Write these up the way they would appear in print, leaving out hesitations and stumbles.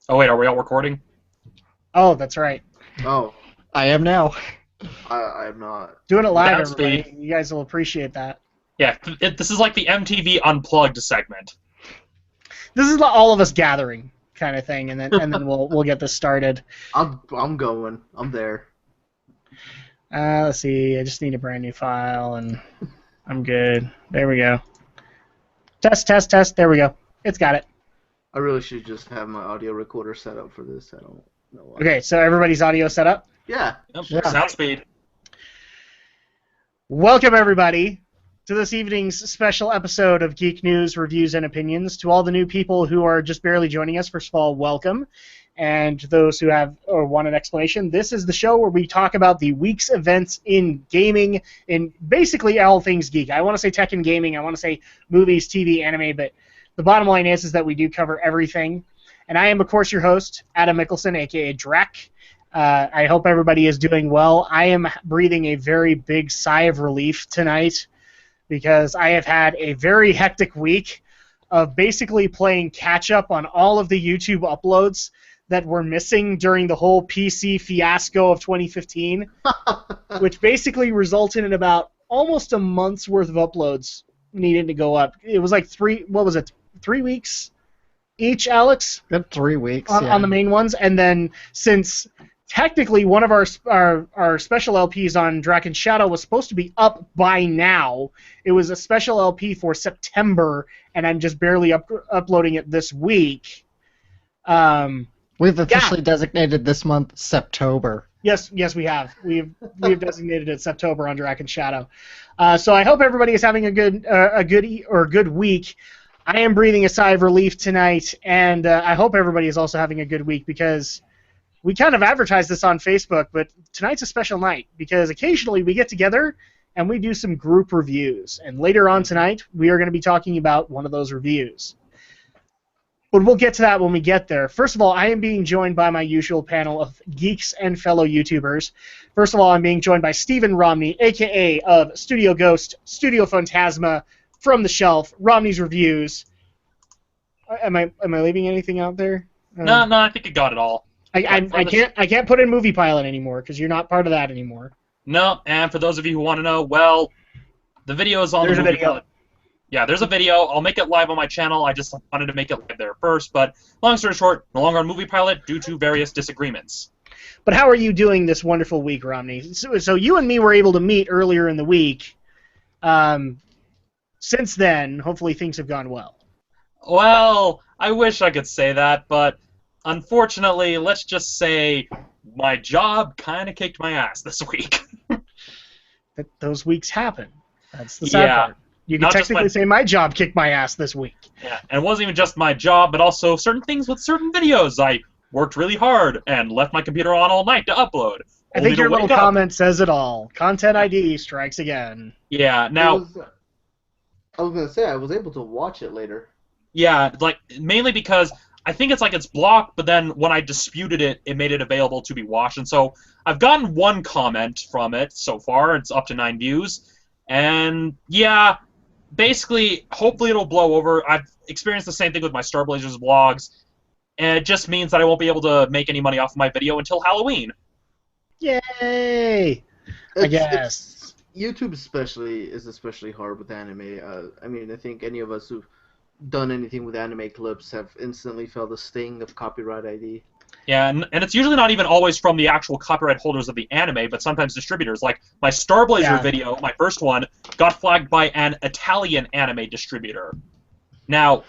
Oh wait, are we all recording? Oh, that's right. Oh, I am now. I am not. Doing it live, That's everybody. speed. You guys will appreciate that. Yeah, this is like the MTV Unplugged segment. This is all of us gathering kind of thing, and then we'll get this started. I'm going. I'm there. Let's see. I just need a brand new file, and I'm good. There we go. Test, test, test. There we go. It's got it. I really should just have my audio recorder set up for this. I don't know why. Okay, so everybody's audio set up? Yeah. Yep. Yeah. Sound speed. Welcome, everybody, to this evening's special episode of Geek News, Reviews, and Opinions. To all the new people who are just barely joining us, first of all, welcome. And to those who have or want an explanation, this is the show where we talk about the week's events in gaming, in basically all things geek. I want to say tech and gaming, I want to say movies, TV, anime, but the bottom line is that we do cover everything. And I am, of course, your host, Adam Mickelson, a.k.a. Drek. I hope everybody is doing well. I am breathing a very big sigh of relief tonight because I have had a very hectic week of basically playing catch-up on all of the YouTube uploads that were missing during the whole PC fiasco of 2015, which basically resulted in about almost a month's worth of uploads needing to go up. It was like 3 weeks each, Alex? Good 3 weeks. On the main ones, and then since technically one of our special LPs on Draken Shadow was supposed to be up by now, it was a special LP for September, and I'm just barely uploading it this week. We've officially designated this month Septober. Yes, we have. We've designated it Septober on Draken Shadow. So I hope everybody is having a good week. I am breathing a sigh of relief tonight, and I hope everybody is also having a good week because we kind of advertised this on Facebook, but tonight's a special night because occasionally we get together and we do some group reviews. And later on tonight, we are going to be talking about one of those reviews. But we'll get to that when we get there. First of all, I am being joined by my usual panel of geeks and fellow YouTubers. First of all, I'm being joined by Stephen Romney, a.k.a. of Studio Ghost, Studio Phantasma, From the Shelf, Romney's Reviews. Am I leaving anything out there? No, I think you got it all. I can't put in Movie Pilot anymore because you're not part of that anymore. No, and for those of you who want to know, well, the video is on There's the a Movie video. Pilot. Yeah, there's a video. I'll make it live on my channel. I just wanted to make it live there first, but long story short, no longer on Movie Pilot due to various disagreements. But how are you doing this wonderful week, Romney? So you and me were able to meet earlier in the week. Since then, hopefully things have gone well. Well, I wish I could say that, but unfortunately, let's just say my job kind of kicked my ass this week. Those weeks happen. That's the sad part. You can Not just technically say my job kicked my ass this week. Yeah, and it wasn't even just my job, but also certain things with certain videos. I worked really hard and left my computer on all night to upload. I think your little comment says it all. Content ID strikes again. Yeah, now... I was going to say, I was able to watch it later. Yeah, like, mainly because I think it's blocked, but then when I disputed it, it made it available to be watched. And so I've gotten one comment from it so far. It's up to 9 views. And, yeah... Basically, hopefully it'll blow over. I've experienced the same thing with my Star Blazers vlogs, and it just means that I won't be able to make any money off of my video until Halloween. Yay! I guess. YouTube is especially hard with anime. I mean, I think any of us who've done anything with anime clips have instantly felt the sting of copyright ID. Yeah, and it's usually not even always from the actual copyright holders of the anime, but sometimes distributors. Like, my Star Blazer video, my first one, got flagged by an Italian anime distributor. Now,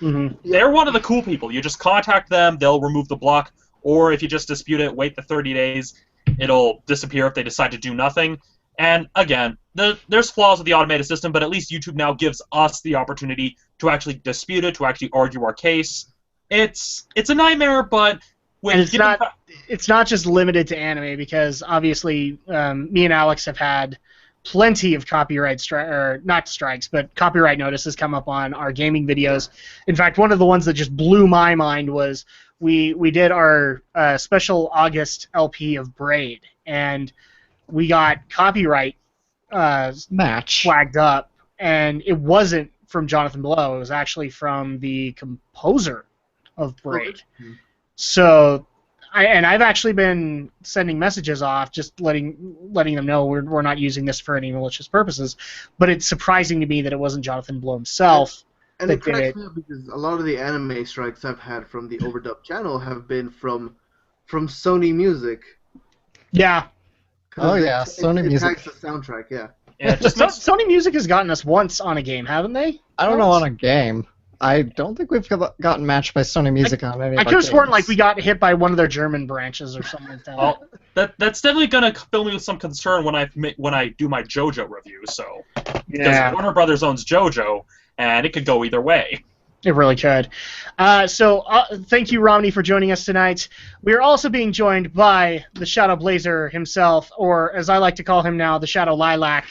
they're one of the cool people. You just contact them, they'll remove the block, or if you just dispute it, wait the 30 days, it'll disappear if they decide to do nothing. And, again, there's flaws with the automated system, but at least YouTube now gives us the opportunity to actually dispute it, to actually argue our case. It's a nightmare, but... And it's not just limited to anime because obviously me and Alex have had plenty of copyright copyright notices come up on our gaming videos. In fact, one of the ones that just blew my mind was we did our special August LP of Braid, and we got copyright match flagged up, and it wasn't from Jonathan Blow. It was actually from the composer of Braid. So, I've actually been sending messages off, just letting them know we're not using this for any malicious purposes. But it's surprising to me that it wasn't Jonathan Blow himself. And it cracks me up because a lot of the anime strikes I've had from the Overdub channel have been from Sony Music. Yeah. Oh yeah, Sony Music. It tags the soundtrack, yeah. Yeah, Sony Music has gotten us once on a game, haven't they? I don't know on a game. I don't think we've gotten matched by Sony Music on any. I could have sworn like we got hit by one of their German branches or something like that. Well, that's definitely gonna fill me with some concern when I do my JoJo review. So because Warner Brothers owns JoJo, and it could go either way. It really could. So thank you, Romney, for joining us tonight. We are also being joined by the Shadow Blazer himself, or as I like to call him now, the Shadow Lilac.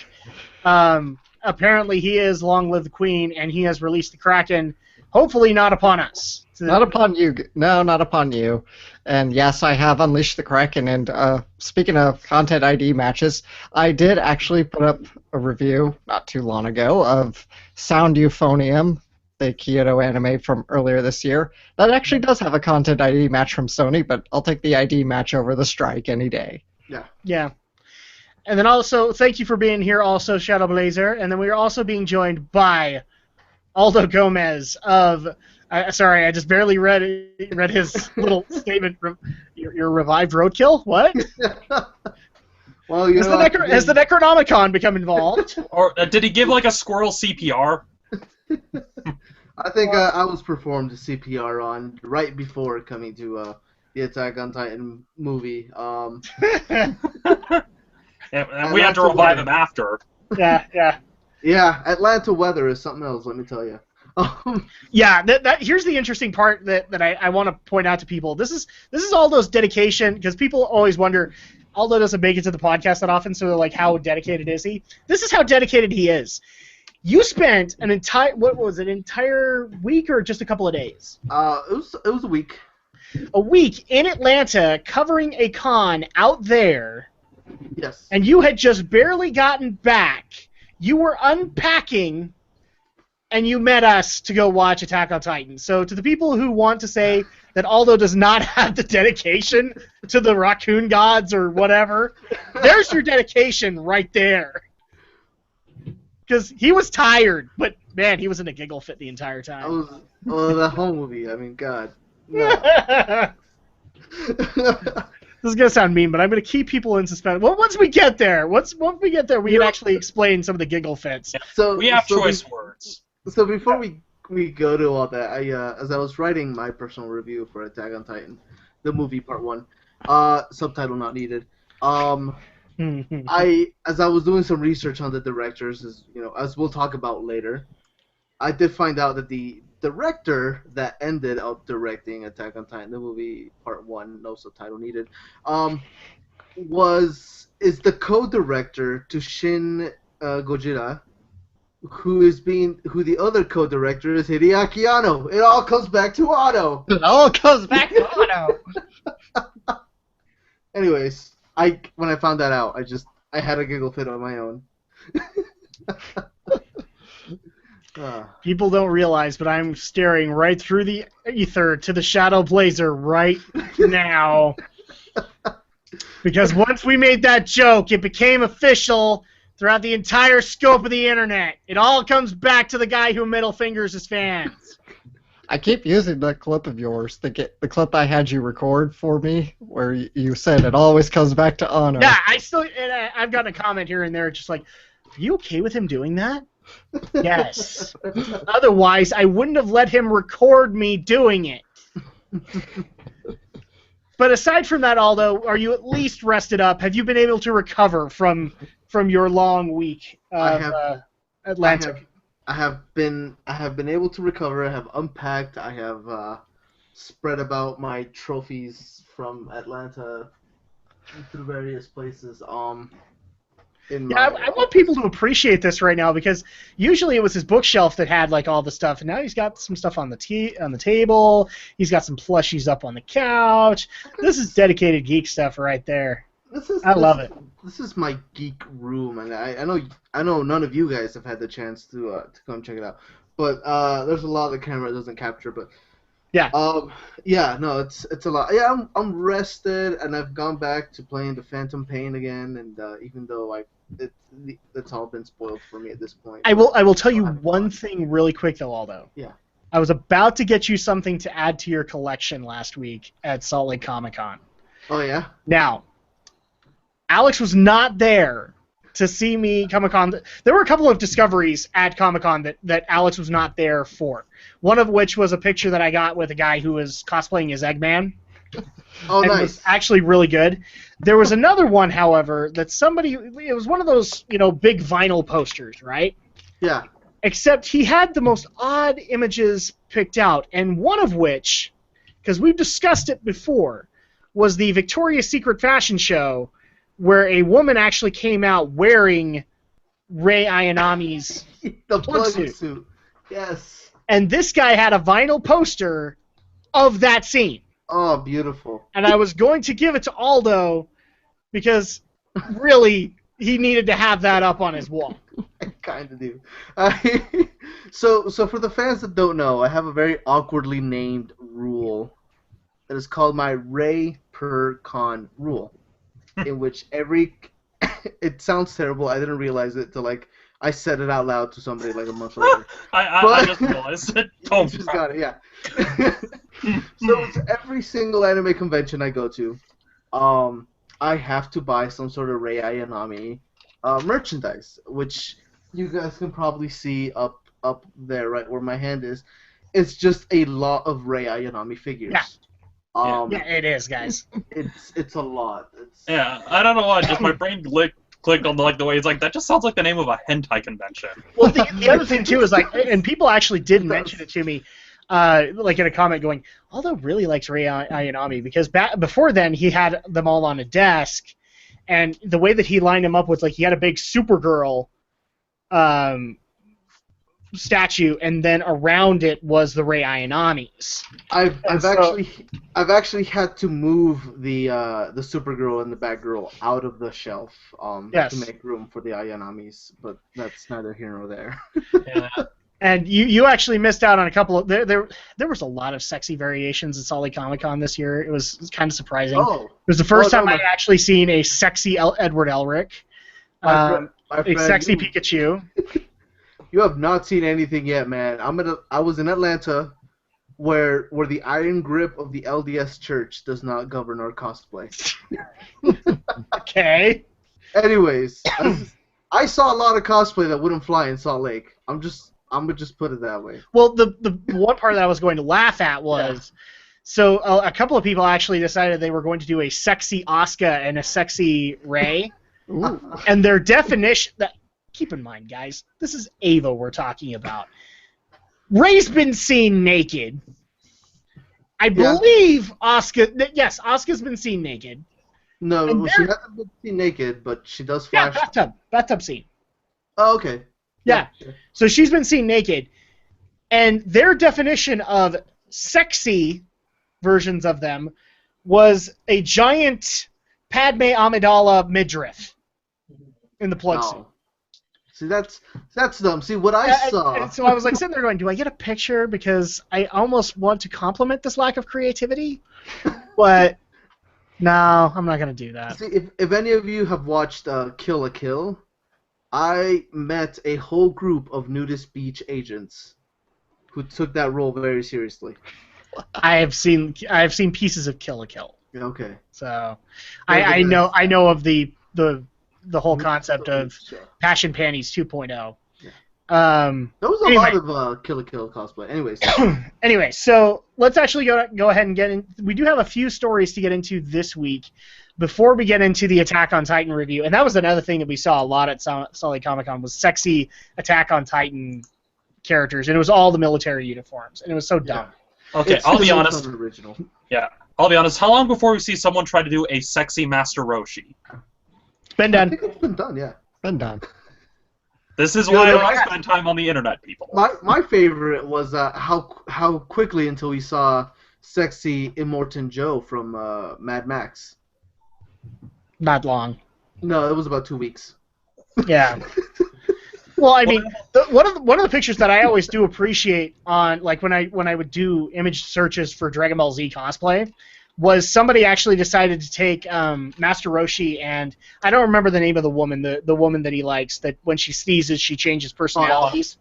Apparently he is Long Live the Queen, and he has released the Kraken, hopefully not upon us. Not upon you. No, not upon you. And yes, I have unleashed the Kraken. And speaking of Content ID matches, I did actually put up a review not too long ago of Sound Euphonium, the Kyoto anime from earlier this year. That actually does have a Content ID match from Sony, but I'll take the ID match over the strike any day. Yeah. And then also, thank you for being here also, Shadow Blazer. And then we are also being joined by Aldo Gomez of... sorry, I just barely read his little statement from your revived roadkill. What? Well, has the Necronomicon become involved? Or did he give like a squirrel CPR? I think I was performed CPR on right before coming to the Attack on Titan movie. And we had to revive him after. Yeah. Yeah, Atlanta weather is something else, let me tell you. Yeah, here's the interesting part that I want to point out to people. This is Aldo's dedication, because people always wonder, Aldo doesn't make it to the podcast that often, so they're like, how dedicated is he? This is how dedicated he is. You spent an entire week or just a couple of days? It was a week. A week in Atlanta covering a con out there. Yes. And you had just barely gotten back. You were unpacking, and you met us to go watch Attack on Titan. So to the people who want to say that Aldo does not have the dedication to the raccoon gods or whatever, there's your dedication right there. Because he was tired, but man, he was in a giggle fit the entire time. The whole movie. I mean, God. No. This is gonna sound mean, but I'm gonna keep people in suspense. Well, once we get there, we can actually explain some of the giggle fits. So we have choice words. So before we go to all that, as I was writing my personal review for Attack on Titan, the movie part 1, subtitle not needed. As I was doing some research on the directors, as we'll talk about later, I did find out that the director that ended up directing Attack on Titan, the movie part 1, no subtitle needed, is the co-director to Shin Gojira, who the other co-director is Hideaki Anno. It all comes back to Anno. It all comes back to Anno. Anyways, when I found that out, I had a giggle fit on my own. People don't realize, but I'm staring right through the ether to the Shadow Blazer right now. Because once we made that joke, it became official throughout the entire scope of the internet. It all comes back to the guy who middle fingers his fans. I keep using that clip of yours, the clip I had you record for me, where you said it always comes back to Anno. Yeah, I've gotten a comment here and there just like, are you okay with him doing that? Yes. Otherwise, I wouldn't have let him record me doing it. But aside from that, Aldo, are you at least rested up? Have you been able to recover from your long week of Atlanta? I have been able to recover. I have unpacked. I have spread about my trophies from Atlanta through various places. I want people to appreciate this right now, because usually it was his bookshelf that had like all the stuff, and now he's got some stuff on the table. He's got some plushies up on the couch. This is dedicated geek stuff right there. I love it. This is my geek room, and I know none of you guys have had the chance to come check it out. But there's a lot the camera doesn't capture. But Yeah. Yeah, no, it's a lot. Yeah, I'm rested, and I've gone back to playing the Phantom Pain again, and even though it's all been spoiled for me at this point. I will tell you I'll have one fun. thing really quick though, Aldo. Yeah. I was about to get you something to add to your collection last week at Salt Lake Comic-Con. Oh yeah. Now, Alex was not there to see me Comic-Con. There were a couple of discoveries at Comic-Con that Alex was not there for. One of which was a picture that I got with a guy who was cosplaying as Eggman. Oh, and nice. It was actually really good. There was another one, however, that it was one of those, big vinyl posters, right? Yeah. Except he had the most odd images picked out, and one of which, because we've discussed it before, was the Victoria's Secret fashion show where a woman actually came out wearing Rei Ayanami's the plug suit. Yes. And this guy had a vinyl poster of that scene. Oh, beautiful. And I was going to give it to Aldo because, really, he needed to have that up on his wall. I kind of do. So for the fans that don't know, I have a very awkwardly named rule that is called my Rei per con rule, in which it sounds terrible. I didn't realize it till I said it out loud to somebody a month later. I just realized it. You just got it, yeah. So it's every single anime convention I go to, I have to buy some sort of Rei Ayanami merchandise, which you guys can probably see up there, right where my hand is. It's just a lot of Rei Ayanami figures. Yeah. Yeah, it is, guys. It's a lot. Yeah, I don't know why. Just my brain clicked on the way it's that just sounds like the name of a hentai convention. Well, the other thing too is and people actually did mention it to me, in a comment going, Aldo really likes Rei Ayanami because before then he had them all on a desk, and the way that he lined them up was he had a big Supergirl statue, and then around it was the Rei Ayanamis. I've actually had to move the Supergirl and the Batgirl out of the shelf to make room for the Ayanamis, but that's neither here nor there. Yeah. And you actually missed out on a couple of there was a lot of sexy variations at Salt Lake Comic-Con this year. It was kind of surprising. Oh. It was the first time I'd actually seen a sexy Edward Elric, my friend, a sexy Pikachu. You have not seen anything yet, man. I was in Atlanta, where the iron grip of the LDS Church does not govern our cosplay. Okay. Anyways, I saw a lot of cosplay that wouldn't fly in Salt Lake. I'm gonna just put it that way. Well, the one part that I was going to laugh at was, so a couple of people actually decided they were going to do a sexy Asuka and a sexy Rei, and their definition. Keep in mind, guys, this is Ava we're talking about. Rei's been seen naked. I believe Asuka. Yes, Asuka's been seen naked. No, she hasn't been seen naked, but she does flash. Yeah, bathtub scene. Oh, okay. Yeah. So she's been seen naked, and their definition of sexy versions of them was a giant Padme Amidala midriff in the plug suit. See, that's dumb. See, what I saw... And so I was sitting there going, do I get a picture? Because I almost want to compliment this lack of creativity, but no, I'm not going to do that. See, if any of you have watched Kill la Kill, I met a whole group of nudist beach agents who took that role very seriously. I have seen pieces of Kill la Kill. Okay. So I know of the whole concept of Passion Panties 2.0. There was a lot of Kill la Kill cosplay. Anyways. Anyway, so let's actually go ahead and get in. We do have a few stories to get into this week before we get into the Attack on Titan review. And that was another thing that we saw a lot at Salt Lake Comic-Con was sexy Attack on Titan characters. And it was all the military uniforms. And it was so dumb. Okay, I'll be honest. Original. Yeah, I'll be honest. How long before we see someone try to do a sexy Master Roshi? It's been done. I think it's been done, yeah. Been done. This is why I spend time on the internet, people. My favorite was how quickly until we saw sexy Immortan Joe from Mad Max. Not long. No, it was about 2 weeks. Yeah. Well, I mean, one of the pictures that I always do appreciate on, like, when I would do image searches for Dragon Ball Z cosplay, was somebody actually decided to take Master Roshi, and I don't remember the name of the woman, the woman that he likes, that when she sneezes she changes personalities.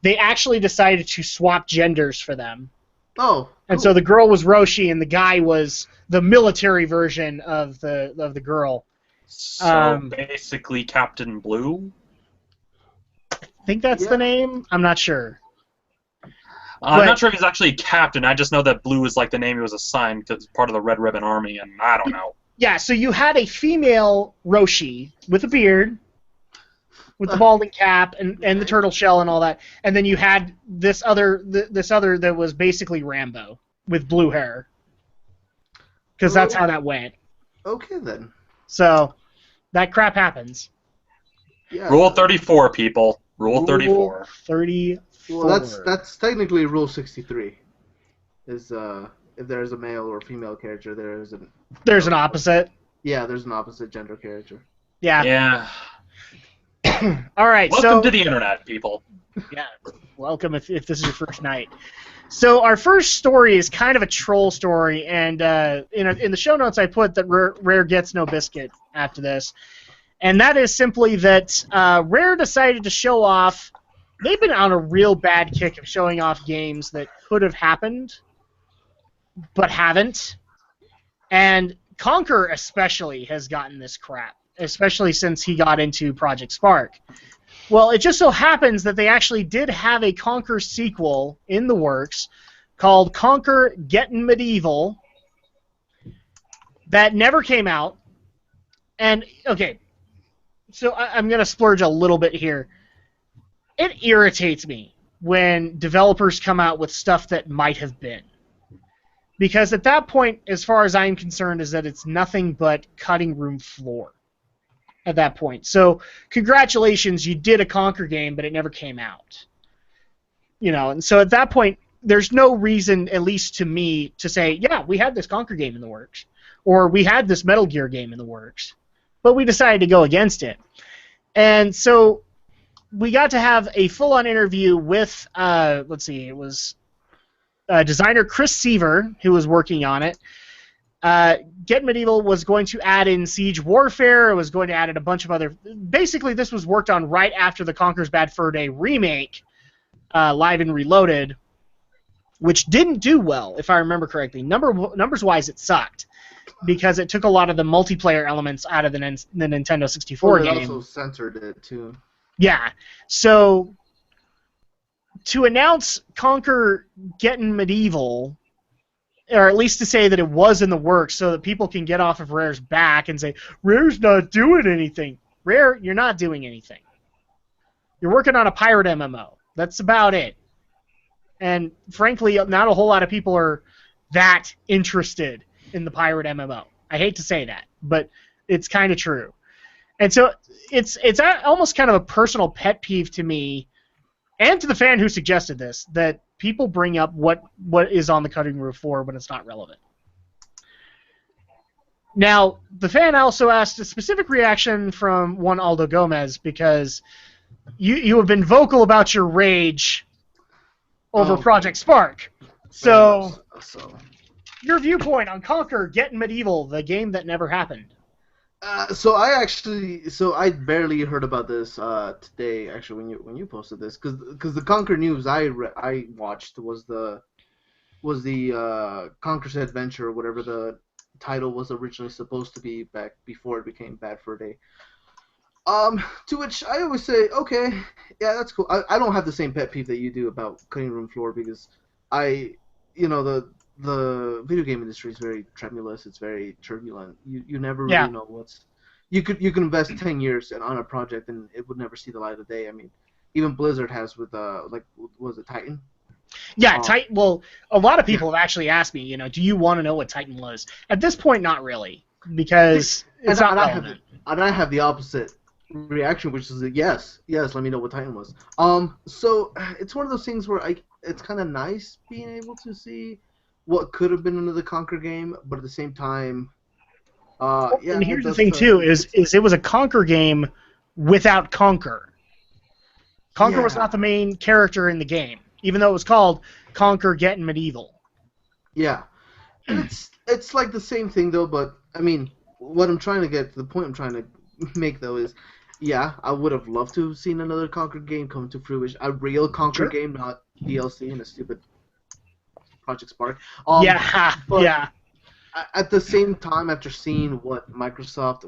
They actually decided to swap genders for them. Oh. Cool. And so the girl was Roshi, and the guy was the military version of the girl. So basically, Captain Blue. I think that's the name. I'm not sure. I'm not sure if he's actually captain. I just know that Blue is like the name he was assigned because part of the Red Ribbon Army, and I don't know. Yeah, so you had a female Roshi with a beard, with the balding cap and the turtle shell and all that, and then you had this other that was basically Rambo with blue hair, because that's how that went. Okay then. So that crap happens. Yeah. Rule 34, people. Rule 34. Rule 34. Well, that's technically Rule 63. Is if there is a male or female character, there's an opposite. Yeah, there's an opposite gender character. Yeah. Yeah. All right. Welcome to the internet, people. Yeah. Welcome if this is your first night. So our first story is kind of a troll story, and in the show notes I put that Rare gets no biscuit after this, and that is simply that Rare decided to show off. They've been on a real bad kick of showing off games that could have happened, but haven't. And Conker especially has gotten this crap, especially since he got into Project Spark. Well, it just so happens that they actually did have a Conker sequel in the works called Conker Gettin' Medieval that never came out. And, okay, so I'm going to splurge a little bit here. It irritates me when developers come out with stuff that might have been. Because at that point, as far as I'm concerned, is that it's nothing but cutting room floor at that point. So, congratulations, you did a Conker game, but it never came out. And so at that point, there's no reason, at least to me, to say, yeah, we had this Conker game in the works. Or we had this Metal Gear game in the works. But we decided to go against it. And so we got to have a full-on interview with, it was designer Chris Seaver, who was working on it. Get Medieval was going to add in Siege Warfare. It was going to add in a bunch of other... Basically, this was worked on right after the Conker's Bad Fur Day remake, Live and Reloaded, which didn't do well, if I remember correctly. Numbers-wise, it sucked, because it took a lot of the multiplayer elements out of the Nintendo 64 game. It also censored it, too. Yeah, so to announce Conker Gettin' Medieval, or at least to say that it was in the works so that people can get off of Rare's back and say, Rare's not doing anything. Rare, you're not doing anything. You're working on a pirate MMO. That's about it. And frankly, not a whole lot of people are that interested in the pirate MMO. I hate to say that, but it's kind of true. And so it's almost kind of a personal pet peeve to me, and to the fan who suggested this, that people bring up what is on the cutting room floor when it's not relevant. Now, the fan also asked a specific reaction from one Aldo Gomez, because you have been vocal about your rage over Project Spark. So, your viewpoint on Conker Gettin' Medieval, the game that never happened. So I barely heard about this today, actually, when you posted this, because the Conker news I watched was the Conker's Adventure, whatever the title was originally supposed to be back before it became Bad Fur Day. To which I always say, okay, yeah, that's cool. I don't have the same pet peeve that you do about cutting room floor, because the video game industry is very tremulous. It's very turbulent. You never really know what's. You can invest 10 years on a project and it would never see the light of day. I mean, even Blizzard has with was it Titan? Yeah, Titan. Well, a lot of people have actually asked me, do you want to know what Titan was? At this point, not really, because it's not relevant. I have the opposite reaction, which is yes, let me know what Titan was. So it's one of those things where it's kind of nice being able to see what could have been another Conker game, but at the same time, and here's the thing too: is it was a Conker game without Conker. Conquer was not the main character in the game, even though it was called Conquer Getting Medieval. Yeah. And it's like the same thing though, but I mean, what I'm trying to get the point I'm trying to make though is, yeah, I would have loved to have seen another Conquer game come to fruition, a real Conquer game, not DLC and a stupid Project Spark. Yeah. At the same time, after seeing what Microsoft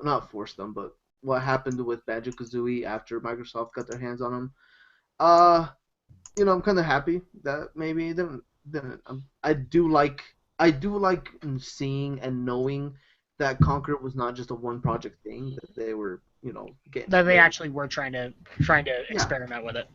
not forced them, but what happened with Banjo-Kazooie after Microsoft got their hands on them, I'm kind of happy that maybe I do like seeing and knowing that Conquer was not just a one project thing, that they were getting that they actually were trying to experiment with it.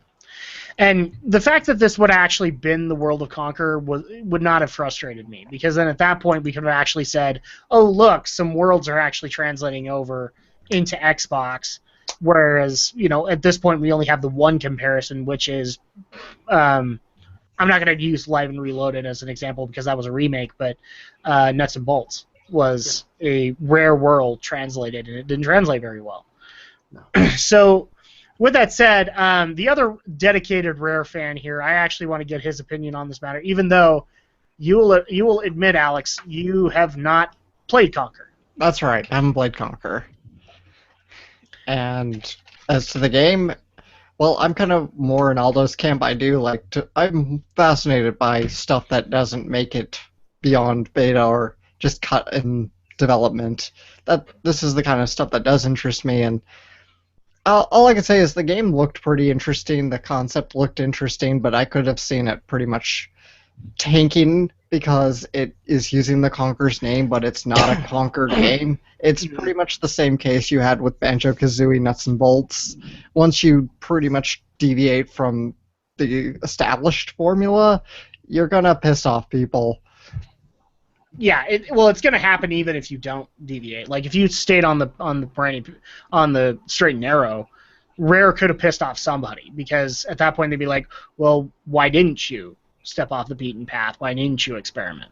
And the fact that this would have actually been the world of Conquer would not have frustrated me, because then at that point we could have actually said, oh look, some worlds are actually translating over into Xbox, whereas at this point we only have the one comparison, which is I'm not going to use Live and Reloaded as an example because that was a remake, but Nuts and Bolts was a Rare world translated, and it didn't translate very well. No. So, with that said, the other dedicated Rare fan here, I actually want to get his opinion on this matter, even though you will admit, Alex, you have not played Conquer. That's right, I haven't played Conquer. And as to the game, well, I'm kind of more in Aldo's camp. I'm fascinated by stuff that doesn't make it beyond beta or just cut in development. This is the kind of stuff that does interest me, and all I can say is the game looked pretty interesting, the concept looked interesting, but I could have seen it pretty much tanking because it is using the Conquer's name, but it's not a Conquer game. It's pretty much the same case you had with Banjo-Kazooie Nuts and Bolts. Once you pretty much deviate from the established formula, you're gonna piss off people. Yeah, it's going to happen even if you don't deviate. Like if you stayed on the straight and narrow, Rare could have pissed off somebody, because at that point they'd be like, "Well, why didn't you step off the beaten path? Why didn't you experiment?"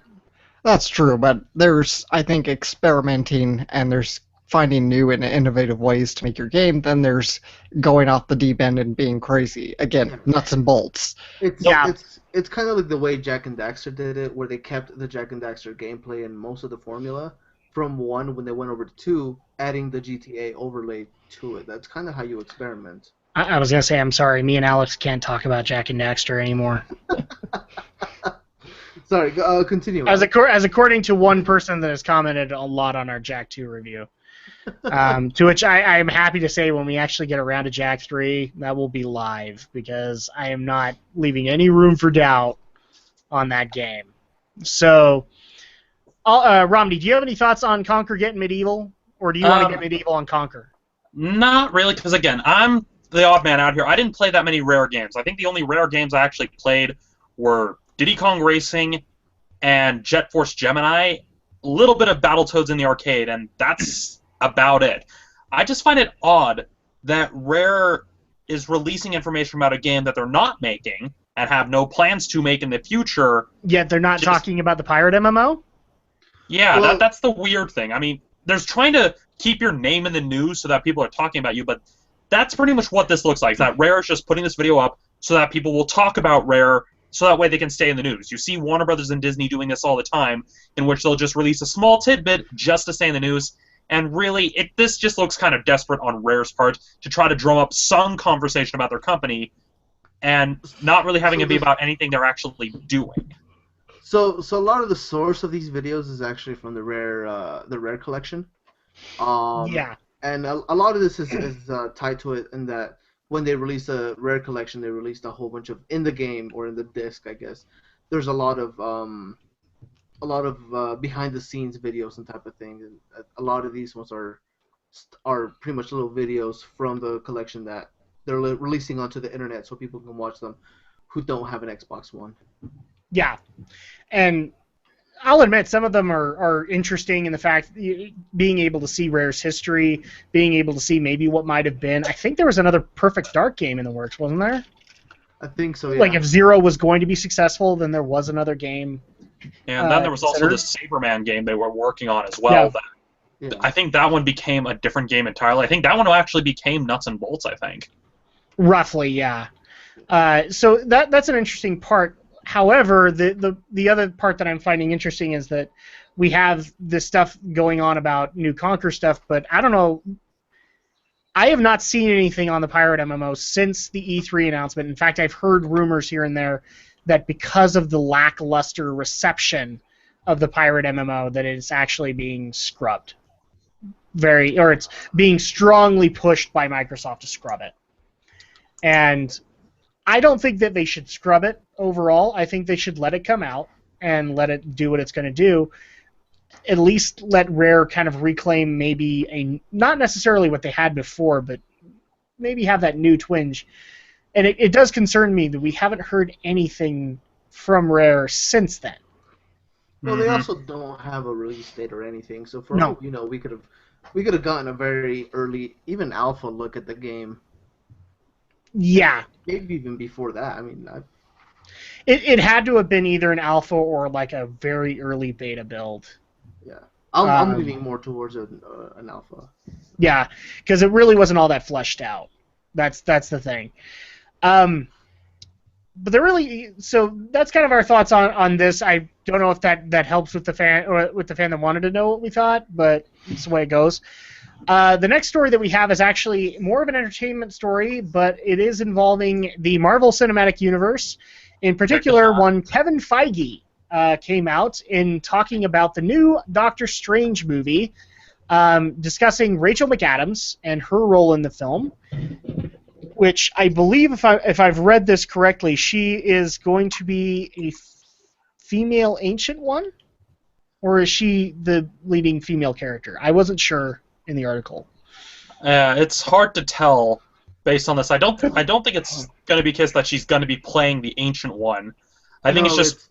That's true, but there's, I think, experimenting and there's finding new and innovative ways to make your game. Then there's going off the deep end and being crazy. Again, Nuts and Bolts. It's kind of like the way Jak and Daxter did it, where they kept the Jak and Daxter gameplay and most of the formula from 1 when they went over to 2, adding the GTA overlay to it. That's kind of how you experiment. I was going to say, I'm sorry, me and Alex can't talk about Jak and Daxter anymore. Sorry, continue. As according to one person that has commented a lot on our Jak 2 review. To which I am happy to say when we actually get around to Jak 3, that will be live, because I am not leaving any room for doubt on that game. So, Romney, do you have any thoughts on Conquer Getting Medieval, or do you want to get Medieval on Conquer? Not really, because again, I'm the odd man out here. I didn't play that many Rare games. I think the only Rare games I actually played were Diddy Kong Racing and Jet Force Gemini, a little bit of Battletoads in the arcade, and that's about it. I just find it odd that Rare is releasing information about a game that they're not making and have no plans to make in the future. Yet they're not talking about the pirate MMO? Yeah, well, that's the weird thing. I mean, there's trying to keep your name in the news so that people are talking about you, but that's pretty much what this looks like. That Rare is just putting this video up so that people will talk about Rare, so that way they can stay in the news. You see Warner Brothers and Disney doing this all the time, in which they'll just release a small tidbit just to stay in the news. And really, this just looks kind of desperate on Rare's part to try to drum up some conversation about their company, and not really having it be about anything they're actually doing. So a lot of the source of these videos is actually from the Rare collection. Yeah. And a lot of this is tied to it in that when they released a Rare collection, they released a whole bunch of in the game or in the disc, I guess. There's a lot of behind the scenes videos and type of things. And a lot of these ones are pretty much little videos from the collection that they're releasing onto the internet so people can watch them who don't have an Xbox One. Yeah, and I'll admit some of them are interesting in the fact being able to see Rare's history, being able to see maybe what might have been. I think there was another Perfect Dark game in the works, wasn't there? I think so, yeah. Like if Zero was going to be successful, then there was another game. And then there was also the Saberman game they were working on as well. Yeah. I think that one became a different game entirely. I think that one actually became Nuts and Bolts, I think. Roughly, yeah. So that's an interesting part. However, the other part that I'm finding interesting is that we have this stuff going on about new Conquer stuff, but I don't know. I have not seen anything on the Pirate MMO since the E3 announcement. In fact, I've heard rumors here and there that because of the lackluster reception of the Pirate MMO, that it's actually being scrubbed. Or it's being strongly pushed by Microsoft to scrub it. And I don't think that they should scrub it overall. I think they should let it come out and let it do what it's going to do. At least let Rare kind of reclaim maybe not necessarily what they had before, but maybe have that new twinge. And it does concern me that we haven't heard anything from Rare since then. Well, they also don't have a release date or anything, so for all you know, we could have gotten a very early, even alpha look at the game. Yeah. Maybe even before that. I mean, it had to have been either an alpha or like a very early beta build. Yeah, I'm leaning more towards an alpha. Yeah, because it really wasn't all that fleshed out. That's the thing. But so that's kind of our thoughts on this. I don't know if that helps with the fan that wanted to know what we thought, but it's the way it goes. The next story that we have is actually more of an entertainment story, but it is involving the Marvel Cinematic Universe. In particular, one Kevin Feige came out in talking about the new Doctor Strange movie, discussing Rachel McAdams and her role in the film, which I believe, if I've read this correctly, she is going to be a female Ancient One? Or is she the leading female character? I wasn't sure in the article. It's hard to tell based on this. I don't think it's going to be the case that she's going to be playing the Ancient One. I think it's just...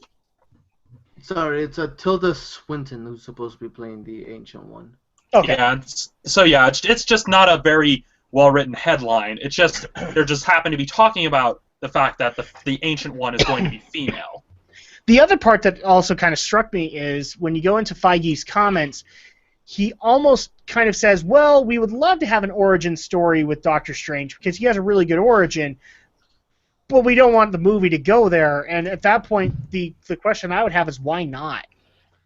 It's Tilda Swinton who's supposed to be playing the Ancient One. Okay. Yeah, it's just not a very well-written headline. It's just they're just happen to be talking about the fact that the Ancient One is going to be female. The other part that also kind of struck me is when you go into Feige's comments, he almost kind of says, well, we would love to have an origin story with Doctor Strange because he has a really good origin, but we don't want the movie to go there. And at that point, the question I would have is why not?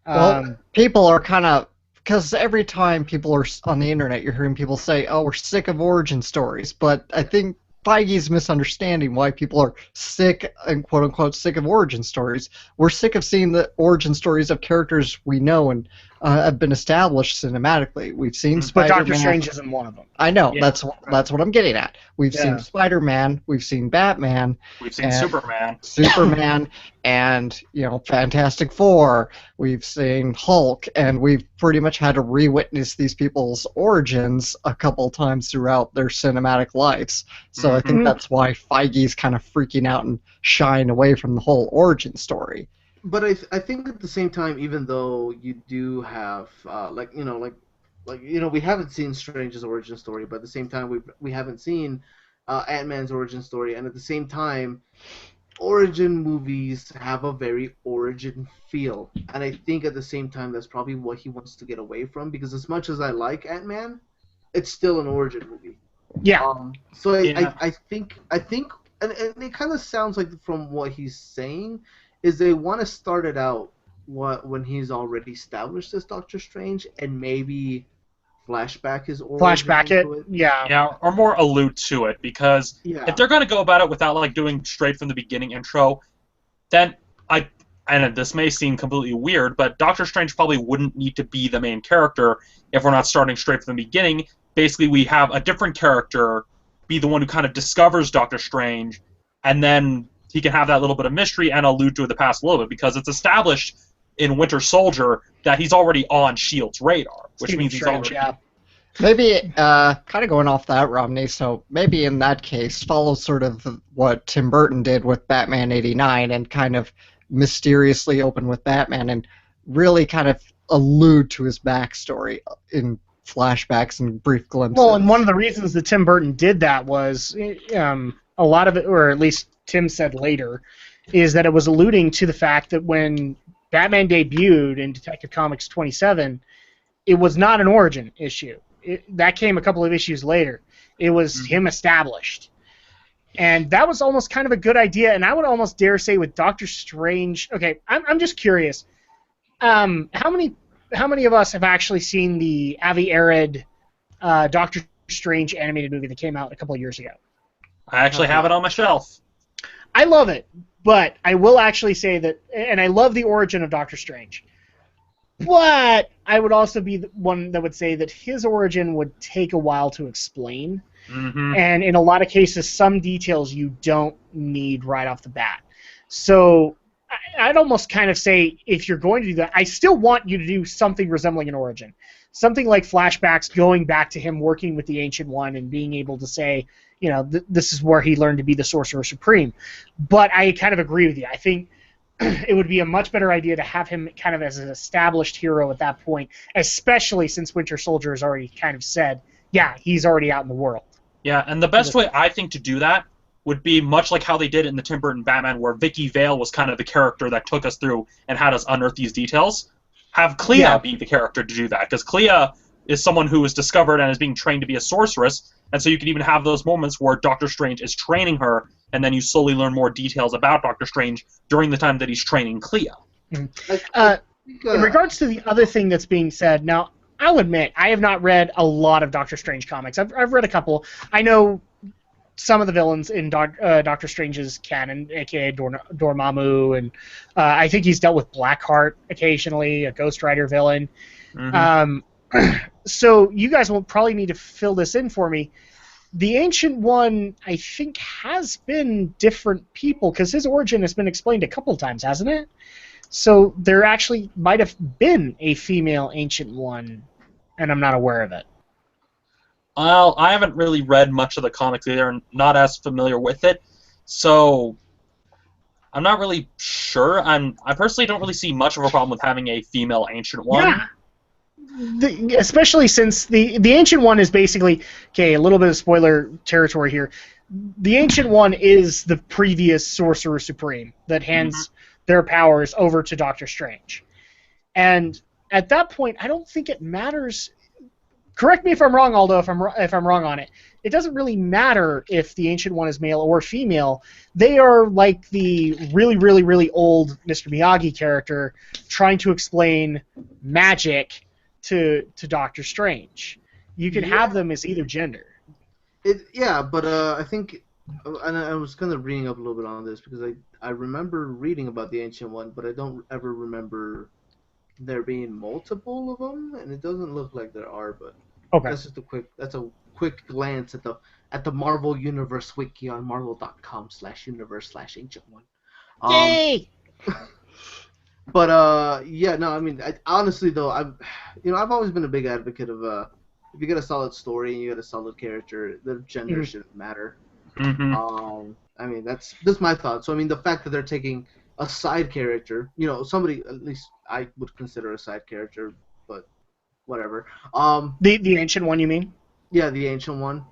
Well, people are kind of... Because every time people are on the internet, you're hearing people say, oh, we're sick of origin stories. But I think Feige's misunderstanding why people are sick and quote-unquote sick of origin stories. We're sick of seeing the origin stories of characters we know and have been established cinematically. We've seen Spider-Man. But Doctor Strange isn't one of them. I know. Yeah. That's what I'm getting at. We've seen Spider-Man. We've seen Batman. We've seen Superman. And, Fantastic Four. We've seen Hulk. And we've pretty much had to re-witness these people's origins a couple times throughout their cinematic lives. So I think that's why Feige's kind of freaking out and shying away from the whole origin story. But I think at the same time, even though you do have, we haven't seen Strange's origin story, but at the same time, we haven't seen Ant-Man's origin story, and at the same time, origin movies have a very origin feel, and I think at the same time that's probably what he wants to get away from, because as much as I like Ant-Man, it's still an origin movie. Yeah. I think, and it kind of sounds like from what he's saying, is they want to start it out when he's already established as Doctor Strange and maybe flashback his origin. Flashback it? Yeah. Yeah, or more allude to it, because if they're going to go about it without doing straight from the beginning intro, then and this may seem completely weird, but Doctor Strange probably wouldn't need to be the main character if we're not starting straight from the beginning. Basically, we have a different character be the one who kind of discovers Doctor Strange, and then he can have that little bit of mystery and allude to the past a little bit, because it's established in Winter Soldier that he's already on S.H.I.E.L.D.'s radar, which means he's already... Yeah. Maybe, kind of going off that, Romney, so maybe in that case, follow sort of what Tim Burton did with Batman 89 and kind of mysteriously open with Batman and really kind of allude to his backstory in flashbacks and brief glimpses. Well, and one of the reasons that Tim Burton did that was a lot of it, or at least Tim said later, is that it was alluding to the fact that when Batman debuted in Detective Comics 27, it was not an origin issue. That came a couple of issues later. It was him established. And that was almost kind of a good idea, and I would almost dare say with Doctor Strange... Okay, I'm just curious. How many of us have actually seen the Avi Arad Doctor Strange animated movie that came out a couple of years ago? I actually have it on my shelf. I love it, but I will actually say that... And I love the origin of Doctor Strange. But I would also be the one that would say that his origin would take a while to explain. Mm-hmm. And in a lot of cases, some details you don't need right off the bat. So I'd almost kind of say, if you're going to do that, I still want you to do something resembling an origin. Something like flashbacks going back to him working with the Ancient One and being able to say, you know, this is where he learned to be the Sorcerer Supreme. But I kind of agree with you. I think it would be a much better idea to have him kind of as an established hero at that point, especially since Winter Soldier has already kind of said, yeah, he's already out in the world. Yeah, and the best way I think to do that would be much like how they did it in the Tim Burton Batman, where Vicky Vale was kind of the character that took us through and had us unearth these details. Have Clea be the character to do that, because Clea is someone who is discovered and is being trained to be a sorceress, and so you can even have those moments where Doctor Strange is training her, and then you slowly learn more details about Doctor Strange during the time that he's training Clea. Mm-hmm. In regards to the other thing that's being said, now, I'll admit, I have not read a lot of Doctor Strange comics. I've read a couple. I know some of the villains in Doctor Strange's canon, a.k.a. Dormammu, and I think he's dealt with Blackheart occasionally, a Ghost Rider villain. Mm-hmm. So you guys will probably need to fill this in for me. The Ancient One, I think, has been different people, because his origin has been explained a couple times, hasn't it? So there actually might have been a female Ancient One, and I'm not aware of it. Well, I haven't really read much of the comics either, and not as familiar with it, so I'm not really sure. I personally don't really see much of a problem with having a female Ancient One. Yeah. Especially since the Ancient One is basically, okay, a little bit of spoiler territory here. The Ancient One is the previous Sorcerer Supreme that hands their powers over to Doctor Strange. And at that point, I don't think it matters. Correct me if I'm wrong, Aldo, if I'm wrong on it. It doesn't really matter if the Ancient One is male or female. They are like the really, really, really old Mr. Miyagi character trying to explain magic to Doctor Strange. You can have them as either gender. But I think, and I was kind of reading up a little bit on this, because I remember reading about the Ancient One, but I don't ever remember there being multiple of them, and it doesn't look like there are. But that's just a quick glance at the Marvel Universe wiki on marvel.com/universe/Ancient One. Yay! But I mean, honestly though, I've always been a big advocate of if you get a solid story and you get a solid character, the gender shouldn't matter. Mm-hmm. I mean, that's my thought. So I mean, the fact that they're taking a side character, somebody at least I would consider a side character, but whatever. The Ancient One, you mean? Yeah, the Ancient One.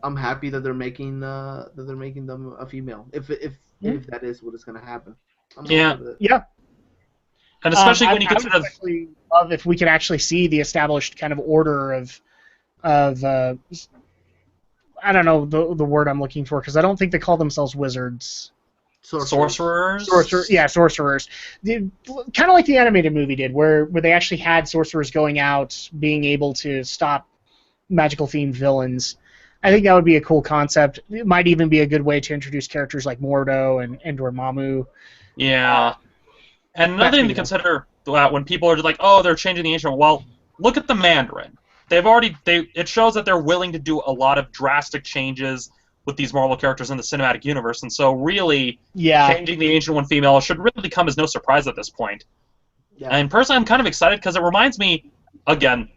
I'm happy that they're making them a female. If that is what is going to happen. Yeah. And especially when you I consider, would especially love if we could actually see the established kind of order of I don't know the word I'm looking for, because I don't think they call themselves wizards. Sorcerers. Sorcerers. Kind of like the animated movie did, where they actually had sorcerers going out, being able to stop magical themed villains. I think that would be a cool concept. It might even be a good way to introduce characters like Mordo and Dormammu. Yeah. And another thing to consider when people are just like, oh, they're changing the Ancient One. Well, look at the Mandarin. It shows that they're willing to do a lot of drastic changes with these Marvel characters in the cinematic universe, and so really changing the Ancient One female should really come as no surprise at this point. Yeah. And personally, I'm kind of excited because it reminds me, again,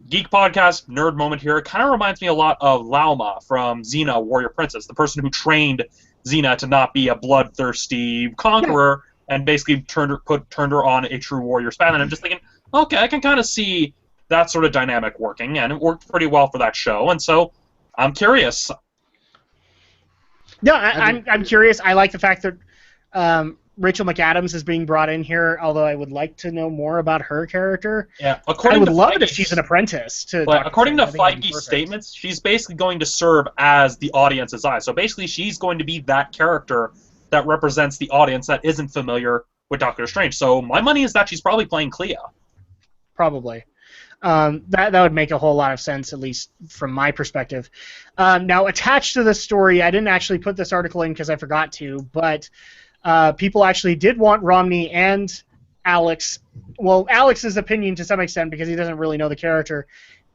Geek Podcast, nerd moment here, it kind of reminds me a lot of Lauma from Xena, Warrior Princess, the person who trained Xena to not be a bloodthirsty conqueror, and basically turned her on a true warrior's path. And I'm just thinking, okay, I can kind of see that sort of dynamic working, and it worked pretty well for that show, and so I'm curious. No, I'm curious. I like the fact that Rachel McAdams is being brought in here, although I would like to know more about her character. Yeah, I would love it if she's an apprentice to But Dr. according to Strange. I think that'd be Feige's perfect. statements, she's basically going to serve as the audience's eye. So basically, she's going to be that character that represents the audience that isn't familiar with Doctor Strange. So my money is that she's probably playing Clea. Probably. That would make a whole lot of sense, at least from my perspective. Now, attached to this story, I didn't actually put this article in because I forgot to, but people actually did want Romney and Alex, well, Alex's opinion to some extent because he doesn't really know the character,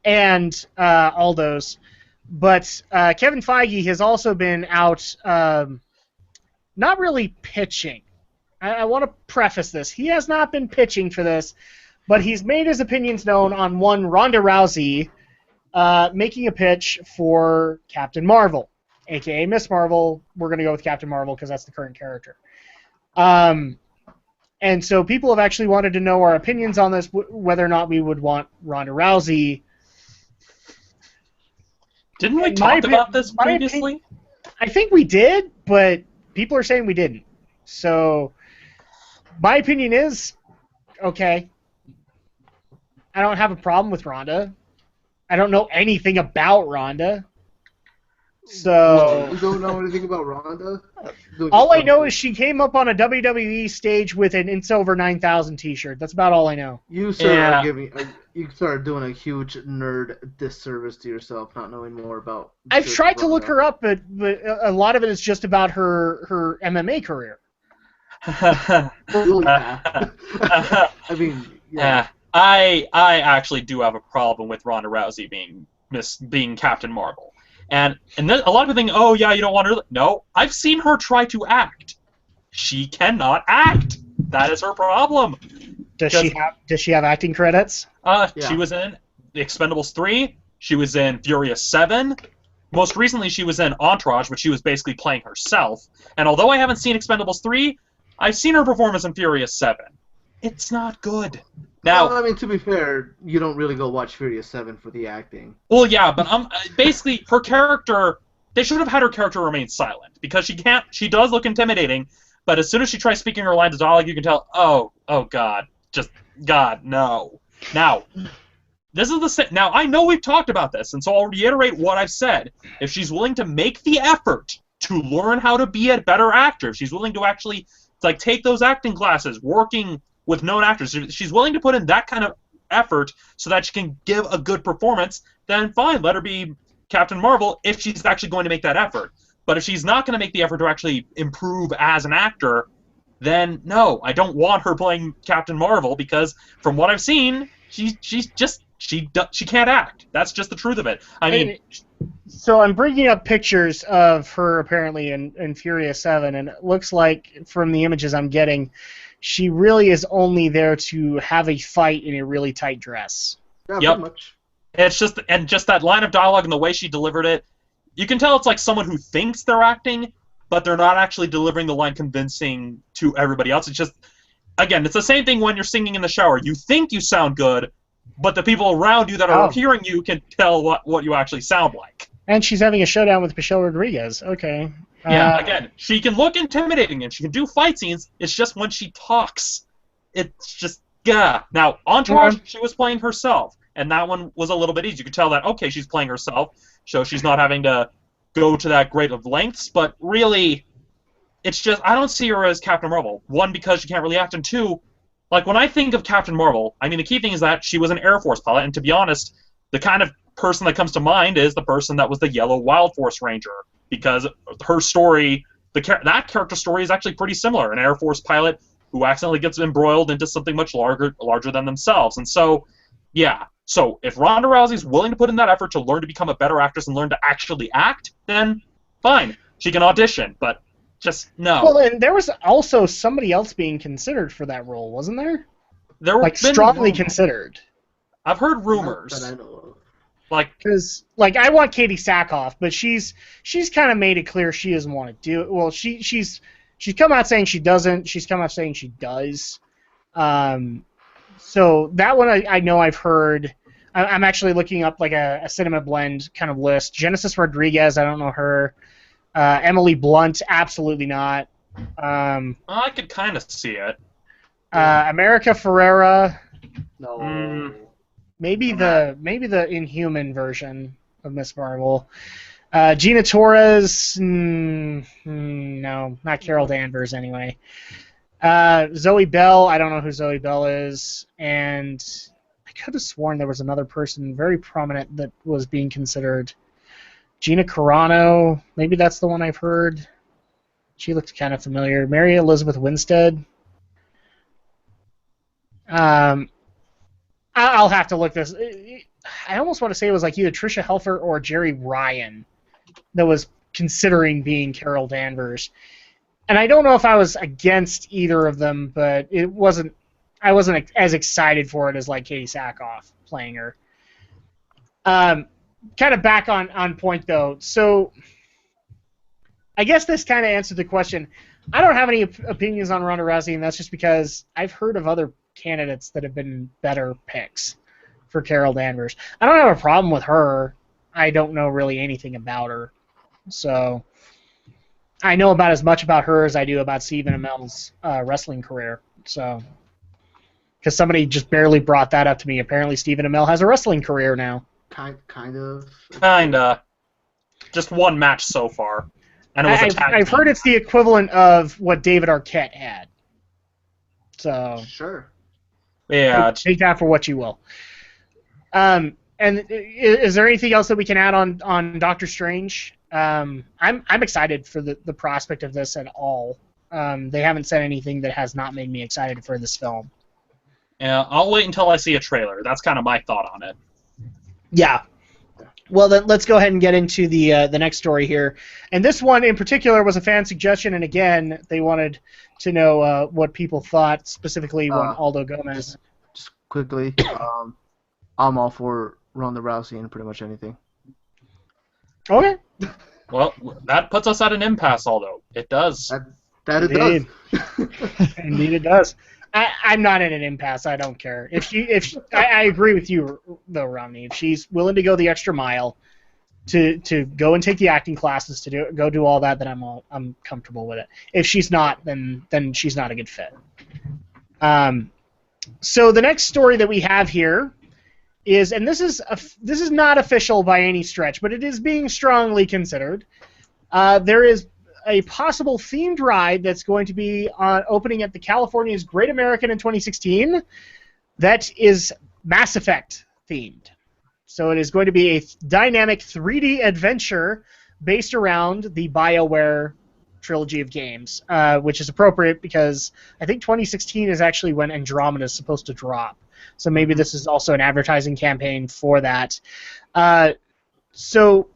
and Aldo's. But Kevin Feige has also been out not really pitching. I want to preface this. He has not been pitching for this, but he's made his opinions known on one Ronda Rousey making a pitch for Captain Marvel, a.k.a. Miss Marvel. We're going to go with Captain Marvel because that's the current character. And so people have actually wanted to know our opinions on this, whether or not we would want Ronda Rousey. Didn't we talk about this previously? I think we did, but people are saying we didn't. So my opinion is, okay, I don't have a problem with Ronda. I don't know anything about Ronda. So you don't know anything about Ronda? All I know is she came up on a WWE stage with an It's Over 9000 t-shirt. That's about all I know. You started doing a huge nerd disservice to yourself, not knowing more about. I've tried to look her up, but a lot of it is just about her MMA career. I mean, yeah. I actually do have a problem with Ronda Rousey being Captain Marvel. And then a lot of people think, oh yeah, you don't want her. No, I've seen her try to act. She cannot act. That is her problem. Does she have acting credits? Yeah. She was in The Expendables 3. She was in Furious 7. Most recently, she was in Entourage, which she was basically playing herself. And although I haven't seen Expendables 3, I've seen her performance in Furious 7. It's not good. Now, well, I mean, to be fair, you don't really go watch Furious 7 for the acting. Well, yeah, but basically her character. They should have had her character remain silent because she can't. She does look intimidating, but as soon as she tries speaking her lines of dialogue, you can tell. Oh God, just God, no. Now, this is the now. I know we've talked about this, and so I'll reiterate what I've said. If she's willing to make the effort to learn how to be a better actor, if she's willing to actually take those acting classes, working with known actors, if she's willing to put in that kind of effort so that she can give a good performance, then fine, let her be Captain Marvel if she's actually going to make that effort. But if she's not going to make the effort to actually improve as an actor, then no, I don't want her playing Captain Marvel because from what I've seen, she can't act. That's just the truth of it. I mean, so I'm bringing up pictures of her apparently in Furious 7, and it looks like from the images I'm getting, she really is only there to have a fight in a really tight dress. Yeah, yep. pretty much. It's just that line of dialogue and the way she delivered it. You can tell it's like someone who thinks they're acting, but they're not actually delivering the line convincing to everybody else. It's just, again, it's the same thing when you're singing in the shower. You think you sound good, but the people around you that are hearing you can tell what you actually sound like. And she's having a showdown with Michelle Rodriguez. Okay. Yeah, again, she can look intimidating and she can do fight scenes. It's just when she talks, it's just, yeah. Now, Entourage, she was playing herself, and that one was a little bit easy. You could tell that, okay, she's playing herself, so she's not having to go to that great of lengths, but really, it's just, I don't see her as Captain Marvel. One, because she can't really act, and two, when I think of Captain Marvel, I mean, the key thing is that she was an Air Force pilot, and to be honest, the kind of person that comes to mind is the person that was the Yellow Wild Force Ranger, because her story, that character story is actually pretty similar. An Air Force pilot who accidentally gets embroiled into something much larger than themselves. And so, yeah. So if Ronda Rousey's willing to put in that effort to learn to become a better actress and learn to actually act, then fine. She can audition, but just no. Well, and there was also somebody else being considered for that role, wasn't there? There were strongly considered. I've heard rumors. That I know of. Because, I want Katie Sackhoff, but she's kind of made it clear she doesn't want to do it. Well, she's come out saying she doesn't. She's come out saying she does. So that one I know I've heard. I'm actually looking up a Cinema Blend kind of list. Genesis Rodriguez, I don't know her. Emily Blunt, absolutely not. I could kind of see it. America Ferrera. No. Maybe the Inhuman version of Miss Marvel. Gina Torres. No, not Carol Danvers anyway. Zoe Bell. I don't know who Zoe Bell is, and I could have sworn there was another person very prominent that was being considered. Gina Carano. Maybe that's the one I've heard. She looked kind of familiar. Mary Elizabeth Winstead. I'll have to look this. I almost want to say it was like either Tricia Helfer or Jerry Ryan that was considering being Carol Danvers. And I don't know if I was against either of them, but I wasn't as excited for it as like Katie Sackhoff playing her. Kind of back on point though. So I guess this kind of answered the question. I don't have any opinions on Ronda Rousey, and that's just because I've heard of other candidates that have been better picks for Carol Danvers. I don't have a problem with her. I don't know really anything about her. So I know about as much about her as I do about Stephen Amell's wrestling career. So, because somebody just barely brought that up to me. Apparently Stephen Amell has a wrestling career now. Kind of. Kinda. Just one match so far. And it was a tag I've team. heard it's the equivalent of what David Arquette had. So Sure. Yeah. take that for what you will. And is there anything else that we can add on Doctor Strange? I'm excited for the prospect of this at all. They haven't said anything that has not made me excited for this film. Yeah, I'll wait until I see a trailer. That's kind of my thought on it. Yeah. Well, then let's go ahead and get into the next story here. And this one in particular was a fan suggestion, and again, they wanted to know what people thought, specifically when Aldo Gomez. Just quickly, I'm all for Ronda Rousey in pretty much anything. Okay. Well, that puts us at an impasse, Aldo. It does. That it does. Indeed, it does. I'm not in an impasse. I don't care. I agree with you though, Romney. If she's willing to go the extra mile to go and take the acting classes to go do all that, then I'm comfortable with it. If she's not, then she's not a good fit. So the next story that we have here is, and this is not official by any stretch, but it is being strongly considered. There is a possible themed ride that's going to be opening at the California's Great American in 2016 that is Mass Effect themed. So it is going to be a dynamic 3D adventure based around the BioWare trilogy of games, which is appropriate because I think 2016 is actually when Andromeda is supposed to drop. So maybe this is also an advertising campaign for that. So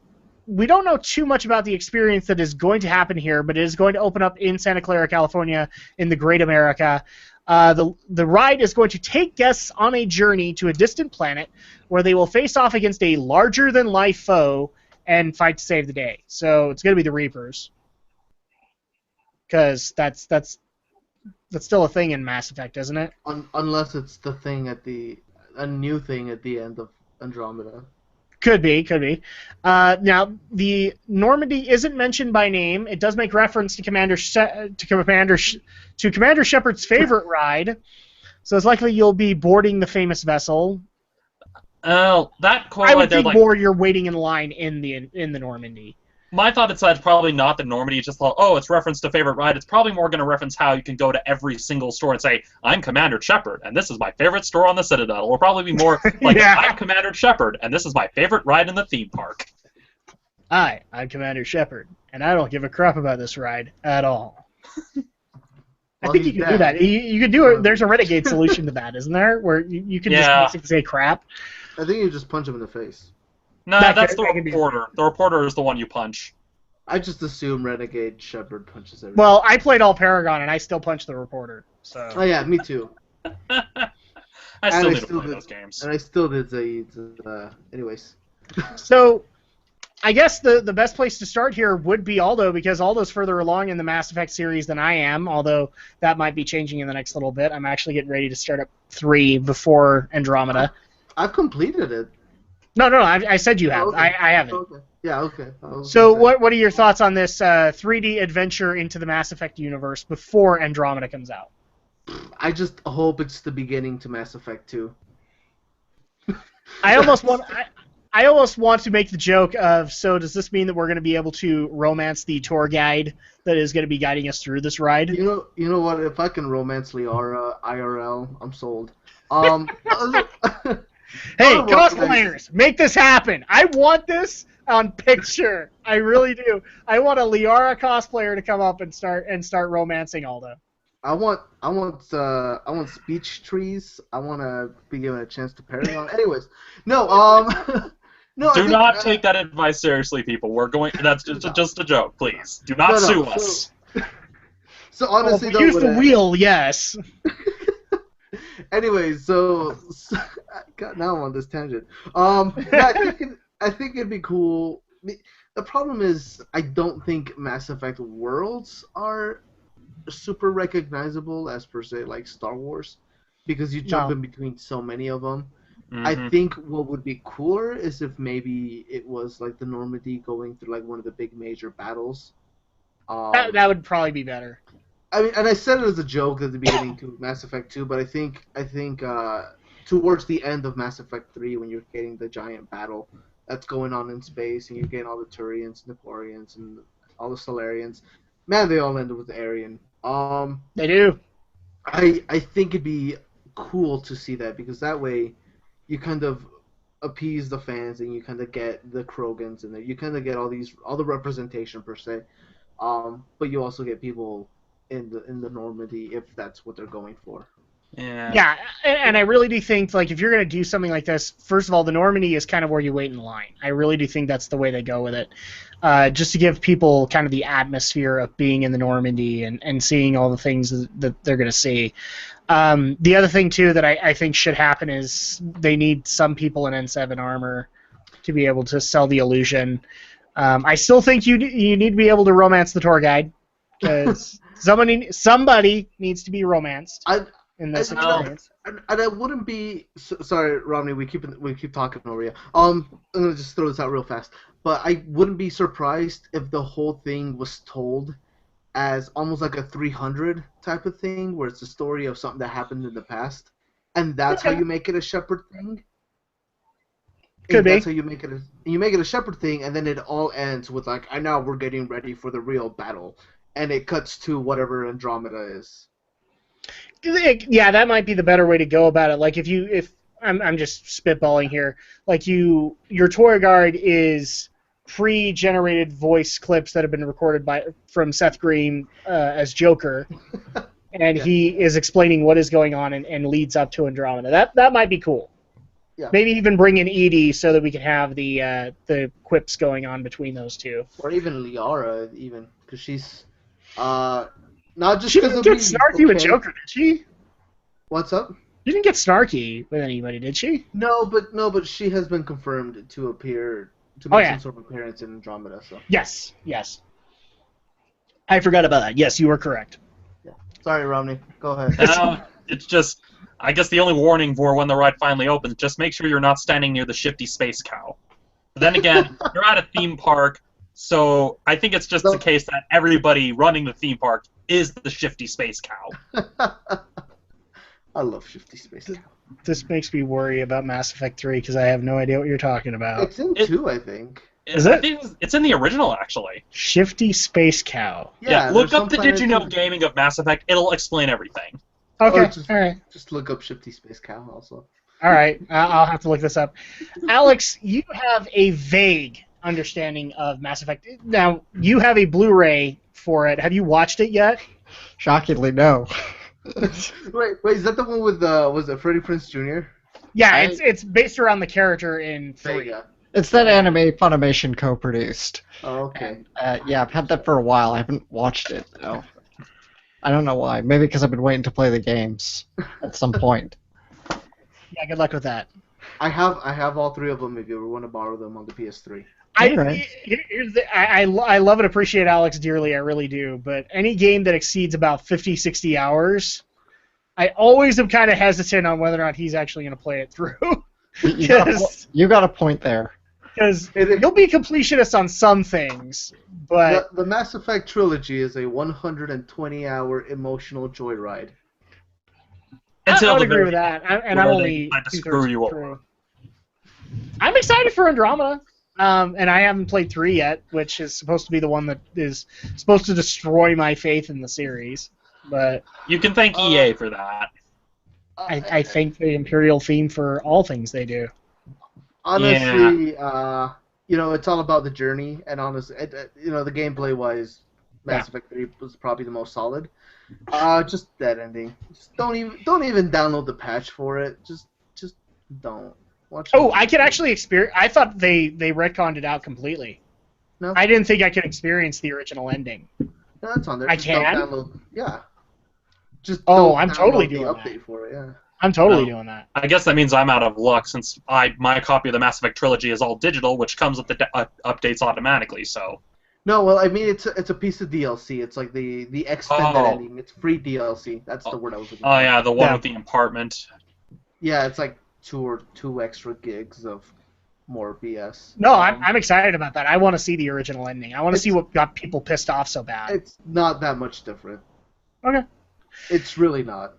we don't know too much about the experience that is going to happen here, but it is going to open up in Santa Clara, California, in the Great America. The ride is going to take guests on a journey to a distant planet where they will face off against a larger-than-life foe and fight to save the day. So it's going to be the Reapers, because that's still a thing in Mass Effect, isn't it? Unless it's a new thing at the end of Andromeda. Could be. Now, the Normandy isn't mentioned by name. It does make reference to Commander Shepard's favorite ride, so it's likely you'll be boarding the famous vessel. Oh, that quote I would right there, think more you're waiting in line in the Normandy. My thought is that it's probably not the Normandy. It's just thought, it's reference to favorite ride. It's probably more going to reference how you can go to every single store and say, I'm Commander Shepard, and this is my favorite store on the Citadel. It'll probably be more like, I'm Commander Shepard, and this is my favorite ride in the theme park. Hi, I'm Commander Shepard, and I don't give a crap about this ride at all. I think you can do that. You could do it. There's a Renegade solution to that, isn't there? Where you can just basically say crap. I think you just punch him in the face. No, that's the reporter. The reporter is the one you punch. I just assume Renegade Shepard punches everyone. Well, I played all Paragon, and I still punch the reporter. So. Oh yeah, me too. I still need to play those games. And I still did Zaid's. Anyways. So, I guess the best place to start here would be Aldo, because Aldo's further along in the Mass Effect series than I am, although that might be changing in the next little bit. I'm actually getting ready to start up 3 before Andromeda. I've completed it. No, I said you have. Okay. I haven't. Okay. Yeah, okay. So what are your thoughts on this 3D adventure into the Mass Effect universe before Andromeda comes out? I just hope it's the beginning to Mass Effect 2. I almost want to make the joke of, so does this mean that we're going to be able to romance the tour guide that is going to be guiding us through this ride? You know what? If I can romance Liara IRL, I'm sold. Hey, cosplayers, make this happen. I want this on picture. I really do. I want a Liara cosplayer to come up and start romancing Aldo. I want speech trees. I want to be given a chance to parry on. Anyways, no. No. Do not take that advice seriously, people. We're going. That's just a joke, please. Do not sue us. So honestly, well, use the wheel, yes. Anyways, so God, now I'm on this tangent. Yeah, I think it'd be cool. The problem is, I don't think Mass Effect worlds are super recognizable as per se like Star Wars, because you jump in between so many of them. Mm-hmm. I think what would be cooler is if maybe it was like the Normandy going through like one of the big major battles. That would probably be better. I mean, and I said it as a joke at the beginning to Mass Effect 2, but I think towards the end of Mass Effect 3, when you're getting the giant battle that's going on in space, and you're getting all the Turians and the Quarians and all the Solarians, man, they all end up with Aryan. They do. I think it'd be cool to see that, because that way you kind of appease the fans and you kind of get the Krogans and you kind of get all the representation per se. But you also get people in the Normandy if that's what they're going for. Yeah, and I really do think, like, if you're going to do something like this, first of all, the Normandy is kind of where you wait in line. I really do think that's the way they go with it. Just to give people kind of the atmosphere of being in the Normandy and seeing all the things that they're going to see. The other thing, too, that I think should happen is they need some people in N7 armor to be able to sell the illusion. I still think you need to be able to romance the tour guide, because somebody needs to be romanced. In this experience. And I wouldn't be sorry, Romney. We keep talking over you. I'm gonna just throw this out real fast. But I wouldn't be surprised if the whole thing was told as almost like a 300 type of thing, where it's a story of something that happened in the past, and that's how you make it a Shepard thing. Could be. That's how you make it a Shepard thing, and then it all ends with like, and now we're getting ready for the real battle, and it cuts to whatever Andromeda is. Yeah, that might be the better way to go about it. Like, if I'm just spitballing here, like your tour guide is pre-generated voice clips that have been recorded from Seth Green as Joker, and he is explaining what is going on and leads up to Andromeda. That might be cool. Yeah. Maybe even bring in Edie so that we can have the quips going on between those two. Or even Liara, because she's not just because of being snarky with Joker, did she? What's up? She didn't get snarky with anybody, did she? No, but she has been confirmed to appear make some sort of appearance in Andromeda. So. Yes. I forgot about that. Yes, you are correct. Yeah. Sorry, Romney. Go ahead. It's just, I guess the only warning for when the ride finally opens, just make sure you're not standing near the shifty space cow. But then again, you're at a theme park. So I think it's just the case that everybody running the theme park is the shifty space cow. I love shifty space cow. This makes me worry about Mass Effect 3 because I have no idea what you're talking about. It's in 2, I think. Is it? I think it's in the original, actually. Shifty space cow. Yeah, look up the Did You Know Gaming of Mass Effect. It'll explain everything. Okay, all right. Just look up shifty space cow also. All right, I'll have to look this up. Alex, you have a vague understanding of Mass Effect. Now, you have a Blu-ray for it. Have you watched it yet? Shockingly, no. Wait, is that the one with was it Freddie Prinze Jr.? Yeah, it's based around the character in 3. It's that anime Funimation co-produced. Oh, okay. Yeah, I've had that for a while. I haven't watched it though. I don't know why. Maybe because I've been waiting to play the games at some point. Yeah, good luck with that. I have all 3 of them if you ever want to borrow them on the PS3. I love and appreciate Alex dearly, I really do, but any game that exceeds about 50, 60 hours, I always am kind of hesitant on whether or not he's actually going to play it through. You got a point there. Because you'll be completionist on some things, but the Mass Effect trilogy is a 120-hour emotional joyride. I would agree with that. I'm only screw you through. I'm excited for Andromeda, and I haven't played 3 yet, which is supposed to be the one that is supposed to destroy my faith in the series. But you can thank EA for that. I thank the Imperial theme for all things they do. Honestly, it's all about the journey, and honestly, the gameplay-wise, Mass Effect 3 was probably the most solid. Just that ending. Just don't even download the patch for it. Just don't. I could actually experience. I thought they retconned it out completely. No, I didn't think I could experience the original ending. No, that's on there. I can. I'm totally doing the that. Update for it. Yeah. I'm totally doing that. I guess that means I'm out of luck since my copy of the Mass Effect trilogy is all digital, which comes with the updates automatically. So. No, well, I mean it's a piece of DLC. It's like the extended ending. It's free DLC. That's the word I was looking for. Oh yeah, the one with the apartment. Yeah, it's like two extra gigs of more BS. No, I'm excited about that. I want to see the original ending. I want to see what got people pissed off so bad. It's not that much different. Okay. It's really not.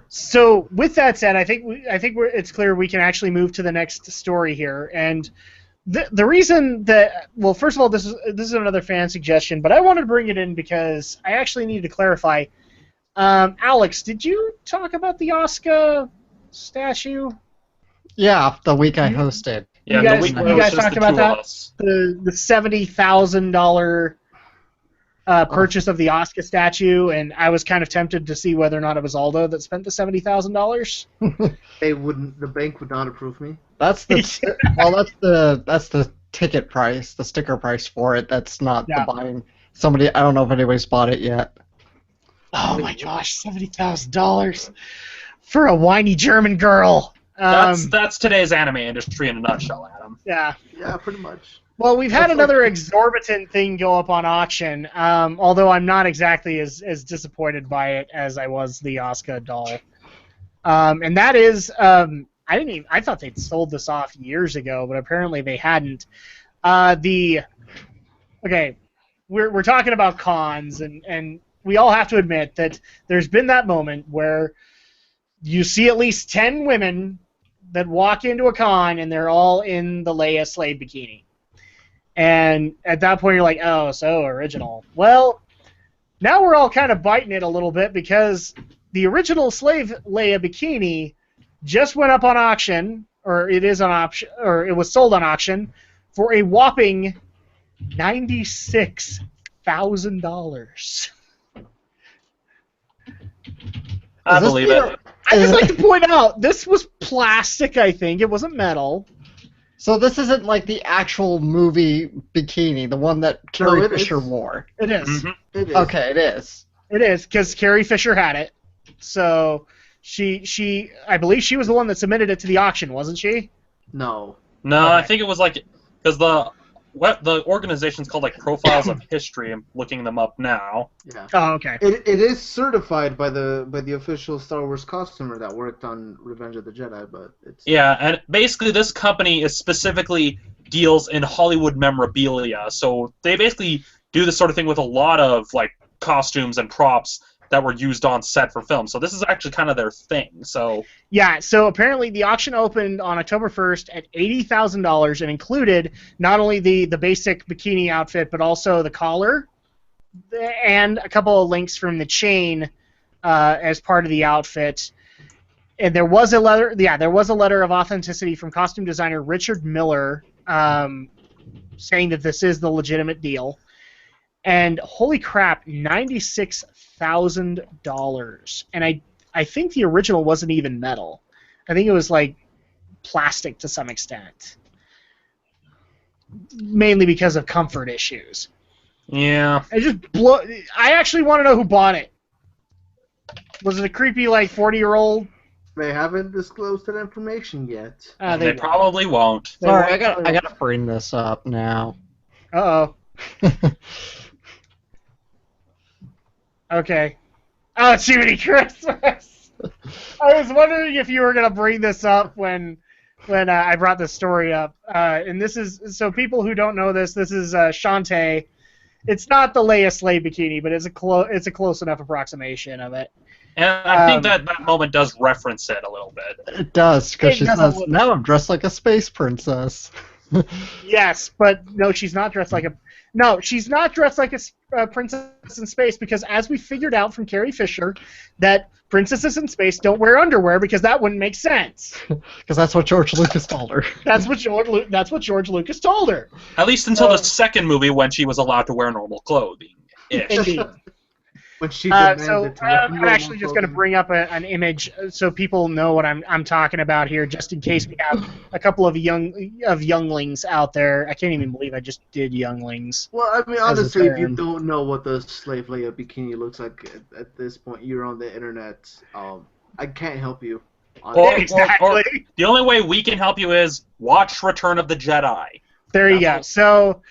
So, with that said, I think it's clear we can actually move to the next story here. And the reason that, well, first of all, this is another fan suggestion, but I wanted to bring it in because I actually needed to clarify. Alex, did you talk about the Asuka statue? Yeah, the week I hosted. Yeah, you guys talked about that? The $70,000 purchase of the Asuka statue, and I was kind of tempted to see whether or not it was Aldo that spent the $70,000. The bank would not approve me. That's the that's the ticket price, the sticker price for it. That's not the buying. I don't know if anybody's bought it yet. Oh my gosh, $70,000 for a whiny German girl. That's today's anime industry in a nutshell, Adam. Yeah. Yeah, pretty much. Well, we've had another exorbitant thing go up on auction, although I'm not exactly as disappointed by it as I was the Asuka doll. And that is, I thought they'd sold this off years ago, but apparently they hadn't. We're talking about cons, and we all have to admit that there's been that moment where you see at least 10 women that walk into a con and they're all in the Leia Slave bikini. And at that point, you're like, oh, so original. Well, now we're all kind of biting it a little bit because the original Slave Leia bikini just went up on auction, or it is on auction, or it was sold on auction for a whopping $96,000. I believe it. I just like to point out this was plastic. I think it wasn't metal. So this isn't like the actual movie bikini, the one that Carrie Fisher wore. It is. Mm-hmm. It is. Okay, it is. It is, because Carrie Fisher had it. So I believe she was the one that submitted it to the auction, wasn't she? No. No, Okay. I think it was because the organization's called Profiles of History. I'm looking them up now. Yeah. Oh, okay. It is certified by the official Star Wars costumer that worked on Revenge of the Jedi, but it's and basically this company is specifically deals in Hollywood memorabilia. So they basically do this sort of thing with a lot of costumes and props that were used on set for film. So this is actually kind of their thing. So yeah, so apparently the auction opened on October 1st at $80,000 and included not only the basic bikini outfit, but also the collar and a couple of links from the chain as part of the outfit. And there was a letter of authenticity from costume designer Richard Miller saying that this is the legitimate deal. And holy crap, $96,000. And I think the original wasn't even metal. I think it was plastic to some extent. Mainly because of comfort issues. yeah. I actually want to know who bought it. Was it a creepy 40-year-old? they haven't disclosed that information yet. They probably won't. Sorry, I gotta bring this up now. Uh-oh. Okay. Oh, Jiminy Christmas! I was wondering if you were going to bring this up when when I brought this story up. And this is, so people who don't know this, this is Shantae. It's not the Leia slave bikini, but it's a close enough approximation of it. And I think that moment does reference it a little bit. It does, because she says, now I'm dressed like a space princess. Yes, but no, she's not dressed like a... No, she's not dressed like a princess in space, because as we figured out from Carrie Fisher, that princesses in space don't wear underwear, because that wouldn't make sense. Because that's what George Lucas told her. That's what George Lucas told her. At least until the second movie, when she was allowed to wear normal clothing. Indeed. When she so I'm actually just going to bring up an image so people know what I'm talking about here, just in case we have a couple of younglings out there. I can't even believe I just did younglings. Well, I mean, honestly, if you don't know what the slave Leia bikini looks like at this point, you're on the internet. I can't help you. Exactly. Or the only way we can help you is watch Return of the Jedi. There you go. So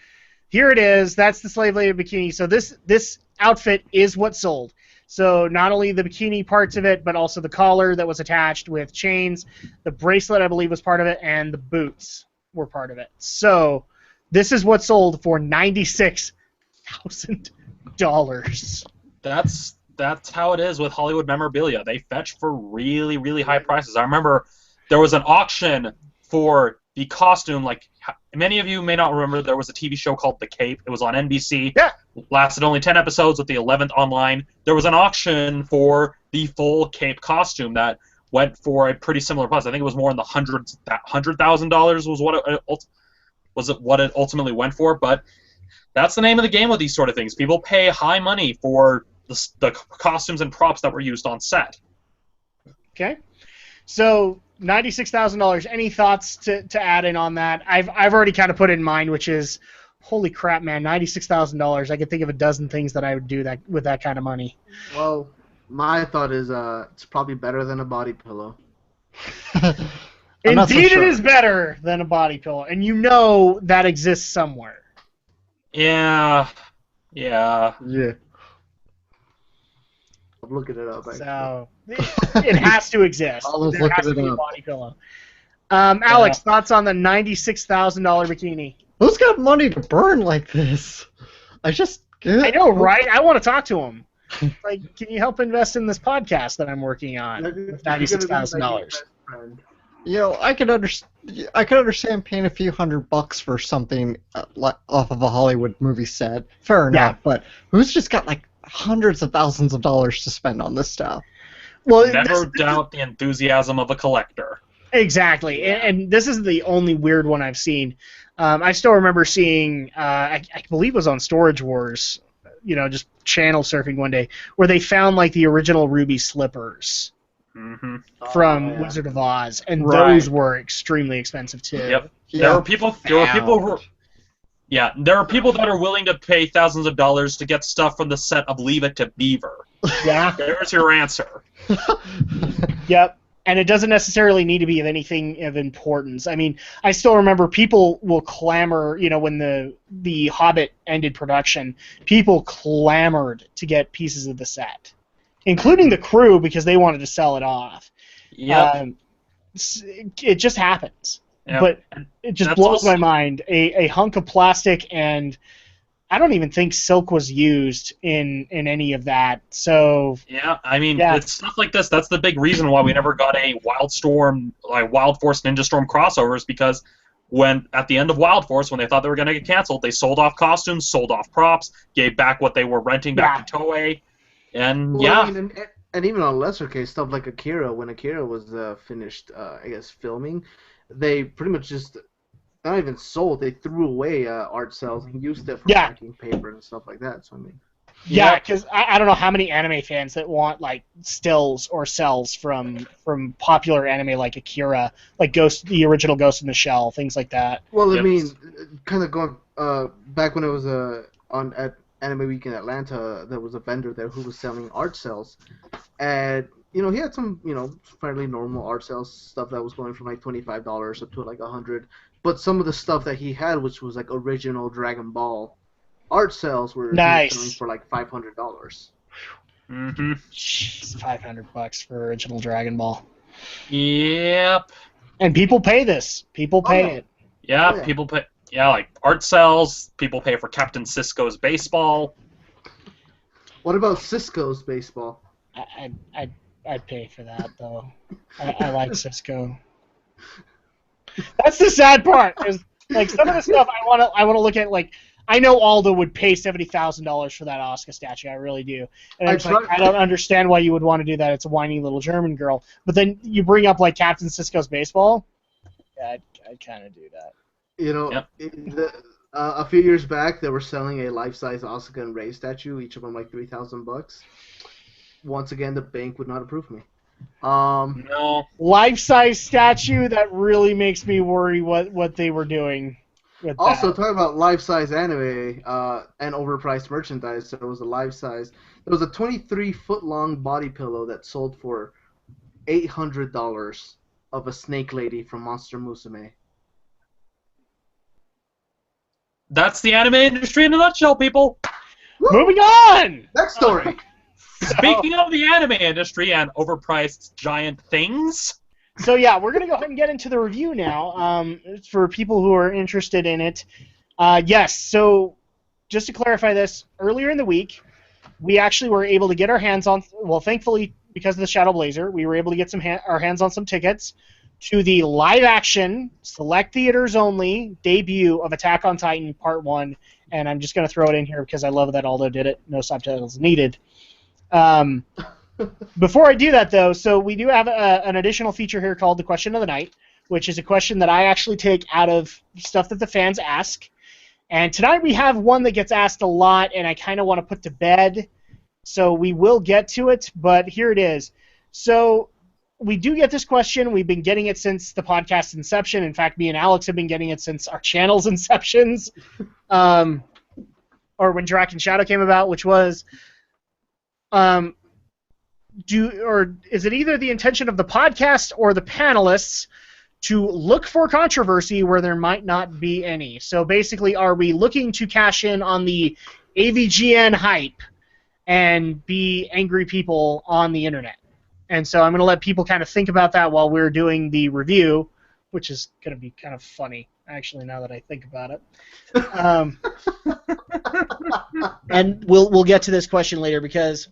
here it is. That's the slave Leia bikini. So this outfit is what sold. So not only the bikini parts of it, but also the collar that was attached with chains, the bracelet I believe was part of it, and the boots were part of it. So this is what sold for $96,000. That's how it is with Hollywood memorabilia. They fetch for really, really high prices. I remember there was an auction for the costume. Like, many of you may not remember, there was a TV show called The Cape. It was on NBC. Yeah. Lasted only 10 episodes with the 11th online. There was an auction for the full Cape costume that went for a pretty similar price. I think it was more in the $100,000 was what it ultimately went for. But that's the name of the game with these sort of things. People pay high money for the costumes and props that were used on set. Okay. So $96,000. Any thoughts to add in on that? I've already kind of put it in mind, which is, holy crap, man, $96,000. I could think of a dozen things that I would do that with that kind of money. Well, my thought is it's probably better than a body pillow. Indeed, it is better than a body pillow, and you know that exists somewhere. Yeah. I'm looking it up. Actually. So it has to exist. There has to be a body pillow. Alex, thoughts on the $96,000 bikini? Who's got money to burn like this? I know, right? I want to talk to him. Like, can you help invest in this podcast that I'm working on with $96,000? You know, I could understand paying a few $100 for something off of a Hollywood movie set. Fair enough, but who's just got like hundreds of thousands of dollars to spend on this stuff? Well, never doubt the enthusiasm of a collector. Exactly, and this is the only weird one I've seen. I still remember seeing, I believe it was on Storage Wars, just channel surfing one day, where they found like the original ruby slippers from Wizard of Oz, and those were extremely expensive too. Yep. There are people that are willing to pay thousands of dollars to get stuff from the set of Leave It to Beaver. Yeah. There's your answer. Yep. And it doesn't necessarily need to be of anything of importance. I mean, I still remember people will clamor, when the Hobbit ended production, people clamored to get pieces of the set, including the crew, because they wanted to sell it off. Yep. It just happens. Yep. But it just blows my mind. A hunk of plastic, and I don't even think silk was used in any of that. So yeah, I mean, it's stuff like this. That's the big reason why we never got a Wild Force Ninja Storm crossovers, because at the end of Wild Force, when they thought they were going to get canceled, they sold off costumes, sold off props, gave back what they were renting back to Toei, and I mean, and even on a lesser case, stuff like Akira, when Akira was finished, I guess, filming, they pretty much just not even sold. They threw away art cells and used it for packing paper and stuff like that. So I mean, because I don't know how many anime fans that want like stills or cells from popular anime like Akira, like the original Ghost in the Shell, things like that. Well, I mean, kind of going back when it was at Anime Week in Atlanta, there was a vendor there who was selling art cells, and he had some fairly normal art cells, stuff that was going from like $25 up to like $100. But some of the stuff that he had, which was like original Dragon Ball art cells, were selling for like $500. Mm-hmm. Jeez, $500 for original Dragon Ball. Yep. And people pay this. People pay it. Yeah, yeah. people pay. Yeah, like art sells. People pay for Captain Sisko's baseball. What about Cisco's baseball? I'd pay for that though. I like Cisco. That's the sad part. Is like some of the stuff I want to look at. Like I know Aldo would pay $70,000 for that Oscar statue. I really do. And it's like, I don't understand why you would want to do that. It's a whiny little German girl. But then you bring up like Captain Sisko's baseball. Yeah, I'd kind of do that. You know, Yep. A few years back, they were selling a life-size Asuka and Rey statue, each of them like $3,000. Once again, the bank would not approve me. No. Life-size statue, that really makes me worry what they were doing with Also, that. talking about life-size anime and overpriced merchandise, there was a life-size. There was a 23-foot-long body pillow that sold for $800 of a snake lady from Monster Musume. That's the anime industry in a nutshell, people. Moving on! Next story. Speaking of the anime industry and overpriced giant things. So yeah, we're going to go ahead and get into the review now for people who are interested in it. Yes, so just to clarify this, earlier in the week, we actually were able to get our hands on, well, thankfully, because of the Shadow Blazer, we were able to get our hands on some tickets to the live-action, select theaters only debut of Attack on Titan Part 1, and I'm just going to throw it in here because I love that Aldo did it. No subtitles needed. Before I do that, though, so we do have an additional feature here called the Question of the Night, which is a question that I actually take out of stuff that the fans ask. And tonight we have one that gets asked a lot, and I kind of want to put to bed, so we will get to it, but here it is. So we do get this question. We've been getting it since the podcast inception. In fact, me and Alex have been getting it since our channel's inceptions, or when Drac and Shadow came about, which was, is it either the intention of the podcast or the panelists to look for controversy where there might not be any? So basically, are we looking to cash in on the AVGN hype and be angry people on the internet? And so I'm going to let people kind of think about that while we're doing the review, which is going to be kind of funny, actually, now that I think about it. And we'll get to this question later because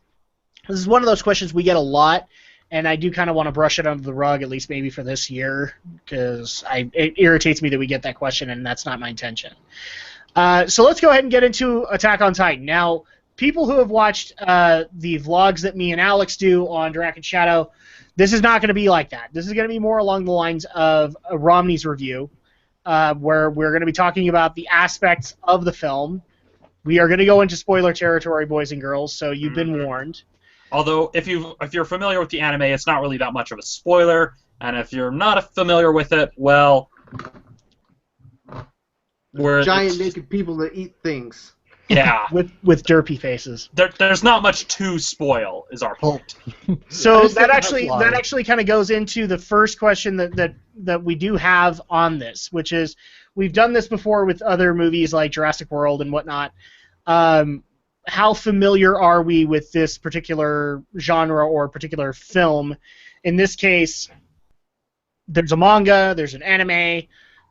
this is one of those questions we get a lot, and I do kind of want to brush it under the rug, at least maybe for this year, because it irritates me that we get that question, and that's not my intention. So let's go ahead and get into Attack on Titan. Now, people who have watched the vlogs that me and Alex do on Drac and Shadow, this is not going to be like that. This is going to be more along the lines of Romney's review, where we're going to be talking about the aspects of the film. We are going to go into spoiler territory, boys and girls, so you've been warned. Although, if you're familiar with the anime, it's not really that much of a spoiler, and if you're not familiar with it, well, Giant naked people that eat things. Yeah. with derpy faces. There's not much to spoil, is our point. So that actually kind of goes into the first question that we do have on this, which is, we've done this before with other movies like Jurassic World and whatnot. How familiar are we with this particular genre or particular film? In this case, there's a manga, there's an anime,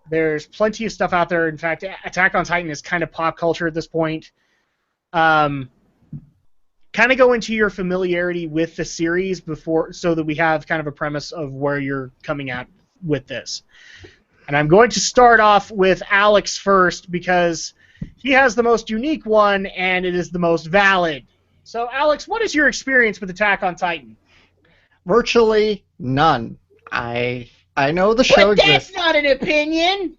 there's plenty of stuff out there. In fact, Attack on Titan is kind of pop culture at this point. Kind of go into your familiarity with the series before, so that we have kind of a premise of where you're coming at with this. And I'm going to start off with Alex first because he has the most unique one and it is the most valid. So, Alex, what is your experience with Attack on Titan? Virtually none. I know the show exists. That's not an opinion.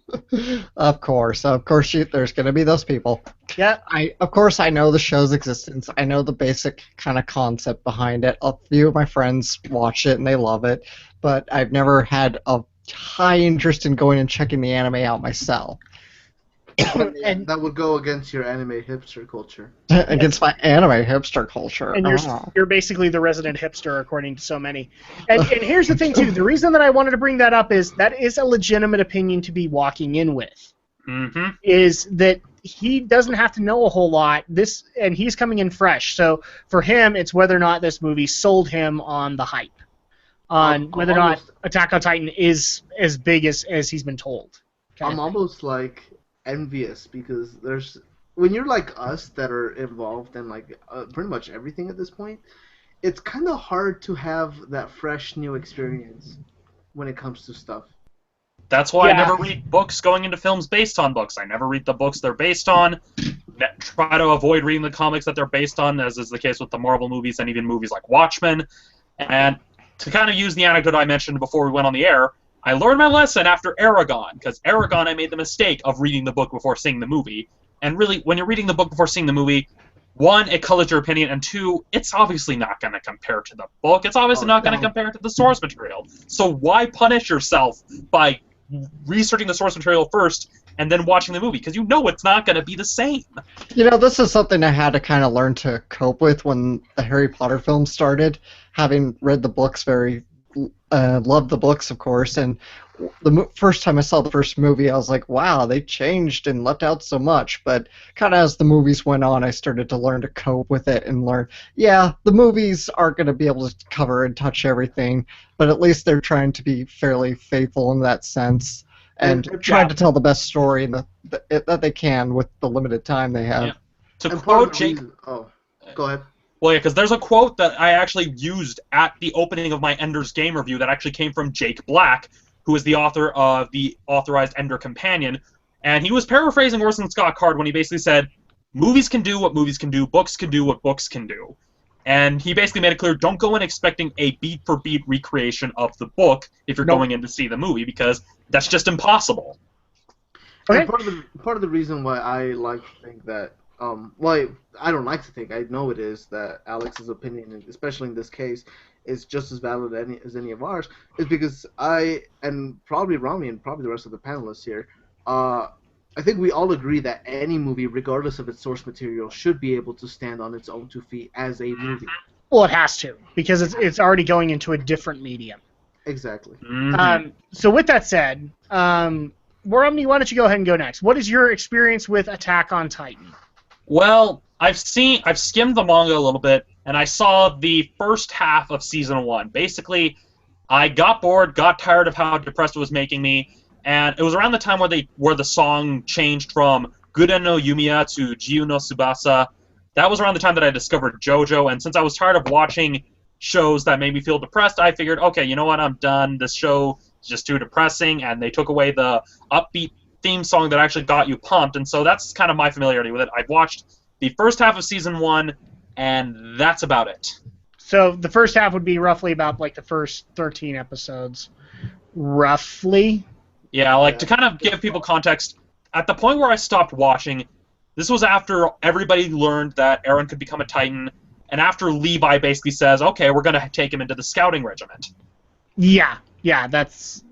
Of course, there's going to be those people. Yeah. Of course, I know the show's existence. I know the basic kind of concept behind it. A few of my friends watch it and they love it, but I've never had a high interest in going and checking the anime out myself. And that would go against your anime hipster culture. Against my anime hipster culture. And you're basically the resident hipster, according to so many. And here's the thing, too. The reason that I wanted to bring that up is that is a legitimate opinion to be walking in with. Mm-hmm. Is that he doesn't have to know a whole lot. And he's coming in fresh. So for him, it's whether or not this movie sold him on the hype. on whether or not Attack on Titan is as big as he's been told. I'm almost like envious because when you're like us that are involved in like pretty much everything at this point, it's kind of hard to have that fresh new experience when it comes to stuff. That's why I never read books going into films based on books. I never read the books they're based on. Try to avoid reading the comics that they're based on, as is the case with the Marvel movies and even movies like Watchmen. And to kind of use the anecdote I mentioned before we went on the air, I learned my lesson after Aragon, because Aragon I made the mistake of reading the book before seeing the movie. And really, when you're reading the book before seeing the movie, one, it colors your opinion, and two, it's obviously not going to compare to the book. It's obviously not going to compare to the source material. So why punish yourself by researching the source material first and then watching the movie? Because you know it's not going to be the same. You know, this is something I had to kind of learn to cope with when the Harry Potter films started, having read the books loved the books, of course, and the first time I saw the first movie, I was like, wow, they changed and left out so much. But kind of as the movies went on, I started to learn to cope with it and learn, yeah, the movies aren't going to be able to cover and touch everything, but at least they're trying to be fairly faithful in that sense and trying to tell the best story that they can with the limited time they have. Yeah. To quote Jake... Oh, go ahead. Well, yeah, because there's a quote that I actually used at the opening of my Ender's Game review that actually came from Jake Black, who is the author of the authorized Ender Companion, and he was paraphrasing Orson Scott Card when he basically said, movies can do what movies can do, books can do what books can do. And he basically made it clear, don't go in expecting a beat-for-beat recreation of the book if you're going in to see the movie, because that's just impossible. Okay. Part of the reason why I like to think that, I don't like to think, I know it is, that Alex's opinion, especially in this case, is just as valid as any of ours, is because I, and probably Rami and probably the rest of the panelists here, I think we all agree that any movie, regardless of its source material, should be able to stand on its own 2 feet as a movie. Well, it has to, because it's already going into a different medium. Exactly. Mm-hmm. So with that said, Romney, why don't you go ahead and go next? What is your experience with Attack on Titan? Well, I've skimmed the manga a little bit, and I saw the first half of Season 1. Basically, I got bored, got tired of how depressed it was making me, and it was around the time where the song changed from Guden no Yumiya to Jiu no Tsubasa. That was around the time that I discovered JoJo, and since I was tired of watching shows that made me feel depressed, I figured, okay, you know what, I'm done. This show is just too depressing, and they took away the upbeat theme song that actually got you pumped, and so that's kind of my familiarity with it. I've watched the first half of Season 1, and that's about it. So the first half would be roughly about like the first 13 episodes, roughly. Yeah, like to kind of give people context, at the point where I stopped watching, this was after everybody learned that Eren could become a Titan, and after Levi basically says, okay, we're going to take him into the scouting regiment. Yeah, that's...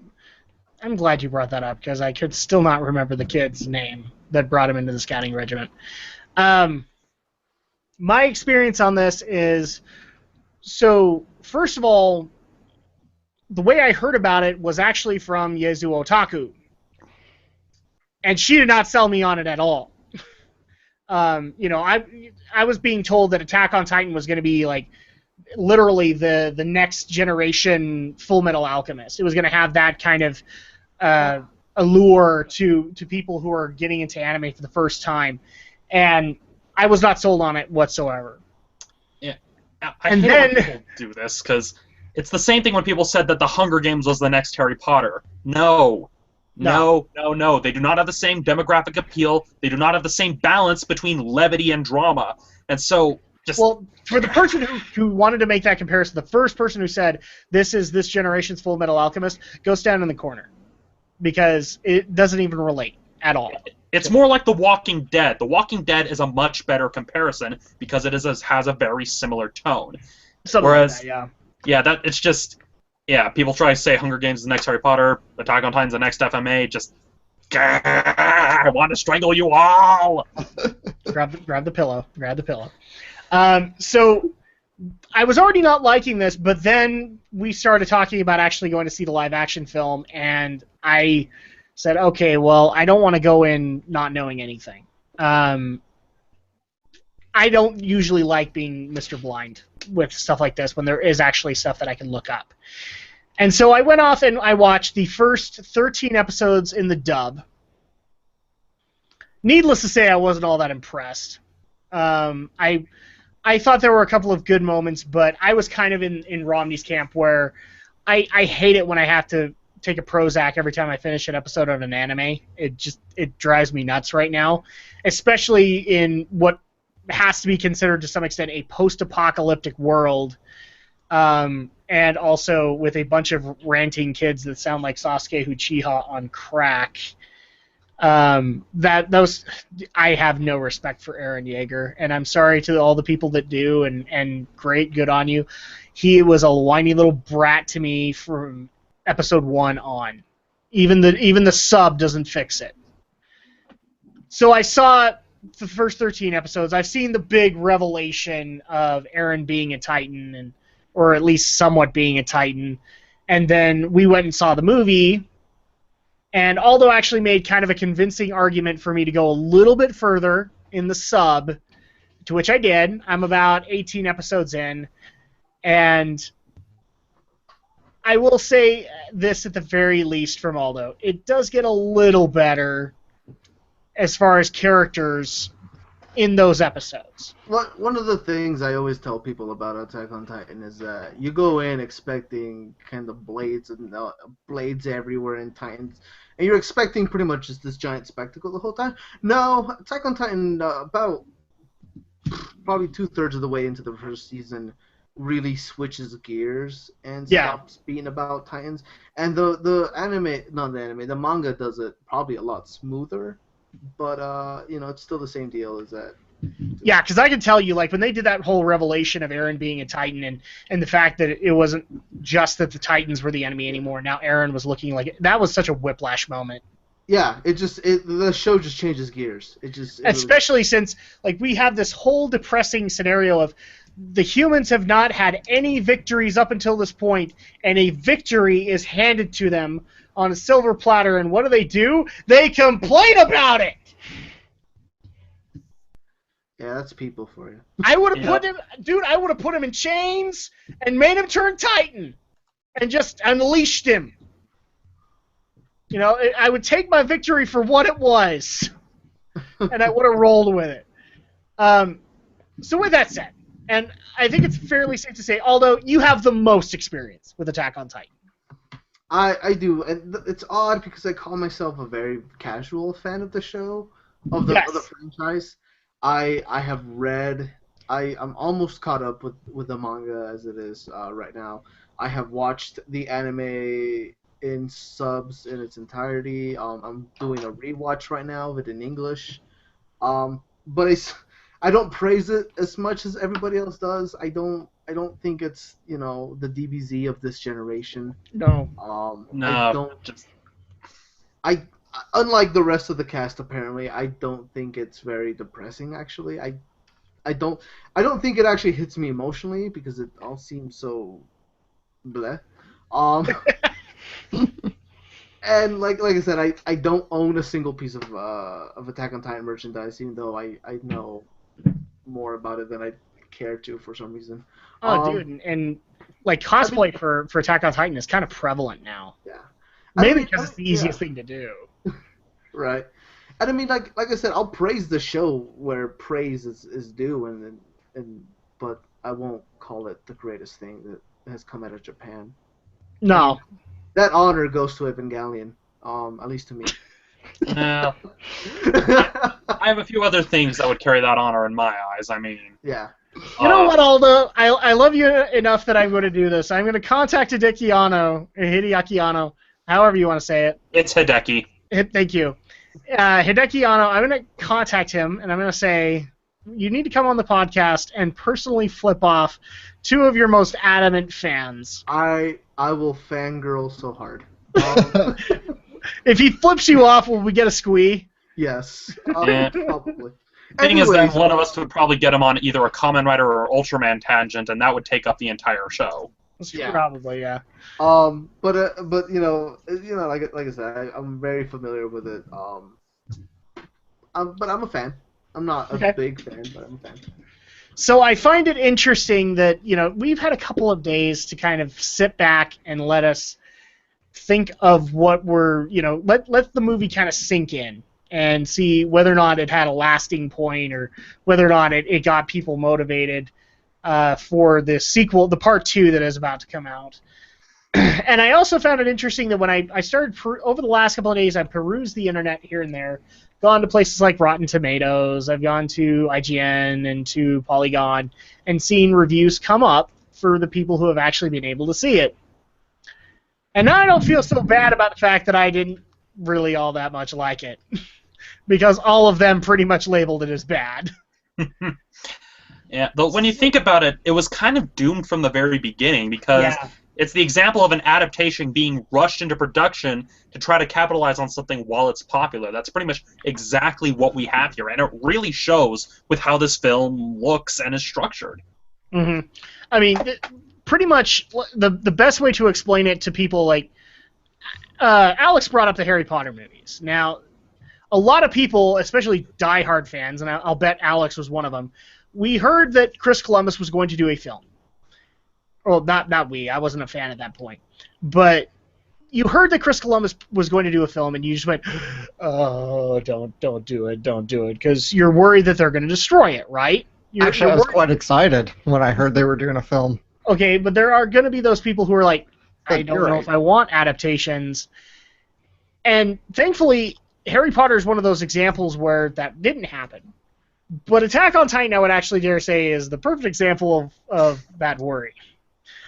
I'm glad you brought that up, because I could still not remember the kid's name that brought him into the scouting regiment. My experience on this is, so first of all, the way I heard about it was actually from Yezu Otaku, and she did not sell me on it at all. I was being told that Attack on Titan was going to be like literally the next generation Full Metal Alchemist. It was going to have that kind of allure to people who are getting into anime for the first time, and I was not sold on it whatsoever. Yeah, I hate when people do this, because it's the same thing when people said that the Hunger Games was the next Harry Potter. No. They do not have the same demographic appeal. They do not have the same balance between levity and drama. And so, Well, for the person who wanted to make that comparison, the first person who said, this is this generation's Full Metal Alchemist, go stand in the corner. Because it doesn't even relate at all. It's more like The Walking Dead. The Walking Dead is a much better comparison because it has a very similar tone. Whereas, like that, yeah, it's just, people try to say Hunger Games is the next Harry Potter, Attack on Titan's the next FMA, just, I want to strangle you all! grab the pillow. So, I was already not liking this, but then we started talking about actually going to see the live-action film, and I said, okay, well, I don't want to go in not knowing anything. I don't usually like being Mr. Blind with stuff like this when there is actually stuff that I can look up. And so I went off and I watched the first 13 episodes in the dub. Needless to say, I wasn't all that impressed. I thought there were a couple of good moments, but I was kind of in Romney's camp where I hate it when I have to take a Prozac every time I finish an episode of an anime. It drives me nuts right now, especially in what has to be considered to some extent a post-apocalyptic world. And also with a bunch of ranting kids that sound like Sasuke Uchiha on crack. I have no respect for Eren Yeager, and I'm sorry to all the people that do, and great, good on you. He was a whiny little brat to me from episode 1 on. Even the sub doesn't fix it. So I saw the first 13 episodes. I've seen the big revelation of Eren being a Titan, or at least somewhat being a Titan. And then we went and saw the movie, and Aldo actually made kind of a convincing argument for me to go a little bit further in the sub, to which I did. I'm about 18 episodes in, and I will say this at the very least from Aldo. It does get a little better as far as characters in those episodes. One of the things I always tell people about Attack on Titan is that you go in expecting kind of blades and blades everywhere in Titans, and you're expecting pretty much just this giant spectacle the whole time. No, Attack on Titan, about probably 2/3 of the way into the first season, really switches gears and stops being about Titans. And the manga does it probably a lot smoother. But, it's still the same deal as that. Yeah, because I can tell you, like, when they did that whole revelation of Eren being a Titan and the fact that it wasn't just that the Titans were the enemy anymore, now Eren was looking like it, that was such a whiplash moment. Yeah, the show just changes gears. Especially since, like, we have this whole depressing scenario of the humans have not had any victories up until this point, and a victory is handed to them on a silver platter, and what do? They complain about it! Yeah, that's people for you. I would have put him in chains and made him turn Titan and just unleashed him. I would take my victory for what it was, and I would have rolled with it. So with that said, and I think it's fairly safe to say, although you have the most experience with Attack on Titan. I do, and it's odd because I call myself a very casual fan of the show, of the franchise. I'm almost caught up with the manga as it is right now. I have watched the anime in subs in its entirety. I'm doing a rewatch right now of it in English. But I don't praise it as much as everybody else does. I don't think it's the DBZ of this generation. No. No. Unlike the rest of the cast, apparently, I don't think it's very depressing. Actually, I don't think it actually hits me emotionally because it all seems so bleh. And like I said, I don't own a single piece of Attack on Titan merchandise, even though I know more about it than I care to for some reason. Dude, and like cosplay for Attack on Titan is kind of prevalent now. Yeah. Maybe because it's the easiest thing to do. Right. And I mean, like I said, I'll praise the show where praise is due, but I won't call it the greatest thing that has come out of Japan. No. That honor goes to Evangelion, at least to me. No. I have a few other things that would carry that honor in my eyes. I mean... Yeah. You know what, Aldo? I love you enough that I'm going to do this. I'm going to contact Hideaki Anno, however you want to say it. It's Hideki. Thank you. Hideaki Anno, I'm going to contact him, and I'm going to say, you need to come on the podcast and personally flip off two of your most adamant fans. I will fangirl so hard. If he flips you off, will we get a squee? Yes. Yeah. Probably. Thing is, then one of us would probably get him on either a Kamen Rider or Ultraman tangent, and that would take up the entire show. Yeah. Probably, yeah. But like I said, I'm very familiar with it. But I'm a fan. I'm not a big fan, but I'm a fan. So I find it interesting that, we've had a couple of days to kind of sit back and let us think of what let the movie kind of sink in and see whether or not it had a lasting point or whether or not it got people motivated for the sequel, the part 2 that is about to come out. And I also found it interesting that when I started, over the last couple of days, I perused the internet here and there, gone to places like Rotten Tomatoes, I've gone to IGN and to Polygon, and seen reviews come up for the people who have actually been able to see it. And now I don't feel so bad about the fact that I didn't really all that much like it, because all of them pretty much labeled it as bad. Yeah, but when you think about it, it was kind of doomed from the very beginning, because it's the example of an adaptation being rushed into production to try to capitalize on something while it's popular. That's pretty much exactly what we have here, and it really shows with how this film looks and is structured. Mm-hmm. I mean, pretty much the best way to explain it to people, like, Alex brought up the Harry Potter movies. Now, a lot of people, especially diehard fans, and I'll bet Alex was one of them, we heard that Chris Columbus was going to do a film. Well, not we. I wasn't a fan at that point. But you heard that Chris Columbus was going to do a film, and you just went, "Oh, don't do it, because you're worried that they're going to destroy it, right?" Actually, I was quite excited when I heard they were doing a film. Okay, but there are going to be those people who are like, I don't know if I want adaptations. And thankfully, Harry Potter is one of those examples where that didn't happen. But Attack on Titan, I would actually dare say, is the perfect example of that worry.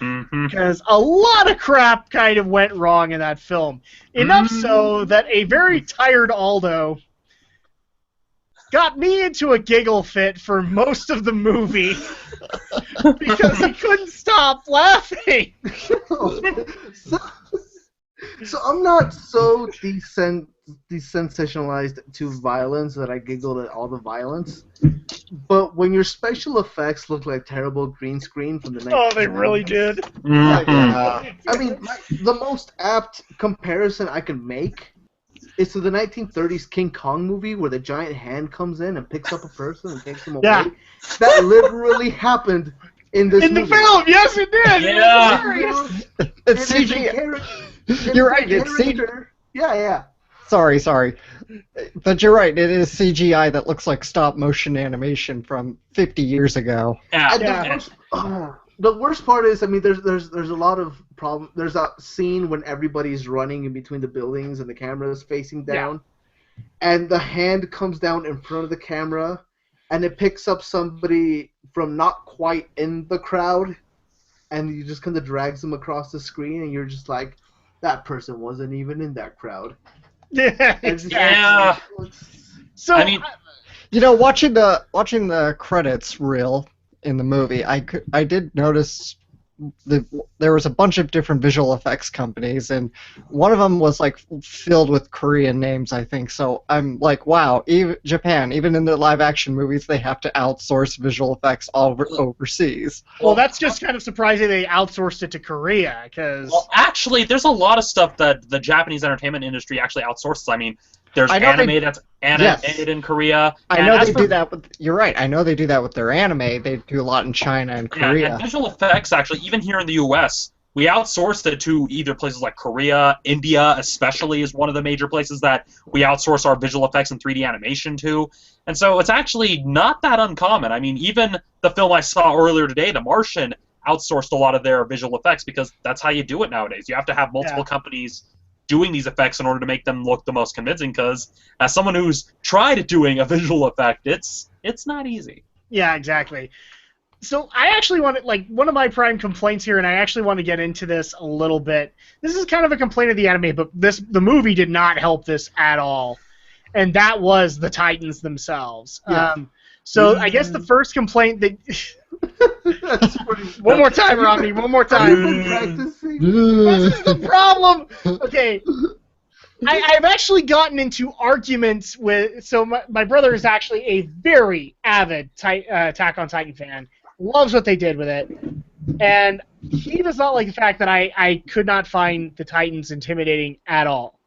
Because a lot of crap kind of went wrong in that film. Enough so that a very tired Aldo got me into a giggle fit for most of the movie because he couldn't stop laughing. So I'm not so desensationalized to violence that I giggled at all the violence. But when your special effects look like terrible green screen from the 1990s... Oh, they really did. I mean, the most apt comparison I can make is to the 1930s King Kong movie where the giant hand comes in and picks up a person and takes them away. Yeah. That literally happened in this movie. In the film, yes it did! Yeah. It's CG. You're right, it's CG. Yeah. Sorry. But you're right, it is CGI that looks like stop-motion animation from 50 years ago. The worst part is, I mean, there's a lot of problem. There's a scene when everybody's running in between the buildings and the camera is facing down, and the hand comes down in front of the camera, and it picks up somebody from not quite in the crowd, and you just kind of drags them across the screen, and you're just like, that person wasn't even in that crowd. Yeah. So I mean, watching the credits reel in the movie, I did notice there was a bunch of different visual effects companies, and one of them was like filled with Korean names, I think. So I'm like, wow, Japan, even in the live-action movies, they have to outsource visual effects all overseas. Well, that's just kind of surprising they outsourced it to Korea, because... Well, actually, there's a lot of stuff that the Japanese entertainment industry actually outsources. I mean, there's anime that's animated in Korea. I know they do that with... You're right. I know they do that with their anime. They do a lot in China and Korea. Yeah, and visual effects, actually, even here in the U.S., we outsourced it to either places like Korea, India especially is one of the major places that we outsource our visual effects and 3D animation to. And so it's actually not that uncommon. I mean, even the film I saw earlier today, The Martian, outsourced a lot of their visual effects because that's how you do it nowadays. You have to have multiple companies doing these effects in order to make them look the most convincing, because as someone who's tried doing a visual effect, it's not easy. Yeah, exactly. So I actually want to, like, one of my prime complaints here, and I actually want to get into this a little bit. This is kind of a complaint of the anime, but the movie did not help this at all, and that was the Titans themselves. Yeah. So I guess the first complaint that... One more time, Robbie. One more time. This is the problem. Okay. I've actually gotten into arguments with... So my brother is actually a very avid Attack on Titan fan. Loves what they did with it. And he does not like the fact that I could not find the Titans intimidating at all.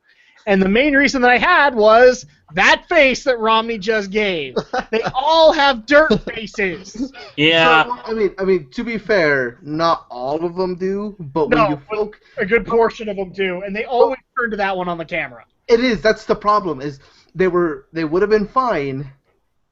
And the main reason that I had was that face that Romney just gave. They all have dirt faces. Yeah. So, I mean, to be fair, not all of them do, but when you a good portion of them do, and they always turn to that one on the camera. It is. That's the problem. Is they would have been fine,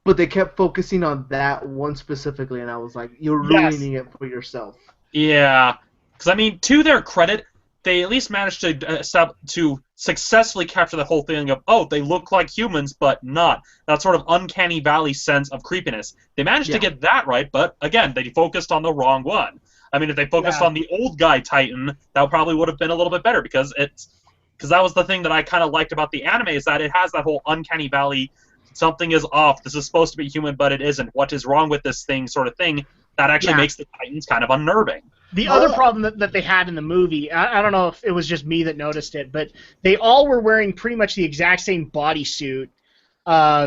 but they kept focusing on that one specifically, and I was like, you're ruining it for yourself. Yeah, because I mean, to their credit, they at least managed to successfully capture the whole feeling of, oh, they look like humans, but not. That sort of uncanny valley sense of creepiness. They managed to get that right, but again, they focused on the wrong one. I mean, if they focused on the old guy Titan, that probably would have been a little bit better, because that was the thing that I kind of liked about the anime, is that it has that whole uncanny valley, something is off, this is supposed to be human, but it isn't. What is wrong with this thing, sort of thing, that actually makes the Titans kind of unnerving. The other problem that they had in the movie, I don't know if it was just me that noticed it, but they all were wearing pretty much the exact same bodysuit,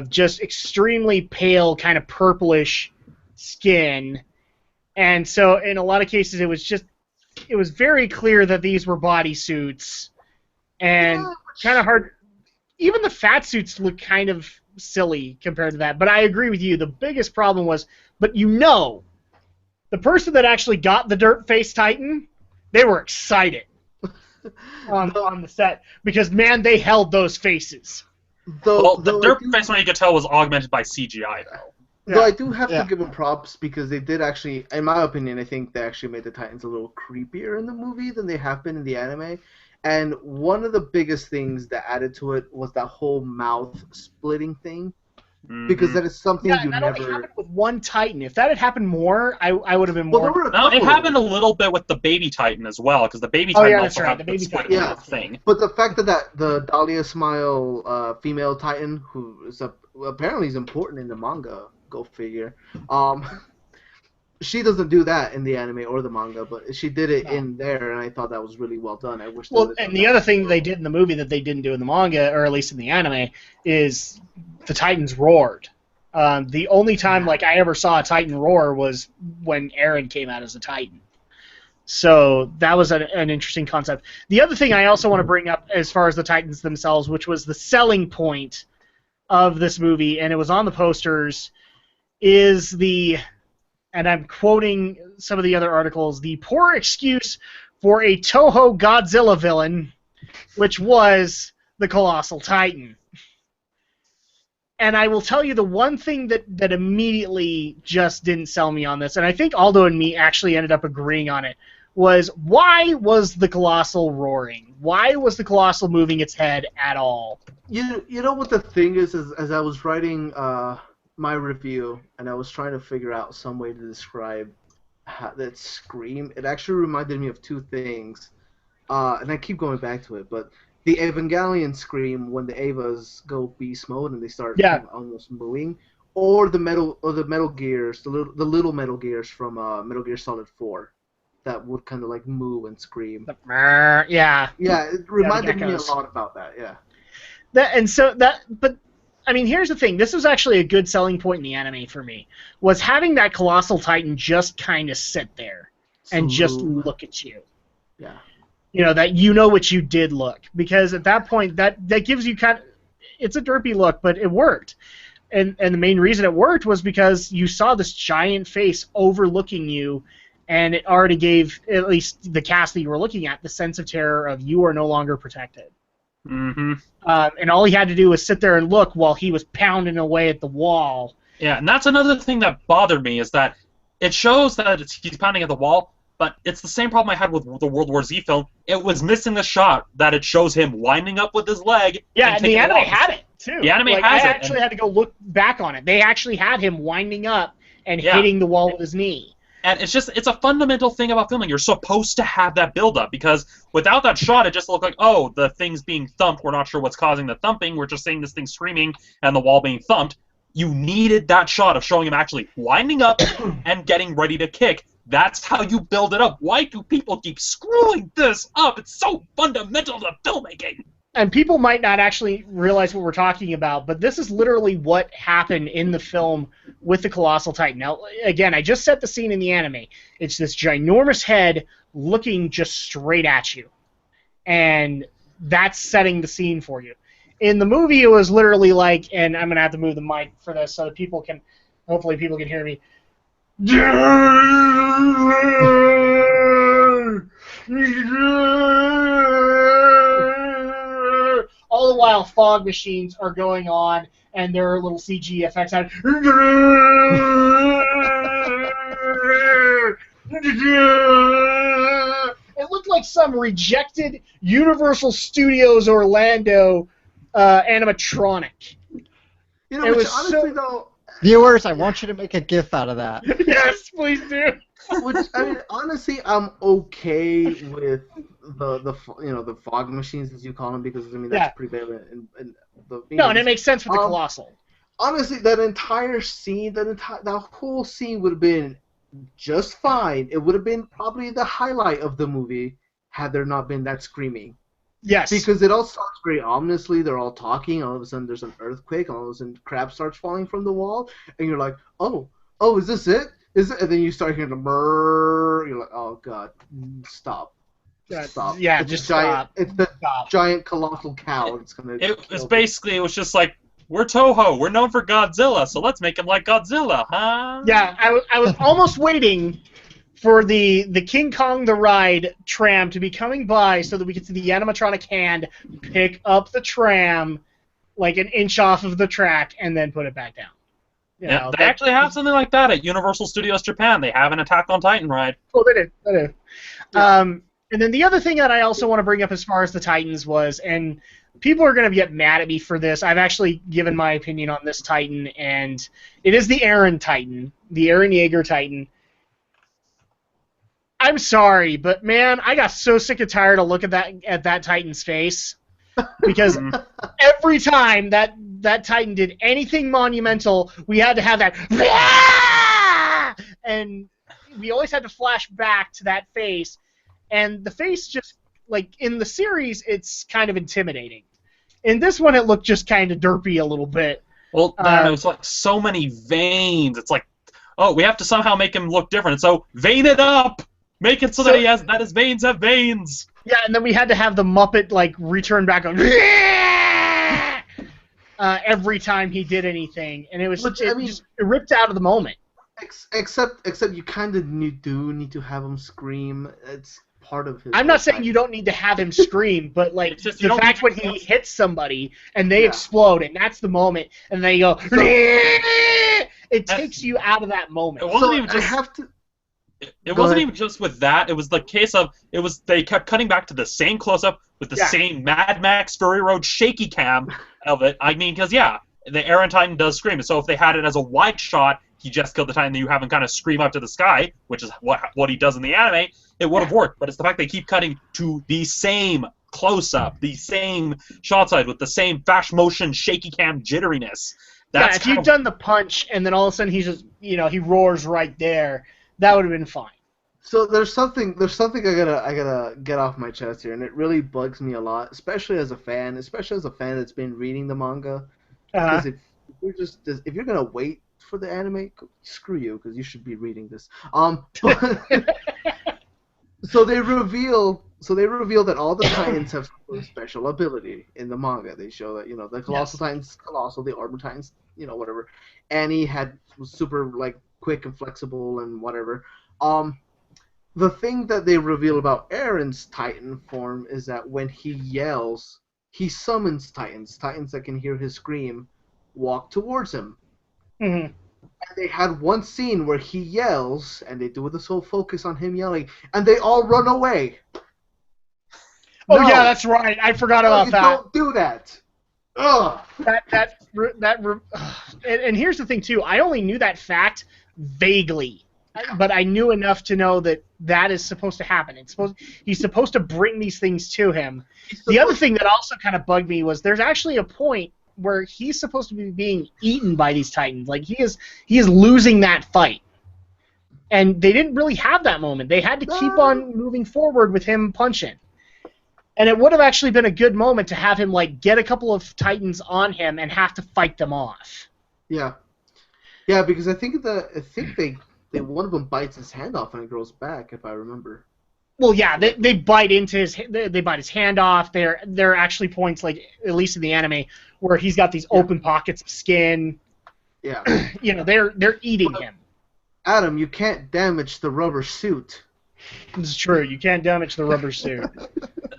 just extremely pale, kind of purplish skin, and so in a lot of cases it was very clear that these were bodysuits, and kind of hard. Even the fat suits look kind of silly compared to that, but I agree with you. The biggest problem was, the person that actually got the dirt face Titan, they were excited on the set because, man, they held those faces. The dirt face one you could tell was augmented by CGI, though. Though I do have to give them props because they did actually, in my opinion, I think they actually made the Titans a little creepier in the movie than they have been in the anime. And one of the biggest things that added to it was that whole mouth splitting thing. Because that is something you that never. only happened with one Titan. If that had happened more, I would have been more. No, it happened a little bit with the baby Titan as well, because the baby Titan also had the split thing. But the fact that the Dahlia Smile female Titan, who is apparently is important in the manga, go figure. She doesn't do that in the anime or the manga, but she did it in there, and I thought that was really well done. I wish. And the other thing they did in the movie that they didn't do in the manga, or at least in the anime, is the Titans roared. The only time I ever saw a Titan roar was when Eren came out as a Titan. So that was an interesting concept. The other thing I also want to bring up as far as the Titans themselves, which was the selling point of this movie, and it was on the posters, is the, and I'm quoting some of the other articles, the poor excuse for a Toho Godzilla villain, which was the Colossal Titan. And I will tell you the one thing that immediately just didn't sell me on this, and I think Aldo and me actually ended up agreeing on it, was why was the Colossal roaring? Why was the Colossal moving its head at all? You know what the thing is, as I was writing my review, and I was trying to figure out some way to describe that scream, it actually reminded me of two things, and I keep going back to it, but the Evangelion scream when the Evas go beast mode and they start almost mooing, or the Metal Gears, the little Metal Gears from Metal Gear Solid 4, that would kind of like moo and scream. Yeah, it reminded me a lot about that. Yeah. But I mean, here's the thing. This was actually a good selling point in the anime for me, was having that Colossal Titan just kind of sit there and just look at you. Yeah. You know, that you know what you did look. Because at that point, that gives you kind of... It's a derpy look, but it worked. And the main reason it worked was because you saw this giant face overlooking you, and it already gave, at least the cast that you were looking at, the sense of terror of you are no longer protected. Mm-hmm. And all he had to do was sit there and look while he was pounding away at the wall. Yeah, and that's another thing that bothered me, is that it shows that he's pounding at the wall, but it's the same problem I had with the World War Z film. It was missing the shot that it shows him winding up with his leg. Yeah, and the anime had it, too. The anime has it. I actually had to go look back on it. They actually had him winding up and hitting the wall with his knee. And it's a fundamental thing about filming. You're supposed to have that build-up, because without that shot, it just looked like, oh, the thing's being thumped. We're not sure what's causing the thumping. We're just seeing this thing screaming and the wall being thumped. You needed that shot of showing him actually winding up and getting ready to kick. That's how you build it up. Why do people keep screwing this up? It's so fundamental to filmmaking. And people might not actually realize what we're talking about, but this is literally what happened in the film with the Colossal Titan. Now, again, I just set the scene in the anime. It's this ginormous head looking just straight at you. And that's setting the scene for you. In the movie, it was literally like, and I'm gonna have to move the mic for this so that hopefully people can hear me. All the while, fog machines are going on, and there are little CG effects on. It looked like some rejected Universal Studios Orlando animatronic. You know, It which was honestly though. Viewers, I want you to make a GIF out of that. Yes, please do. Which I mean, honestly, I'm okay with the fog machines as you call them, because I mean that's prevalent in the. No, and it makes sense with the Colossal. Honestly, that entire scene, that whole scene would have been just fine. It would have been probably the highlight of the movie had there not been that screaming. Yes. Because it all starts very ominously. They're all talking. All of a sudden, there's an earthquake. All of a sudden, crap starts falling from the wall, and you're like, oh, is this it? Is it? And then you start hearing the brrrr. You're like, oh god, stop. Stop. Yeah, it's just giant, stop. It's the giant colossal cow. It's gonna. It was just like, we're Toho. We're known for Godzilla, so let's make him like Godzilla, huh? Yeah, I was almost waiting for the King Kong the Ride tram to be coming by so that we could see the animatronic hand pick up the tram like an inch off of the track and then put it back down. They actually have something like that at Universal Studios Japan. They have an Attack on Titan ride. Oh, they do. Yeah. And then the other thing that I also want to bring up as far as the Titans was, and people are going to get mad at me for this, I've actually given my opinion on this Titan, and it is the Aaron Titan, the Aaron Yeager Titan. I'm sorry, but man, I got so sick and tired of looking at that Titan's face, because every time that Titan did anything monumental, we had to have that, and we always had to flash back to that face, and the face just, like, in the series, it's kind of intimidating. In this one, it looked just kind of derpy a little bit. Well, it was like so many veins. It's like, oh, we have to somehow make him look different, so vein it up! Make it so that his veins have veins. Yeah, and then we had to have the Muppet like return back on every time he did anything, and it was just ripped out of the moment. Except you kind of do need to have him scream. It's part of his. I'm not saying you don't need to have him scream, but like just, the fact when he hits somebody and they explode, and that's the moment, and they go. It takes you out of that moment. It wasn't even just. It wasn't even just with that. It was the case of they kept cutting back to the same close-up with the same Mad Max Fury Road shaky cam of it. I mean, because the Aaron Titan does scream. So if they had it as a wide shot, he just killed the Titan, then you have him kind of scream up to the sky, which is what he does in the anime. It would have worked, but it's the fact they keep cutting to the same close-up, the same shot side with the same fast motion shaky cam jitteriness. That's if you'd done the punch and then all of a sudden he's just he roars right there. That would have been fine. So there's something I gotta get off my chest here, and it really bugs me a lot, especially as a fan that's been reading the manga. Because if you're gonna wait for the anime, screw you, because you should be reading this. So they reveal that all the Titans have some special ability in the manga. They show that the Colossal Titan's colossal, the Armor Titan's whatever. Annie was super like quick and flexible and whatever. The thing that they reveal about Aaron's Titan form is that when he yells, he summons Titans that can hear his scream, walk towards him. Mm-hmm. And they had one scene where he yells, and they do this whole focus on him yelling, and they all run away. Oh yeah, that's right. I forgot about that. Don't do that. Ugh. And here's the thing too. I only knew that fact vaguely, but I knew enough to know that is supposed to happen. He's supposed to bring these things to him. The other thing that also kind of bugged me was there's actually a point where he's supposed to be being eaten by these Titans. Like he is losing that fight. And they didn't really have that moment. They had to keep on moving forward with him punching. And it would have actually been a good moment to have him like get a couple of Titans on him and have to fight them off. Yeah, because I think they one of them bites his hand off and it grows back, if I remember. Well, yeah, they bite into they bite his hand off. There are actually points, like at least in the anime, where he's got these open pockets of skin. Yeah. They're eating him. Adam, you can't damage the rubber suit. It's true. You can't damage the rubber suit.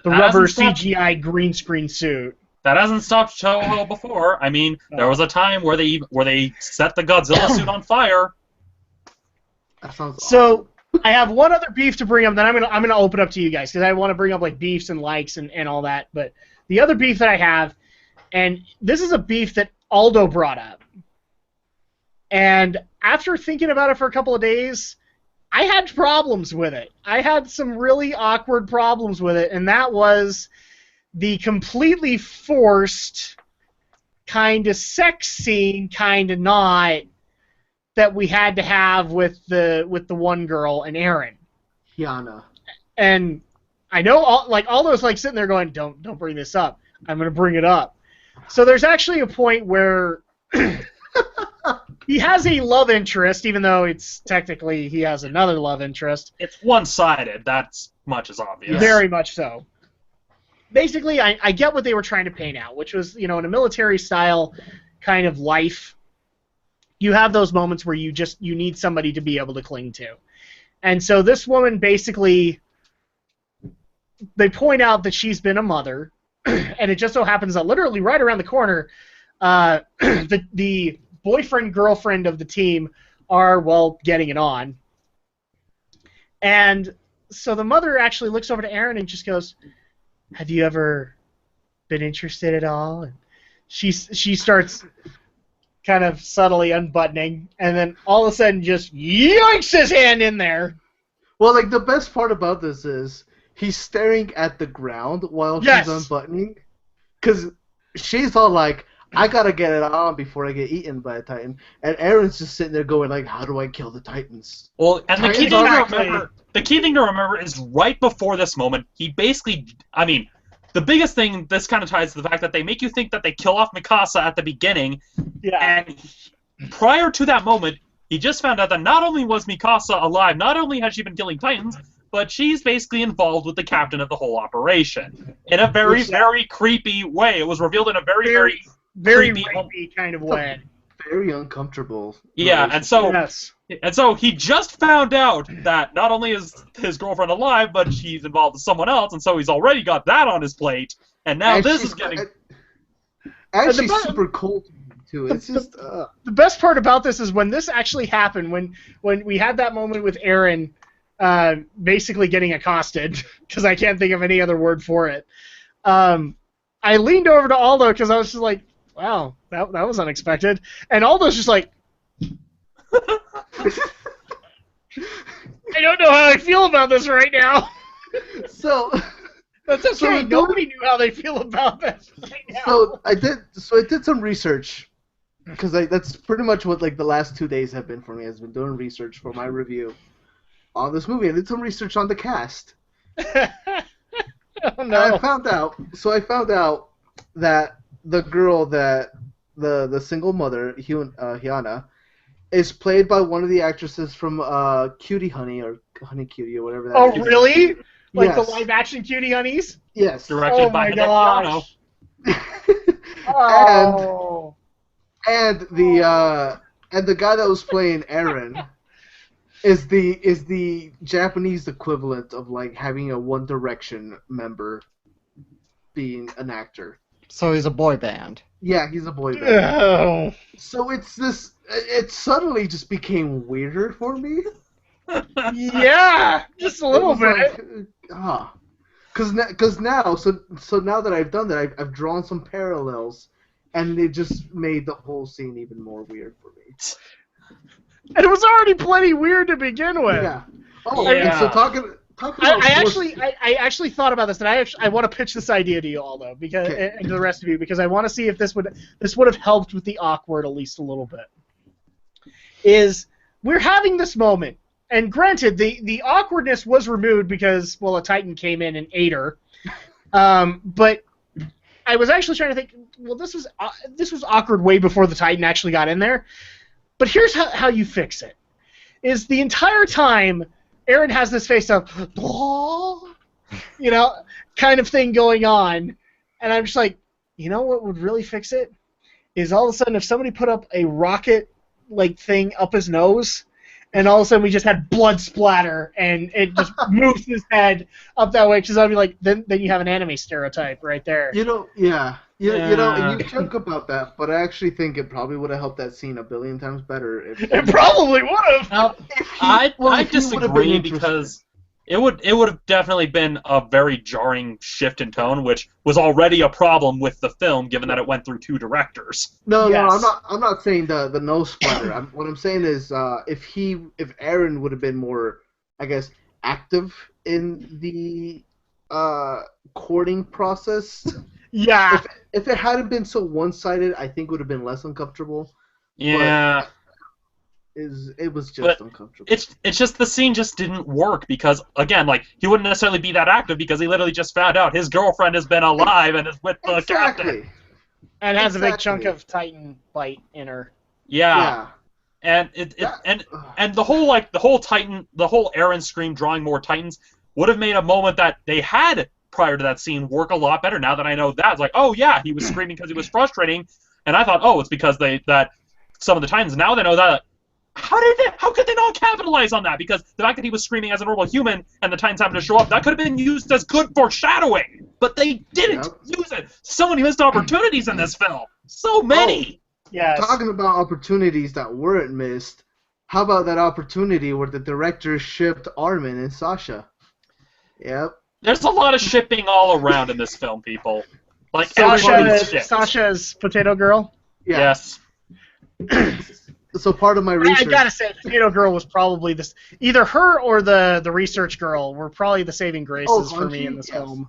The rubber CGI green screen suit. That hasn't stopped Toho before. I mean, there was a time where they set the Godzilla suit on fire. That sounds so. I have one other beef to bring up, then I'm gonna open up to you guys, because I want to bring up like beefs and likes and all that. But the other beef that I have, and this is a beef that Aldo brought up, and after thinking about it for a couple of days, I had problems with it. I had some really awkward problems with it, and that was the completely forced kind of sex scene, kind of not, that we had to have with the one girl and Aaron. Hyana. And I know Aldo's like sitting there going, don't bring this up. I'm gonna bring it up. So there's actually a point where he has a love interest, even though it's technically he has another love interest. It's one-sided. That's much as obvious. Very much so. Basically, I get what they were trying to paint out, which was, in a military style kind of life, you have those moments where you need somebody to be able to cling to. And so this woman basically, they point out that she's been a mother, and it just so happens that literally right around the corner, the boyfriend-girlfriend of the team are, well, getting it on. And so the mother actually looks over to Aaron and just goes, "Have you ever been interested at all?" And she starts kind of subtly unbuttoning, and then all of a sudden just yoinks his hand in there. Well, like, the best part about this is he's staring at the ground while she's unbuttoning, because she's all like, I gotta get it on before I get eaten by a Titan, and Aaron's just sitting there going like, how do I kill the Titans? Well, and the key thing to remember is right before this moment, he basically, I mean, the biggest thing, this kind of ties to the fact that they make you think that they kill off Mikasa at the beginning, and prior to that moment, he just found out that not only was Mikasa alive, not only has she been killing Titans, but she's basically involved with the captain of the whole operation. In a very, very creepy way. It was revealed in a very, very creepy kind of way. Very uncomfortable. Yeah, and so he just found out that not only is his girlfriend alive, but she's involved with someone else, and so he's already got that on his plate, and now this is getting... And she's super cold, too. It's just... The best part about this is when this actually happened, when we had that moment with Aaron basically getting accosted, because I can't think of any other word for it, I leaned over to Aldo, because I was just like, wow, that was unexpected. And Aldo's just like, I don't know how I feel about this right now. So that's okay. Nobody knew how they feel about this right now. So I did some research, because that's pretty much what like the last 2 days have been for me. I've been doing research for my review on this movie. I did some research on the cast. Oh, no. I found out that the girl that the single mother, Hyana, is played by one of the actresses from Cutie Honey or Honey Cutie or whatever that is. Oh, really? Like yes. the live-action Cutie Honeys? Yes. Directed by Hideki Oh. And the guy that was playing Aaron is the Japanese equivalent of like having a One Direction member being an actor. So he's a boy band. Yeah, he's a boy band. Oh. So it suddenly just became weirder for me. Yeah, just a little bit. Because now that I've done that, I've drawn some parallels, and it just made the whole scene even more weird for me. And it was already plenty weird to begin with. Yeah. Oh, yeah. And so talking about I actually thought about this, and I want to pitch this idea to you all, though, because and to the rest of you, because I want to see if this would have helped with the awkward at least a little bit. Is we're having this moment, and granted, the awkwardness was removed because, well, a Titan came in and ate her, but I was actually trying to think, well, this was awkward way before the Titan actually got in there. But here's how you fix it: is the entire time Aaron has this face of, oh, kind of thing going on. And I'm just like, you know what would really fix it? Is all of a sudden if somebody put up a rocket-like thing up his nose, and all of a sudden we just had blood splatter, and it just moves his head up that way, because I'd be like, then you have an anime stereotype right there. Yeah. You joke about that, but I actually think it probably would have helped that scene a billion times better. It probably would have. I disagree, because it would have definitely been a very jarring shift in tone, which was already a problem with the film, given that it went through 2 directors. No, I'm not saying the nose splatter. What I'm saying is if Aaron would have been more, I guess, active in the courting process. Yeah. If it hadn't been so one-sided, I think it would have been less uncomfortable. Yeah. It was just uncomfortable. It's just the scene just didn't work, because, again, like, he wouldn't necessarily be that active because he literally just found out his girlfriend has been alive and is with the captain. And has a big chunk of Titan bite in her. Yeah. And and the whole Aaron scream drawing more Titans would have made a moment that they had prior to that scene work a lot better. Now that I know that, it's like, oh yeah, he was screaming because he was frustrating, and I thought, oh, it's because that some of the Titans, now they know that. How could they not capitalize on that? Because the fact that he was screaming as a normal human and the Titans happened to show up, that could have been used as good foreshadowing. But they didn't use it. So many missed opportunities in this film. So many. Yes. Talking about opportunities that weren't missed, how about that opportunity where the director shipped Armin and Sasha? Yep. There's a lot of shipping all around in this film, people. Like Sasha's potato girl? Yeah. Yes. So part of my research... I gotta say, the potato girl was probably this... Either her or the research girl were probably the saving graces for me in this film.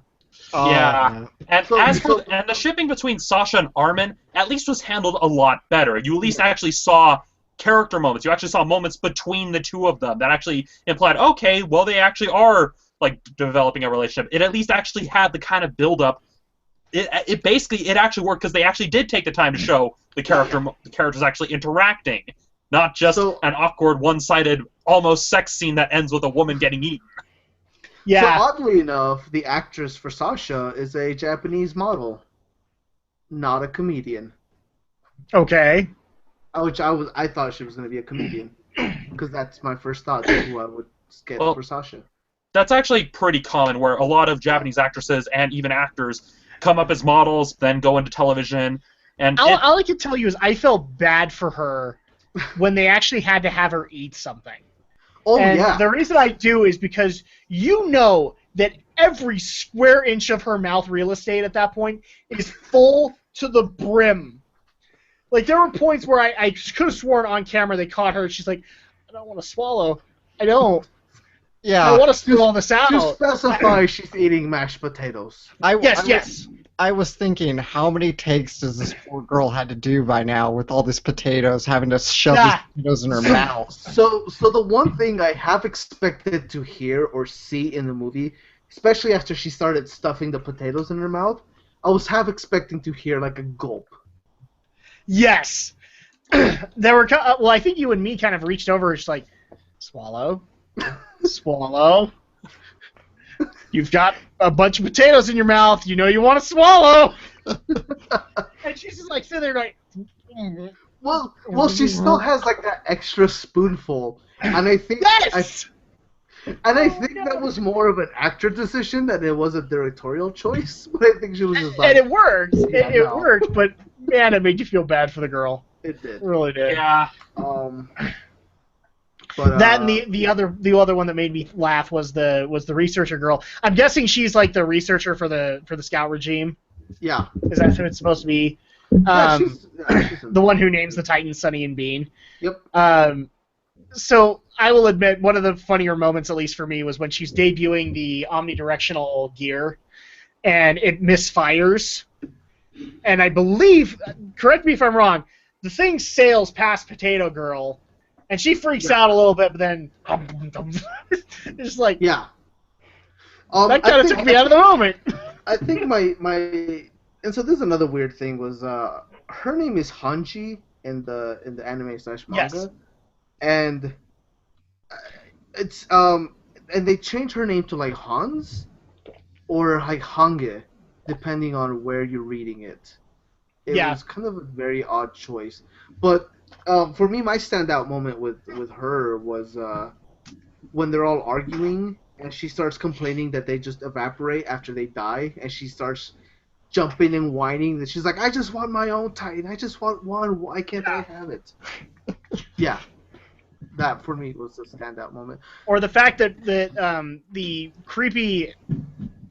Yeah. And and the shipping between Sasha and Armin at least was handled a lot better. You at least actually saw character moments. You actually saw moments between the two of them that actually implied, okay, well, they actually are like developing a relationship. It at least actually had the kind of build-up. It actually worked because they actually did take the time to show the characters actually interacting, not just an awkward, one-sided, almost sex scene that ends with a woman getting eaten. Yeah. So oddly enough, the actress for Sasha is a Japanese model, not a comedian. Okay. I thought she was going to be a comedian, because that's my first thought of who I would get for Sasha. That's actually pretty common, where a lot of Japanese actresses and even actors come up as models, then go into television. And all I can tell you is I felt bad for her when they actually had to have her eat something. Oh, and yeah. The reason I do is because you know that every square inch of her mouth real estate at that point is full to the brim. Like, there were points where I could have sworn on camera they caught her, and she's like, I don't want to swallow. I don't. Yeah. I want to spit all this out. To specify, she's eating mashed potatoes. Yes. I was thinking, how many takes does this poor girl had to do by now with all these potatoes, having to shove these potatoes in her mouth? So the one thing I have expected to hear or see in the movie, especially after she started stuffing the potatoes in her mouth, I was half expecting to hear like a gulp. Yes. There were. Well, I think you and me kind of reached over, just like, swallow, swallow. You've got a bunch of potatoes in your mouth. You know you want to swallow. And she's just like sitting there like. Well, she still has like that extra spoonful, and I think I think that was more of an actor decision than it was a directorial choice. But I think she was just like. And it worked. It worked, but man, it made you feel bad for the girl. It did. It really did. Yeah. But, that and the other one that made me laugh was the researcher girl. I'm guessing she's like the researcher for the scout regime. Yeah. Is that who it's supposed to be? She's the one who names the Titans Sunny and Bean. Yep. So I will admit one of the funnier moments, at least for me, was when she's debuting the omnidirectional gear, and it misfires. And I believe, correct me if I'm wrong, the thing sails past Potato Girl. And she freaks out a little bit, but then it's just like that kind of took me out of the moment. I think my and so this is another weird thing was her name is Hanji in the anime / manga, and it's and they changed her name to like Hans, or like Hange, depending on where you're reading it. It was kind of a very odd choice. But for me, my standout moment with her was when they're all arguing and she starts complaining that they just evaporate after they die, and she starts jumping and whining. And she's like, "I just want my own Titan. I just want one. Why can't I have it?" Yeah, that for me was a standout moment. Or the fact that the creepy.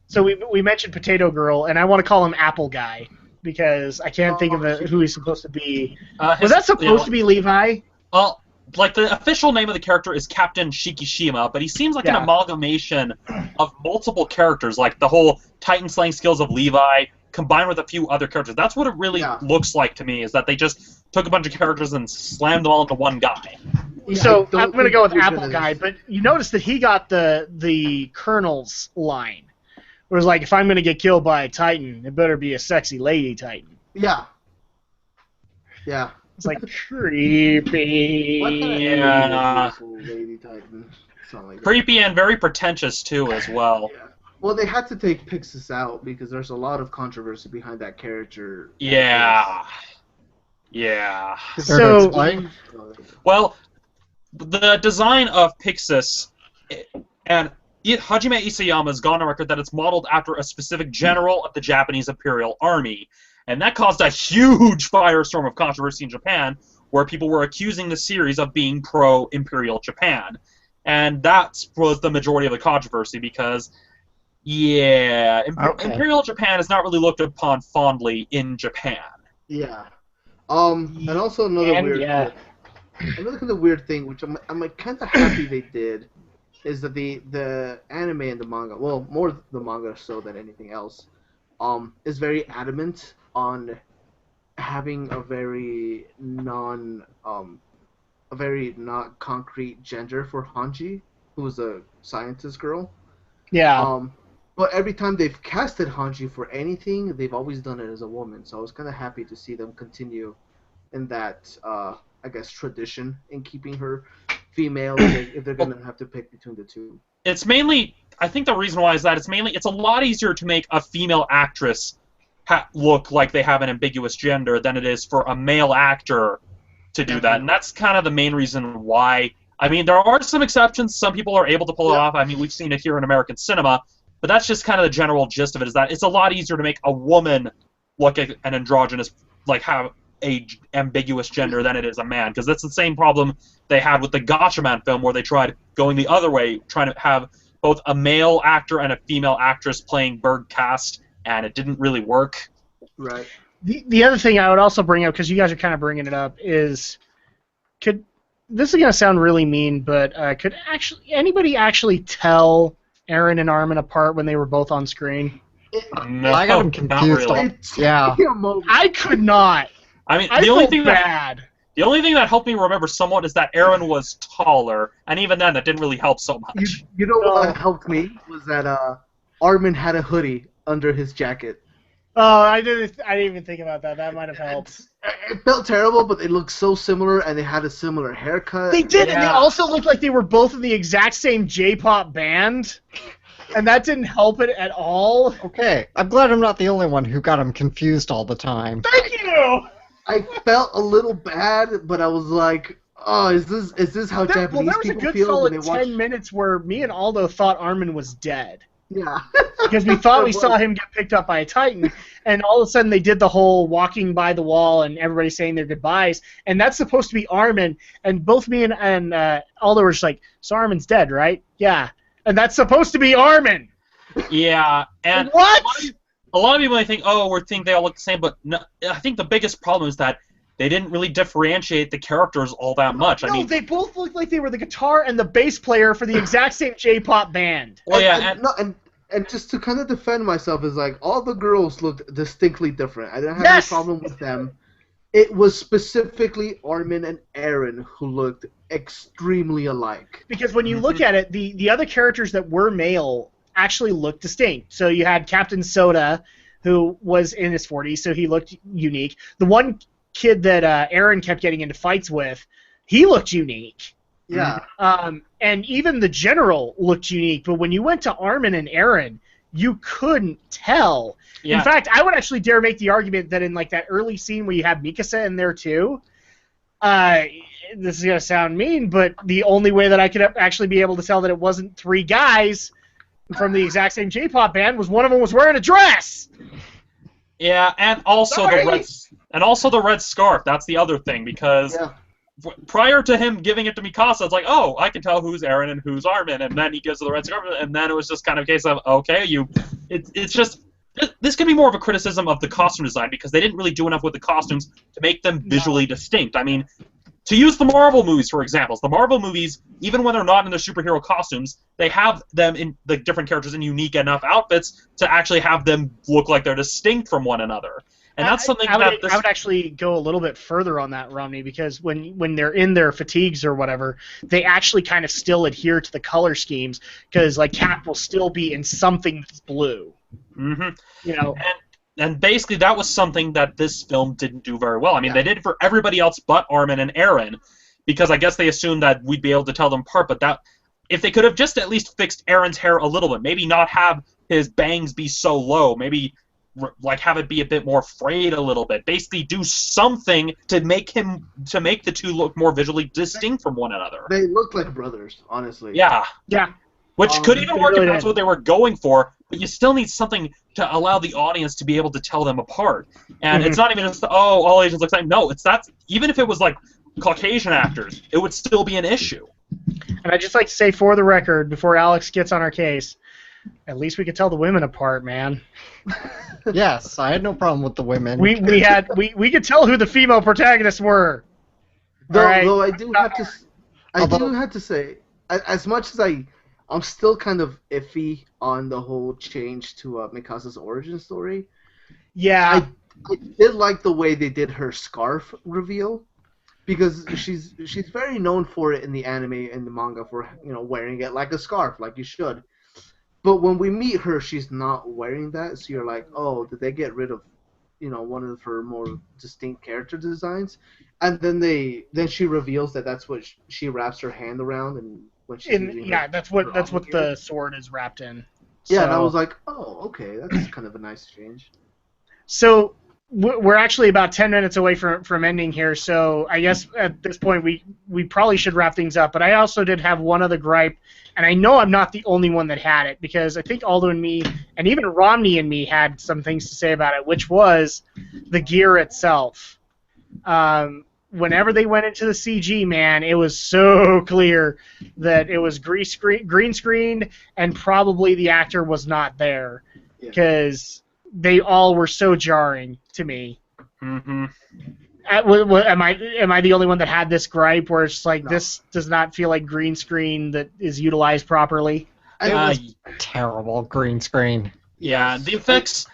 So we mentioned Potato Girl, and I want to call him Apple Guy because I can't think of who he's supposed to be. Was that supposed to be Levi? Well, like the official name of the character is Captain Shikishima, but he seems like an amalgamation of multiple characters, like the whole Titan slaying skills of Levi combined with a few other characters. That's what it really looks like to me, is that they just took a bunch of characters and slammed them all into one guy. So I'm going to go with Apple Guy, but you notice that he got the Colonel's line. Where it's like, if I'm going to get killed by a Titan, it better be a sexy lady Titan. Yeah. Yeah. It's like, creepy. Lady Titan. Like creepy and very pretentious, too, as well. Yeah. Well, they had to take Pixis out because there's a lot of controversy behind that character. Yeah. Yeah. So, well, the design of Pixis, and Hajime Isayama has gone on record that it's modeled after a specific general of the Japanese Imperial Army. And that caused a huge firestorm of controversy in Japan, where people were accusing the series of being pro-Imperial Japan. And that was the majority of the controversy, because, Imperial Japan is not really looked upon fondly in Japan. Yeah. And also another kind of weird thing, which I'm kind of happy they did, is that the anime and the manga, well, more the manga so than anything else, is very adamant on having a very not concrete gender for Hanji, who's a scientist girl. Yeah. But every time they've casted Hanji for anything, they've always done it as a woman. So I was kind of happy to see them continue in that, I guess, tradition in keeping her female if they're going to have to pick between the two. It's mainly, I think the reason why is that it's a lot easier to make a female actress look like they have an ambiguous gender than it is for a male actor to do that. And that's kind of the main reason why. I mean, there are some exceptions. Some people are able to pull it off. I mean, we've seen it here in American cinema. But that's just kind of the general gist of it, is that it's a lot easier to make a woman look like an androgynous, like have a ambiguous gender than it is a man. Because that's the same problem they had with the Gatchaman film, where they tried going the other way, trying to have both a male actor and a female actress playing Berg cast, and it didn't really work. Right. The other thing I would also bring up, because you guys are kind of bringing it up, is this is going to sound really mean, but could anybody actually tell Eren and Armin apart when they were both on screen? No, I got them confused. Really. Yeah. I could not. I mean, the only thing that helped me remember somewhat is that Eren was taller, and even then, that didn't really help so much. You know what helped me was that Armin had a hoodie under his jacket. Oh, I didn't even think about that. That might have helped. It felt terrible, but they looked so similar, and they had a similar haircut. They did, and they also looked like they were both in the exact same J-pop band, and that didn't help it at all. Okay, I'm glad I'm not the only one who got him confused all the time. Thank you! I felt a little bad, but I was like, oh, is this how Japanese people feel when they watch? There was a good solid 10 minutes where me and Aldo thought Armin was dead. Yeah. Because we thought we saw him get picked up by a Titan, and all of a sudden they did the whole walking by the wall and everybody saying their goodbyes, and that's supposed to be Armin, and both me and Aldo were just like, so Armin's dead, right? Yeah. And that's supposed to be Armin! Yeah, and what? A lot of people may think, we think they all look the same, but no, I think the biggest problem is that they didn't really differentiate the characters all that much. No, I mean, they both looked like they were the guitar and the bass player for the exact same J-pop band. Well, and just to kind of defend myself, is like all the girls looked distinctly different. I didn't have any problem with them. It was specifically Armin and Eren who looked extremely alike. Because when you look at it, the other characters that were male actually looked distinct. So you had Captain Soda, who was in his 40s, so he looked unique. The one kid that Eren kept getting into fights with, he looked unique. Yeah. And even the general looked unique. But when you went to Armin and Eren, you couldn't tell. Yeah. In fact, I would actually dare make the argument that in like that early scene where you have Mikasa in there too, this is going to sound mean, but the only way that I could actually be able to tell that it wasn't three guys from the exact same J-pop band was one of them was wearing a dress. Yeah, and also the red scarf. That's the other thing, because prior to him giving it to Mikasa, it's like, oh, I can tell who's Eren and who's Armin, and then he gives her the red scarf, and then it was just kind of a case of, okay, it's just, this could be more of a criticism of the costume design, because they didn't really do enough with the costumes to make them visually distinct. I mean, to use the Marvel movies, for example, the Marvel movies, even when they're not in their superhero costumes, they have them in the different characters in unique enough outfits to actually have them look like they're distinct from one another. And that's something I would actually go a little bit further on that, Romney, because when they're in their fatigues or whatever, they actually kind of still adhere to the color schemes, because like Cap will still be in something that's blue. Mm-hmm. You know. And basically, that was something that this film didn't do very well. I mean, they did it for everybody else but Armin and Eren, because I guess they assumed that we'd be able to tell them apart. But that, if they could have just at least fixed Eren's hair a little bit, maybe not have his bangs be so low, maybe like have it be a bit more frayed a little bit. Basically, do something to make the two look more visually distinct from one another. They look like brothers, honestly. Yeah. Yeah. Which could even work really if that's what they were going for, but you still need something to allow the audience to be able to tell them apart. And it's not even just, oh, all Asians look the same. No, it's that. Even if it was like Caucasian actors, it would still be an issue. And I'd just like to say, for the record, before Alex gets on our case, at least we could tell the women apart, man. Yes, I had no problem with the women. We could tell who the female protagonists were. Though I do have to say, as much as I'm still kind of iffy on the whole change to Mikasa's origin story. Yeah. I did like the way they did her scarf reveal, because she's very known for it in the anime and the manga for wearing it like a scarf, like you should. But when we meet her, she's not wearing that, so you're like, oh, did they get rid of one of her more distinct character designs? And then she reveals that that's what she wraps her hand around and. That's what the sword is wrapped in. Yeah, so, and I was like, oh, okay, that's kind of a nice change. So we're actually about 10 minutes away from ending here, so I guess at this point we probably should wrap things up. But I also did have one other gripe, and I know I'm not the only one that had it, because I think Aldo and me, and even Romney and me, had some things to say about it, which was the gear itself. Whenever they went into the CG, man, it was so clear that it was green screened, and probably the actor was not there, because they all were so jarring to me. Mm-hmm. Am I the only one that had this gripe where it's like, this does not feel like green screen that is utilized properly? It was terrible green screen. Yeah, the effects,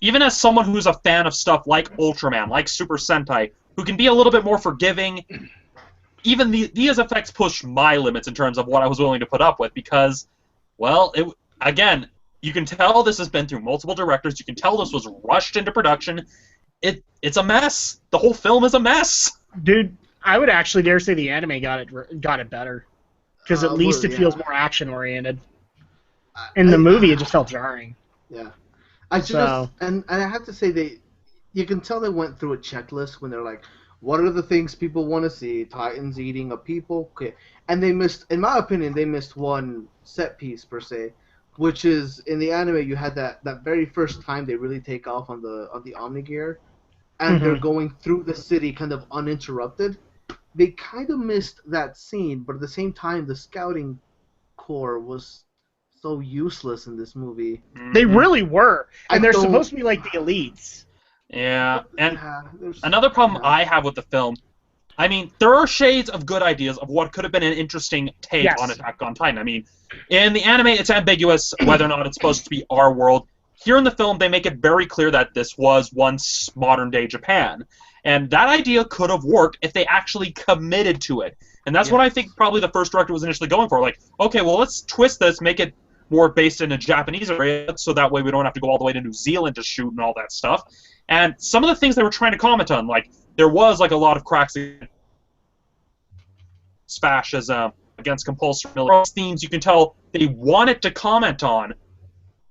even as someone who's a fan of stuff like Ultraman, like Super Sentai, who can be a little bit more forgiving, even these effects push my limits in terms of what I was willing to put up with, because, well, again, you can tell this has been through multiple directors. You can tell this was rushed into production. It's a mess. The whole film is a mess. Dude, I would actually dare say the anime got it better, because at least it feels more action-oriented. In the movie, it just felt jarring. Yeah. And I have to say you can tell they went through a checklist when they're like, what are the things people want to see? Titans eating a people? Okay. And they missed, in my opinion, one set piece, per se, which is, in the anime, you had that very first time they really take off on the Omnigear, and they're going through the city kind of uninterrupted. They kind of missed that scene, but at the same time, the scouting corps was so useless in this movie. They really were. And they're supposed to be like the elites. Yeah, and another problem I have with the film, I mean, there are shades of good ideas of what could have been an interesting take on Attack on Titan. I mean, in the anime, it's ambiguous whether or not it's supposed to be our world. Here in the film, they make it very clear that this was once modern-day Japan. And that idea could have worked if they actually committed to it. And that's what I think probably the first director was initially going for. Like, okay, well, let's twist this, make it more based in a Japanese area, so that way we don't have to go all the way to New Zealand to shoot and all that stuff. And some of the things they were trying to comment on, like, there was, like, a lot of cracks in fascism against compulsory military themes you can tell they wanted to comment on,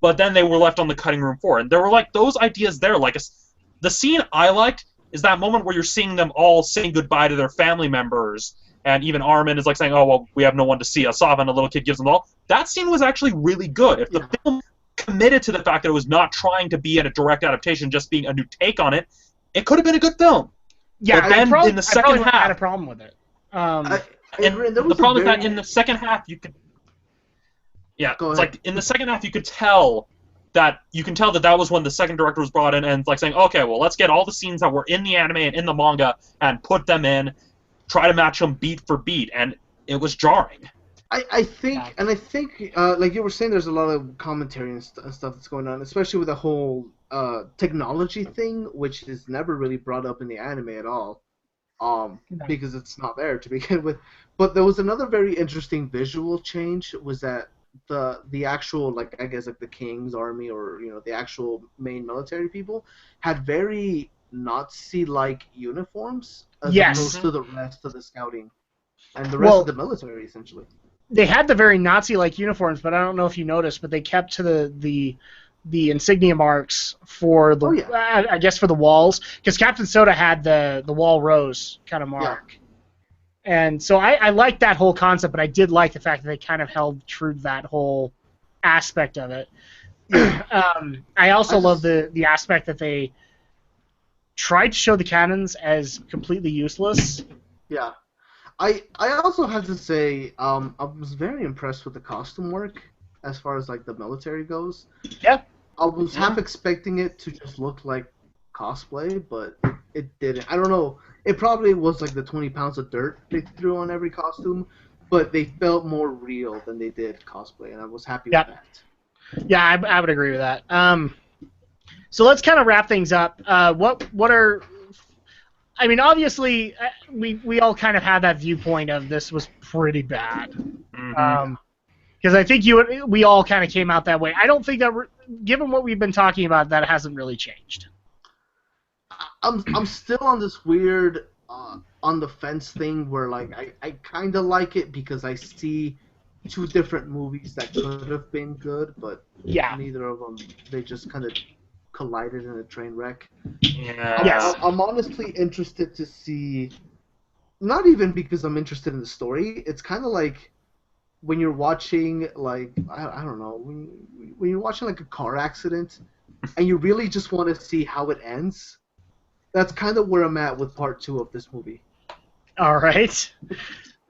but then they were left on the cutting room floor. And there were like those ideas there. Like the scene I liked is that moment where you're seeing them all saying goodbye to their family members, and even Armin is like saying, "Oh well, we have no one to see us off," and the little kid gives them all. That scene was actually really good. If the film committed to the fact that it was not trying to be a direct adaptation, just being a new take on it, it could have been a good film. Yeah, but then in the second half, I had a problem with it. The problem is that in the second half you could. Yeah, it's like in the second half you could tell that that was when the second director was brought in and like saying, okay, well let's get all the scenes that were in the anime and in the manga and put them in, try to match them beat for beat, and it was jarring. I think, like you were saying, there's a lot of commentary and stuff that's going on, especially with the whole technology thing, which is never really brought up in the anime at all, because it's not there to begin with. But there was another very interesting visual change, was that the actual, like, I guess, like the king's army, or the actual main military people had very Nazi-like uniforms as opposed to the rest of the scouting and the rest of the military, essentially. They had the very Nazi-like uniforms, but I don't know if you noticed, but they kept to the insignia marks for the I guess for the walls, because Captain Soda had the wall rose kind of mark. Yeah. And so I liked that whole concept, but I did like the fact that they kind of held true to that whole aspect of it. I also love the aspect that they tried to show the cannons as completely useless. Yeah. I also have to say, I was very impressed with the costume work as far as like the military goes. Yeah. I was half expecting it to just look like cosplay, but it didn't. I don't know. It probably was like the 20 pounds of dirt they threw on every costume, but they felt more real than they did cosplay, and I was happy with that. Yeah, I would agree with that. So let's kind of wrap things up. What are... I mean, obviously, we all kind of had that viewpoint of this was pretty bad. Because I think we all kind of came out that way. I don't think that, given what we've been talking about, that hasn't really changed. I'm still on this weird on the fence thing where like I kind of like it because I see two different movies that could have been good, but neither of them, they just kind of collided in a train wreck. Yeah. I'm honestly interested to see, not even because I'm interested in the story, it's kind of like when you're watching, like, I don't know, when you're watching like a car accident and you really just want to see how it ends. That's kind of where I'm at with part 2 of this movie. All right.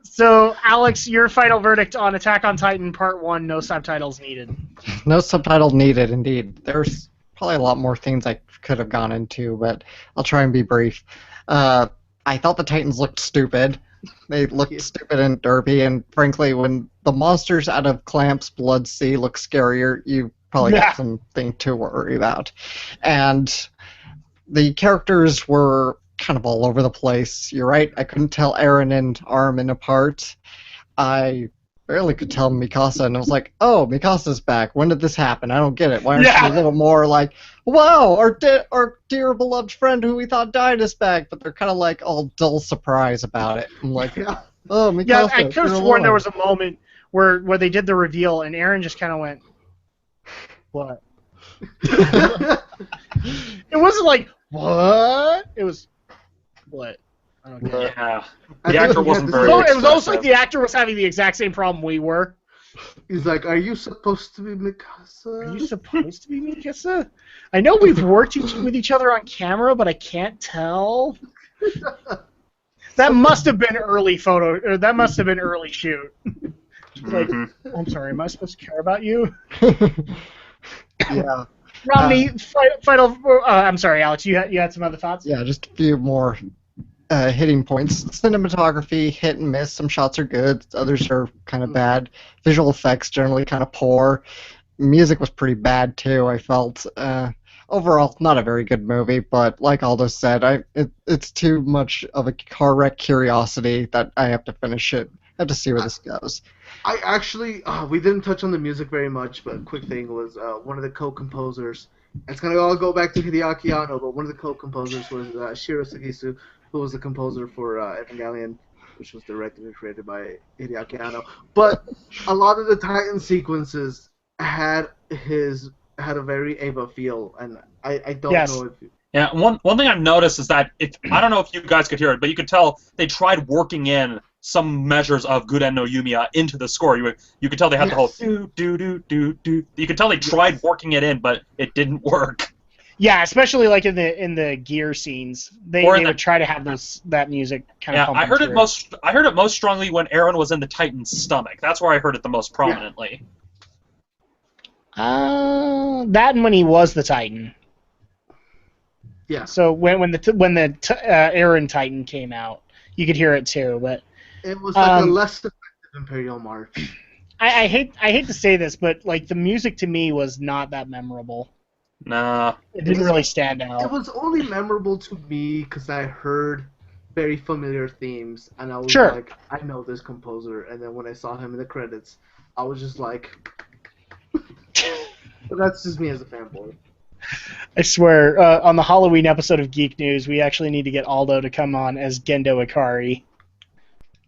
So, Alex, your final verdict on Attack on Titan Part 1, no subtitles needed. No subtitles needed, indeed. There's probably a lot more things I could have gone into, but I'll try and be brief. I thought the Titans looked stupid. They looked stupid and derpy, and frankly, when the monsters out of Clamp's Blood Sea look scarier, you probably got something to worry about. And the characters were kind of all over the place. You're right, I couldn't tell Eren and Armin apart. I barely could tell Mikasa, and I was like, oh, Mikasa's back. When did this happen? I don't get it. Why aren't you a little more like, wow, our dear beloved friend who we thought died is back? But they're kind of like all dull surprise about it. I'm like, oh, Mikasa. Yeah, I could have sworn there was a moment where they did the reveal, and Eren just kind of went, what? It wasn't like, what? It was, what? Okay. Yeah. The actor wasn't very expressive. It was almost like the actor was having the exact same problem we were. He's like, are you supposed to be Mikasa? Are you supposed to be Mikasa? I know we've worked with each other on camera, but I can't tell. That must have been early photo, or that must have been early shoot. Like, I'm sorry, am I supposed to care about you? Yeah. Romney, final. I'm sorry, Alex. You had some other thoughts? Yeah, just a few more hitting points. Cinematography, hit and miss. Some shots are good, others are kind of bad. Visual effects generally kind of poor. Music was pretty bad too, I felt. Overall, not a very good movie, but like Aldo said, it's too much of a car wreck curiosity that I have to finish it. I have to see where this goes. I actually, we didn't touch on the music very much, but a quick thing was one of the co-composers. It's going to all go back to Hideaki Anno, but one of the co-composers was Shiro Sagisu, who was the composer for Evangelion, which was directed and created by Hideaki Anno. But a lot of the Titan sequences had his had a very Ava feel, and I don't Yes. know if. Yeah, one thing I've noticed is that I don't know if you guys could hear it, but you could tell they tried working in some measures of Guden no Yumiya into the score. You could tell they had the whole do do do do do. You could tell they tried working it in, but it didn't work. Yeah, especially like in the gear scenes, they would try to have that music kind of. Yeah, I heard it most. I heard it most strongly when Aaron was in the Titan's stomach. That's where I heard it the most prominently. That and when he was the Titan. Yeah. So when the Aaron Titan came out, you could hear it too, but it was like a less effective Imperial March. I hate to say this, but like the music to me was not that memorable. Nah. It didn't really stand out. It was only memorable to me because I heard very familiar themes, and I was like, I know this composer. And then when I saw him in the credits, I was just like, but that's just me as a fanboy. I swear, on the Halloween episode of Geek News, we actually need to get Aldo to come on as Gendo Ikari.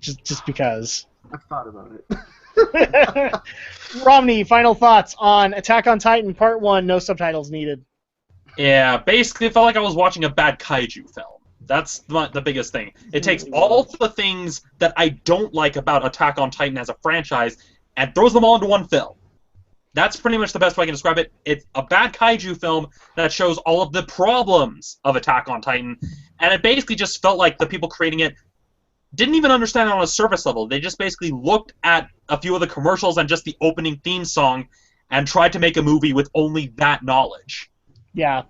Just because. I've thought about it. Romney, final thoughts on Attack on Titan Part 1, no subtitles needed. Yeah, basically it felt like I was watching a bad kaiju film. That's the biggest thing. It takes all the things that I don't like about Attack on Titan as a franchise and throws them all into one film. That's pretty much the best way I can describe it. It's a bad kaiju film that shows all of the problems of Attack on Titan, and it basically just felt like the people creating it didn't even understand it on a surface level. They just basically looked at a few of the commercials and just the opening theme song and tried to make a movie with only that knowledge. Yeah.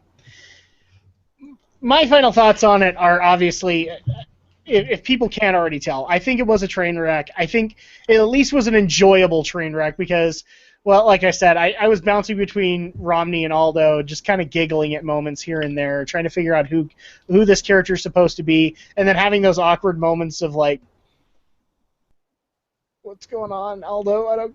My final thoughts on it are obviously, if people can't already tell, I think it was a train wreck. I think it at least was an enjoyable train wreck because, well, like I said, I was bouncing between Romney and Aldo, just kind of giggling at moments here and there, trying to figure out who this character's supposed to be, and then having those awkward moments of like, what's going on, Aldo?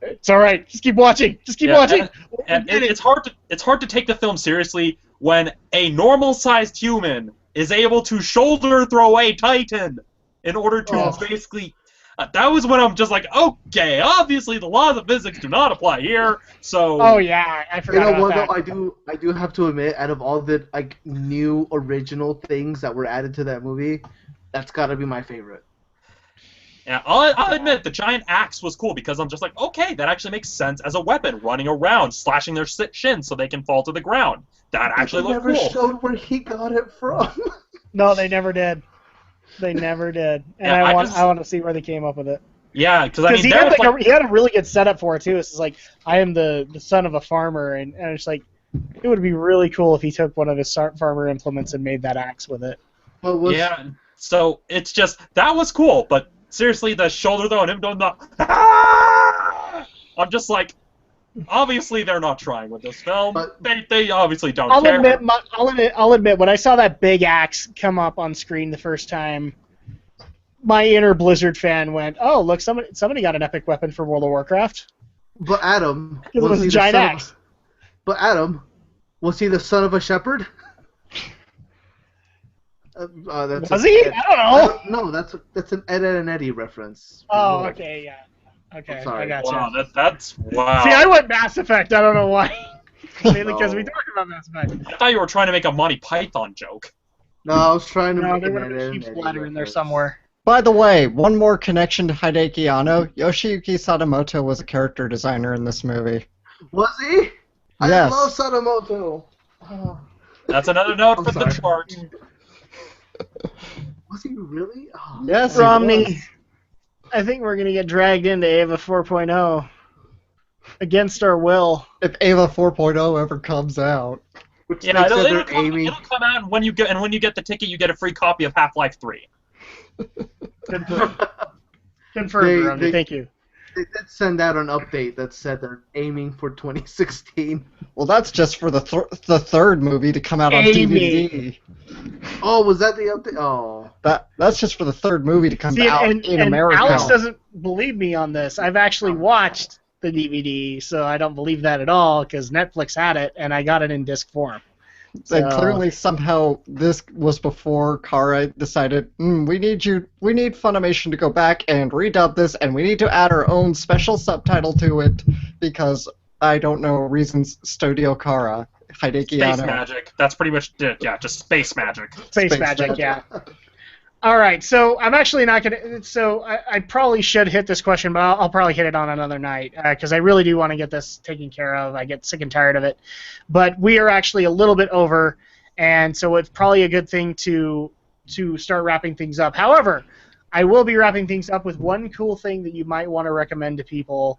It's all right. Just keep watching. Just keep watching. And it's hard to take the film seriously when a normal-sized human is able to shoulder throw a Titan in order to basically. That was when I'm just like, okay, obviously the laws of physics do not apply here. So. Oh yeah, I forgot about that. Though, I do have to admit, out of all the like new original things that were added to that movie, that's got to be my favorite. Yeah, I'll admit the giant axe was cool because I'm just like, okay, that actually makes sense as a weapon, running around, slashing their shins so they can fall to the ground. That actually looked cool. They never showed where he got it from. No, they never did. They never did, and yeah, I want to see where they came up with it. Yeah, because I mean, he had a really good setup for it too. It's like I am the son of a farmer, and it's like it would be really cool if he took one of his farmer implements and made that axe with it. Yeah, so it's just that was cool, but seriously, the shoulder though and him doing the I'm just like, obviously they're not trying with this film. They obviously don't care. I'll admit, when I saw that big axe come up on screen the first time, my inner Blizzard fan went, "Oh, look, somebody got an epic weapon for World of Warcraft." But Adam, it was a giant axe. But Adam, was he the son of a shepherd? Was he? I don't know. No, that's an Ed, Edd and Eddy reference. Oh, okay, yeah. Okay, sorry. I gotcha. Wow, that's wow. See, I went Mass Effect. I don't know why. Mainly because we talked about Mass Effect. I thought you were trying to make a Monty Python joke. No, I was trying to make there would have been sheep splatter in there somewhere. By the way, one more connection to Hideki Anno. Yoshiyuki Sadamoto was a character designer in this movie. Was he? Yes. I love Sadamoto. Oh. That's another note from the chart. Was he really? Oh, yes, Romney. I think we're going to get dragged into Ava 4.0 against our will. If Ava 4.0 ever comes out. Yeah, it'll come out, and when you get the ticket, you get a free copy of Half-Life 3. Confirmed, Romney. Thank you. They did send out an update that said they're aiming for 2016. Well, that's just for the third movie to come out on DVD. Oh, was that the update? Oh. That's just for the third movie to come out in America. Alex doesn't believe me on this. I've actually watched the DVD, so I don't believe that at all, because Netflix had it, and I got it in disc form. And clearly, somehow, this was before Kara decided, we need Funimation to go back and redub this, and we need to add our own special subtitle to it, because I don't know reasons. Studio Kara, Hideki Space Anno. magic. That's pretty much it. Yeah, just space magic. Space magic, yeah. All right, so I'm actually not going to... So I probably should hit this question, but I'll probably hit it on another night, because I really do want to get this taken care of. I get sick and tired of it. But we are actually a little bit over, and so it's probably a good thing to start wrapping things up. However, I will be wrapping things up with one cool thing that you might want to recommend to people.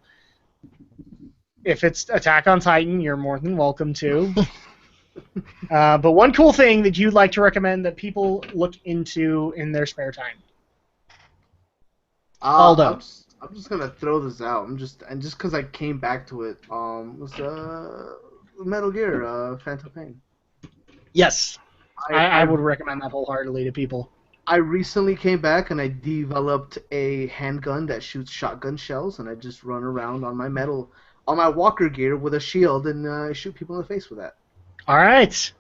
If it's Attack on Titan, you're more than welcome to. But one cool thing that you'd like to recommend that people look into in their spare time. Aldo. I'm just gonna throw this out. Just because I came back to it. Was Metal Gear Phantom Pain. Yes, I would recommend that wholeheartedly to people. I recently came back and I developed a handgun that shoots shotgun shells, and I just run around on my walker gear with a shield and shoot people in the face with that. All right.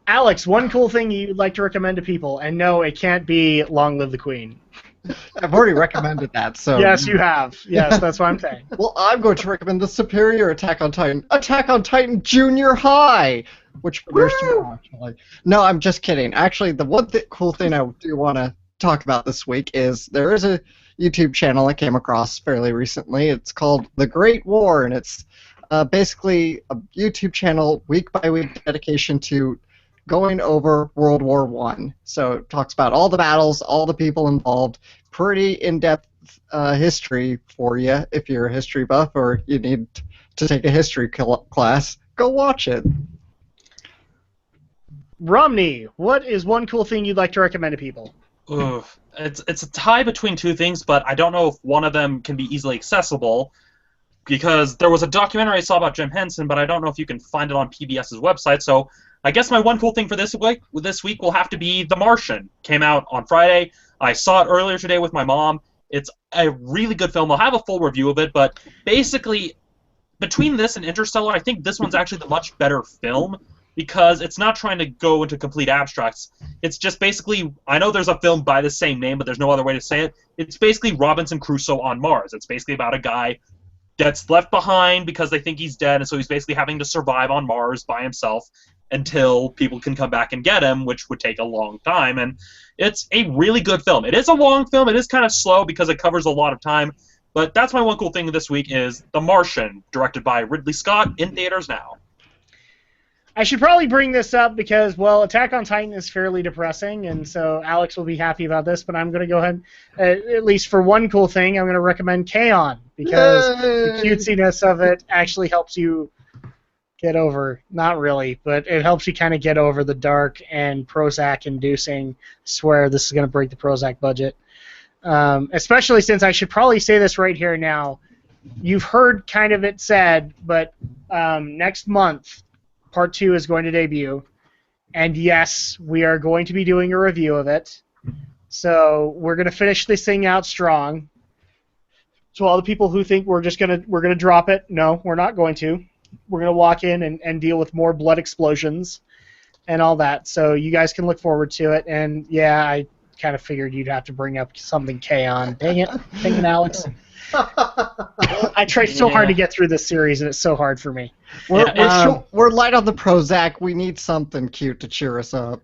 Alex, one cool thing you'd like to recommend to people, and no, it can't be Long Live the Queen. I've already recommended that, so... Yes, you have. Yes, that's what I'm saying. Well, I'm going to recommend the superior Attack on Titan Junior High, which premieres tomorrow, actually. No, I'm just kidding. Actually, the one cool thing I do want to talk about this week is there is a YouTube channel I came across fairly recently. It's called The Great War, and it's basically a YouTube channel week-by-week dedication to going over World War I. So it talks about all the battles, all the people involved, pretty in-depth history for you if you're a history buff or you need to take a history class. Go watch it. Romney, what is one cool thing you'd like to recommend to people? Oof. It's a tie between two things, but I don't know if one of them can be easily accessible. Because there was a documentary I saw about Jim Henson, but I don't know if you can find it on PBS's website. So I guess my one cool thing for this week will have to be The Martian. Came out on Friday. I saw it earlier today with my mom. It's a really good film. I'll have a full review of it, but basically, between this and Interstellar, I think this one's actually the much better film because it's not trying to go into complete abstracts. It's just basically, I know there's a film by the same name, but there's no other way to say it. It's basically Robinson Crusoe on Mars. It's basically about a guy gets left behind because they think he's dead, and so he's basically having to survive on Mars by himself until people can come back and get him, which would take a long time. And it's a really good film. It is a long film. It is kind of slow because it covers a lot of time. But that's my one cool thing this week is The Martian, directed by Ridley Scott, in theaters now. I should probably bring this up because, well, Attack on Titan is fairly depressing, and so Alex will be happy about this, but I'm going to go ahead, at least for one cool thing, I'm going to recommend K-On! Because the cutesiness of it actually helps you get over, not really, but it helps you kind of get over the dark and Prozac-inducing, swear this is going to break the Prozac budget. Especially since I should probably say this right here now. You've heard kind of it said, but next month, Part 2 is going to debut, and yes, we are going to be doing a review of it. So we're going to finish this thing out strong. So all the people who think we're gonna drop it, no, we're not going to. We're going to walk in and deal with more blood explosions and all that. So you guys can look forward to it. And yeah, I kind of figured you'd have to bring up something K-On! Dang it, Alex. I tried so hard to get through this series, and it's so hard for me. We're light on the Prozac. We need something cute to cheer us up.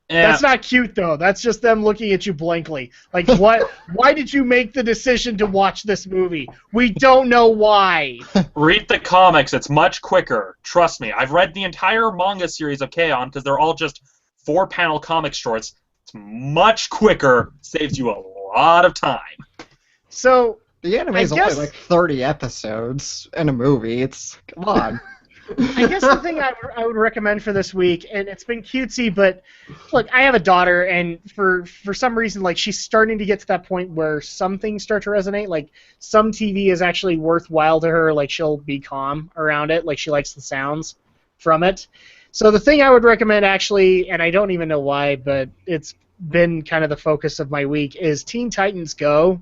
Yeah. That's not cute, though. That's just them looking at you blankly. Like, what? Why did you make the decision to watch this movie? We don't know why. Read the comics. It's much quicker. Trust me. I've read the entire manga series of K-On! Because they're all just 4-panel comic shorts. It's much quicker. Saves you a lot of time. So... The anime is only like 30 episodes in a movie. It's come on. I guess the thing I would recommend for this week, and it's been cutesy, but look, I have a daughter, and for some reason, like she's starting to get to that point where some things start to resonate. Like some TV is actually worthwhile to her. Like she'll be calm around it. Like she likes the sounds from it. So the thing I would recommend actually, and I don't even know why, but it's been kind of the focus of my week, is Teen Titans Go.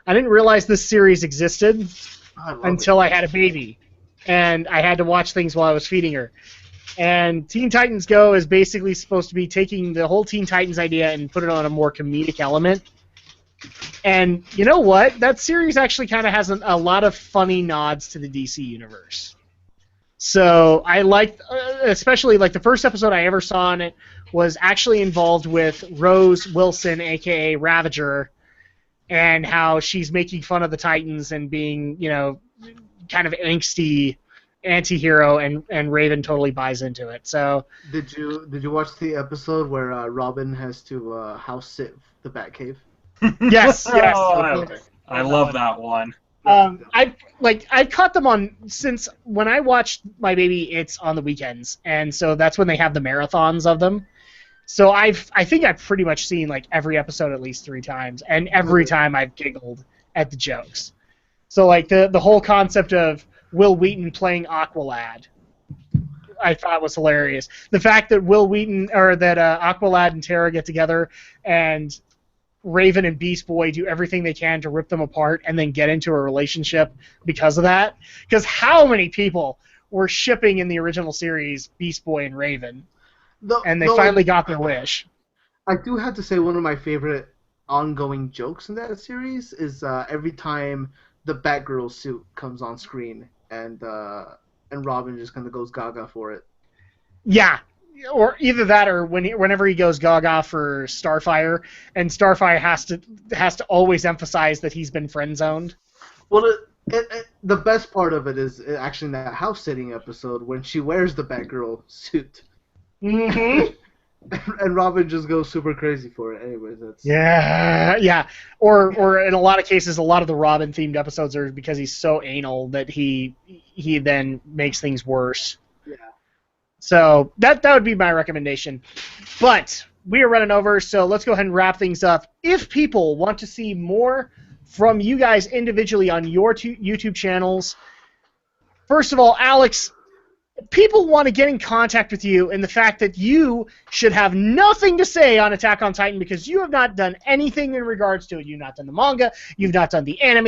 I didn't realize this series existed until I had a baby, and I had to watch things while I was feeding her. And Teen Titans Go is basically supposed to be taking the whole Teen Titans idea and put it on a more comedic element. And you know what? That series actually kind of has a lot of funny nods to the DC universe. So I liked, especially like the first episode I ever saw on it was actually involved with Rose Wilson, aka Ravager, and how she's making fun of the Titans and being, kind of angsty anti-hero, and Raven totally buys into it. So Did you watch the episode where Robin has to house sit the Batcave? yes. Oh, I love that one. I've caught them on since when I watched My Baby It's on the weekends, and so that's when they have the marathons of them. So I think I've pretty much seen like every episode at least 3 times, and every time I've giggled at the jokes. So like the whole concept of Will Wheaton playing Aqualad, I thought was hilarious. The fact that Aqualad and Terra get together and Raven and Beast Boy do everything they can to rip them apart and then get into a relationship because of that. Because how many people were shipping in the original series Beast Boy and Raven? And they finally got their wish. I do have to say one of my favorite ongoing jokes in that series is every time the Batgirl suit comes on screen and Robin just kind of goes gaga for it. Yeah. Or either that, or whenever he goes gaga for Starfire, and Starfire has to always emphasize that he's been friend zoned. Well, the best part of it is actually in that house sitting episode when she wears the Batgirl suit. Mm-hmm. And Robin just goes super crazy for it. Anyways, that's yeah. Or in a lot of cases, a lot of the Robin themed episodes are because he's so anal that he then makes things worse. Yeah. So that would be my recommendation. But we are running over, so let's go ahead and wrap things up. If people want to see more from you guys individually on your YouTube channels, first of all, Alex, people want to get in contact with you, and the fact that you should have nothing to say on Attack on Titan because you have not done anything in regards to it. You've not done the manga, you've not done the anime,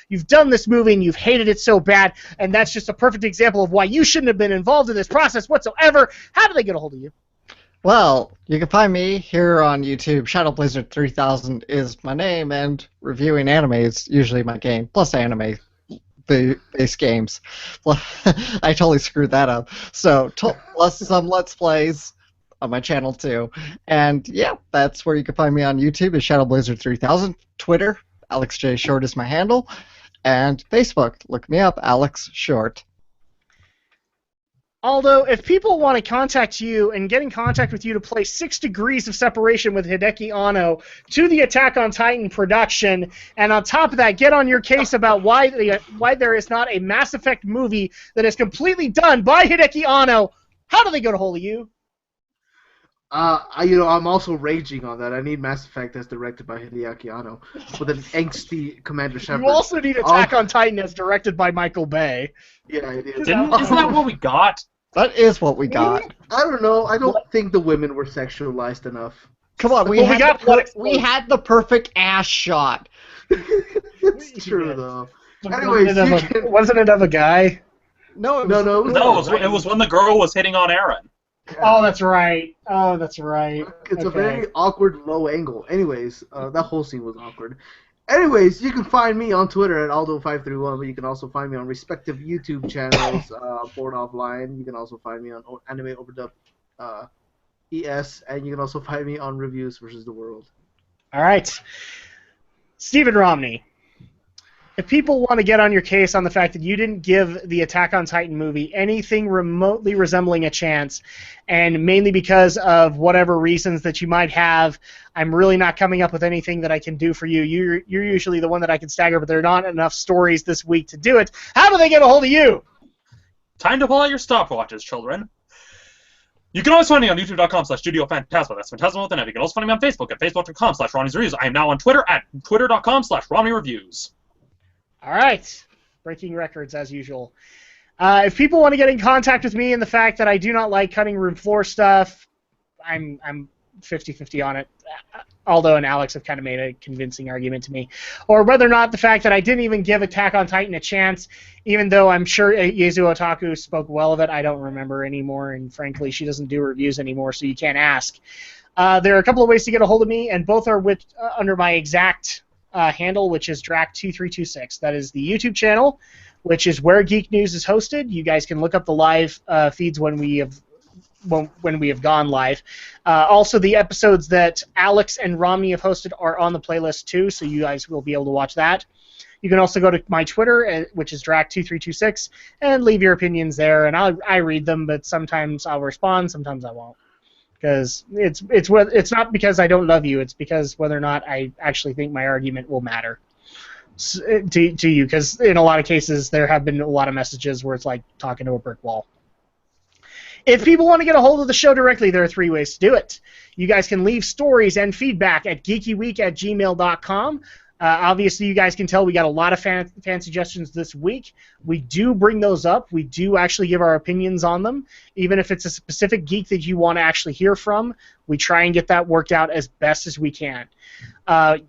you've done this movie and you've hated it so bad, and that's just a perfect example of why you shouldn't have been involved in this process whatsoever. How do they get a hold of you? Well, you can find me here on YouTube. ShadowBlazer3000 is my name, and reviewing anime is usually my game, plus anime. Base games. I totally screwed that up. So, plus some Let's Plays on my channel, too. And, yeah, that's where you can find me on YouTube, is ShadowBlazer3000. Twitter, Alex J. Short is my handle. And Facebook, look me up, Alex Short. Aldo, if people want to contact you and get in contact with you to play 6 Degrees of Separation with Hideki Anno to the Attack on Titan production, and on top of that, get on your case about why there is not a Mass Effect movie that is completely done by Hideki Anno, how do they get a hold of you? I'm also raging on that. I need Mass Effect as directed by Hideaki Anno with an angsty Commander Shepard. You also need Attack on Titan as directed by Michael Bay. Yeah, I do. Isn't that what we got? That is what we got. I don't know. I don't think the women were sexualized enough. Come on, we had the perfect ass shot. It's true, though. Anyways, wasn't it of a guy? No, it was when the girl was hitting on Aaron. Oh, that's right. It's a very awkward low angle. Anyways, that whole scene was awkward. Anyways, you can find me on Twitter at Aldo531, but you can also find me on respective YouTube channels, Board Offline. You can also find me on Anime Overdub ES, and you can also find me on Reviews vs. the World. All right. Stephen Romney, if people want to get on your case on the fact that you didn't give the Attack on Titan movie anything remotely resembling a chance, and mainly because of whatever reasons that you might have, I'm really not coming up with anything that I can do for you. You're usually the one that I can stagger, but there are not enough stories this week to do it. How do they get a hold of you? Time to pull out your stopwatches, children. You can always find me on youtube.com/StudioPhantasma. That's Phantasma with an F. You can also find me on Facebook at facebook.com/Romney'sReviews. I am now on Twitter at twitter.com/RomneyReviews. All right. Breaking records, as usual. If people want to get in contact with me and the fact that I do not like cutting room floor stuff, I'm 50-50 on it. Aldo and Alex have kind of made a convincing argument to me. Or whether or not the fact that I didn't even give Attack on Titan a chance, even though I'm sure Yuzu Otaku spoke well of it, I don't remember anymore, and frankly, she doesn't do reviews anymore, so you can't ask. There are a couple of ways to get a hold of me, and both are under my exact handle, which is Drac2326. That is the YouTube channel, which is where Geek News is hosted. You guys can look up the live feeds when we have gone live. Also, the episodes that Alex and Romney have hosted are on the playlist too, so you guys will be able to watch that. You can also go to my Twitter, which is Drac2326, and leave your opinions there, and I read them, but sometimes I'll respond, sometimes I won't. Because it's not because I don't love you, it's because whether or not I actually think my argument will matter to you, because in a lot of cases there have been a lot of messages where it's like talking to a brick wall. If people want to get a hold of the show directly, there are 3 ways to do it. You guys can leave stories and feedback at geekyweek@gmail.com. Obviously, you guys can tell we got a lot of fan suggestions this week. We do bring those up. We do actually give our opinions on them. Even if it's a specific geek that you want to actually hear from, we try and get that worked out as best as we can.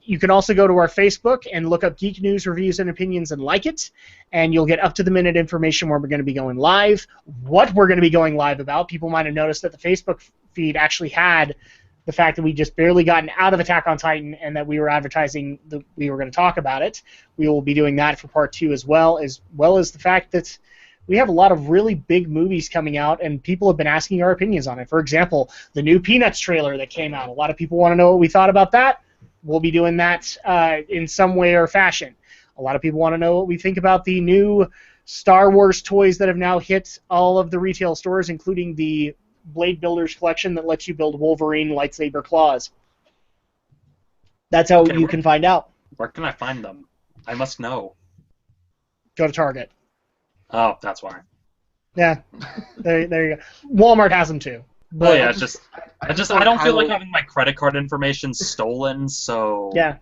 You can also go to our Facebook and look up Geek News, Reviews, and Opinions and like it, and you'll get up-to-the-minute information where we're going to be going live, what we're going to be going live about. People might have noticed that the Facebook feed actually had the fact that we just barely gotten out of Attack on Titan and that we were advertising that we were going to talk about it. We will be doing that for part 2 as well as the fact that we have a lot of really big movies coming out and people have been asking our opinions on it. For example, the new Peanuts trailer that came out. A lot of people want to know what we thought about that. We'll be doing that in some way or fashion. A lot of people want to know what we think about the new Star Wars toys that have now hit all of the retail stores, including the Blade Builders collection that lets you build Wolverine lightsaber claws. That's how you can find out. Where can I find them? I must know. Go to Target. Oh, that's why. Yeah, there you go. Walmart has them too. But yeah, I don't feel like having my credit card information stolen, so... Yeah.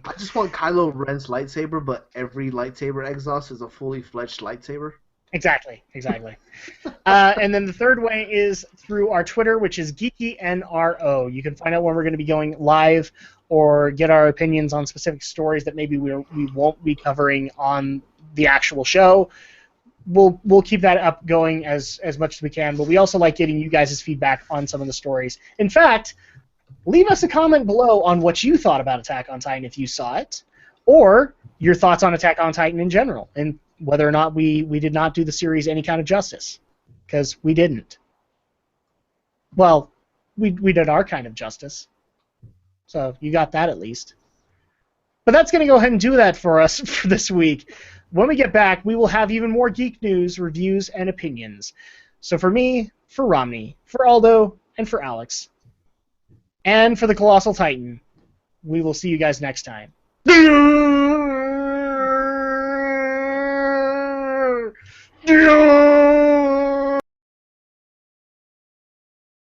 I just want Kylo Ren's lightsaber, but every lightsaber exhaust is a fully fledged lightsaber. Exactly. And then the third way is through our Twitter, which is GeekyNRO. You can find out when we're going to be going live or get our opinions on specific stories that maybe we won't be covering on the actual show. We'll keep that up going as much as we can, but we also like getting you guys' feedback on some of the stories. In fact, leave us a comment below on what you thought about Attack on Titan if you saw it, or your thoughts on Attack on Titan in general, and whether or not we did not do the series any kind of justice, because we didn't. Well, we did our kind of justice, so you got that at least. But that's going to go ahead and do that for us for this week. When we get back, we will have even more Geek News, reviews, and opinions. So for me, for Romney, for Aldo, and for Alex, and for the Colossal Titan, we will see you guys next time.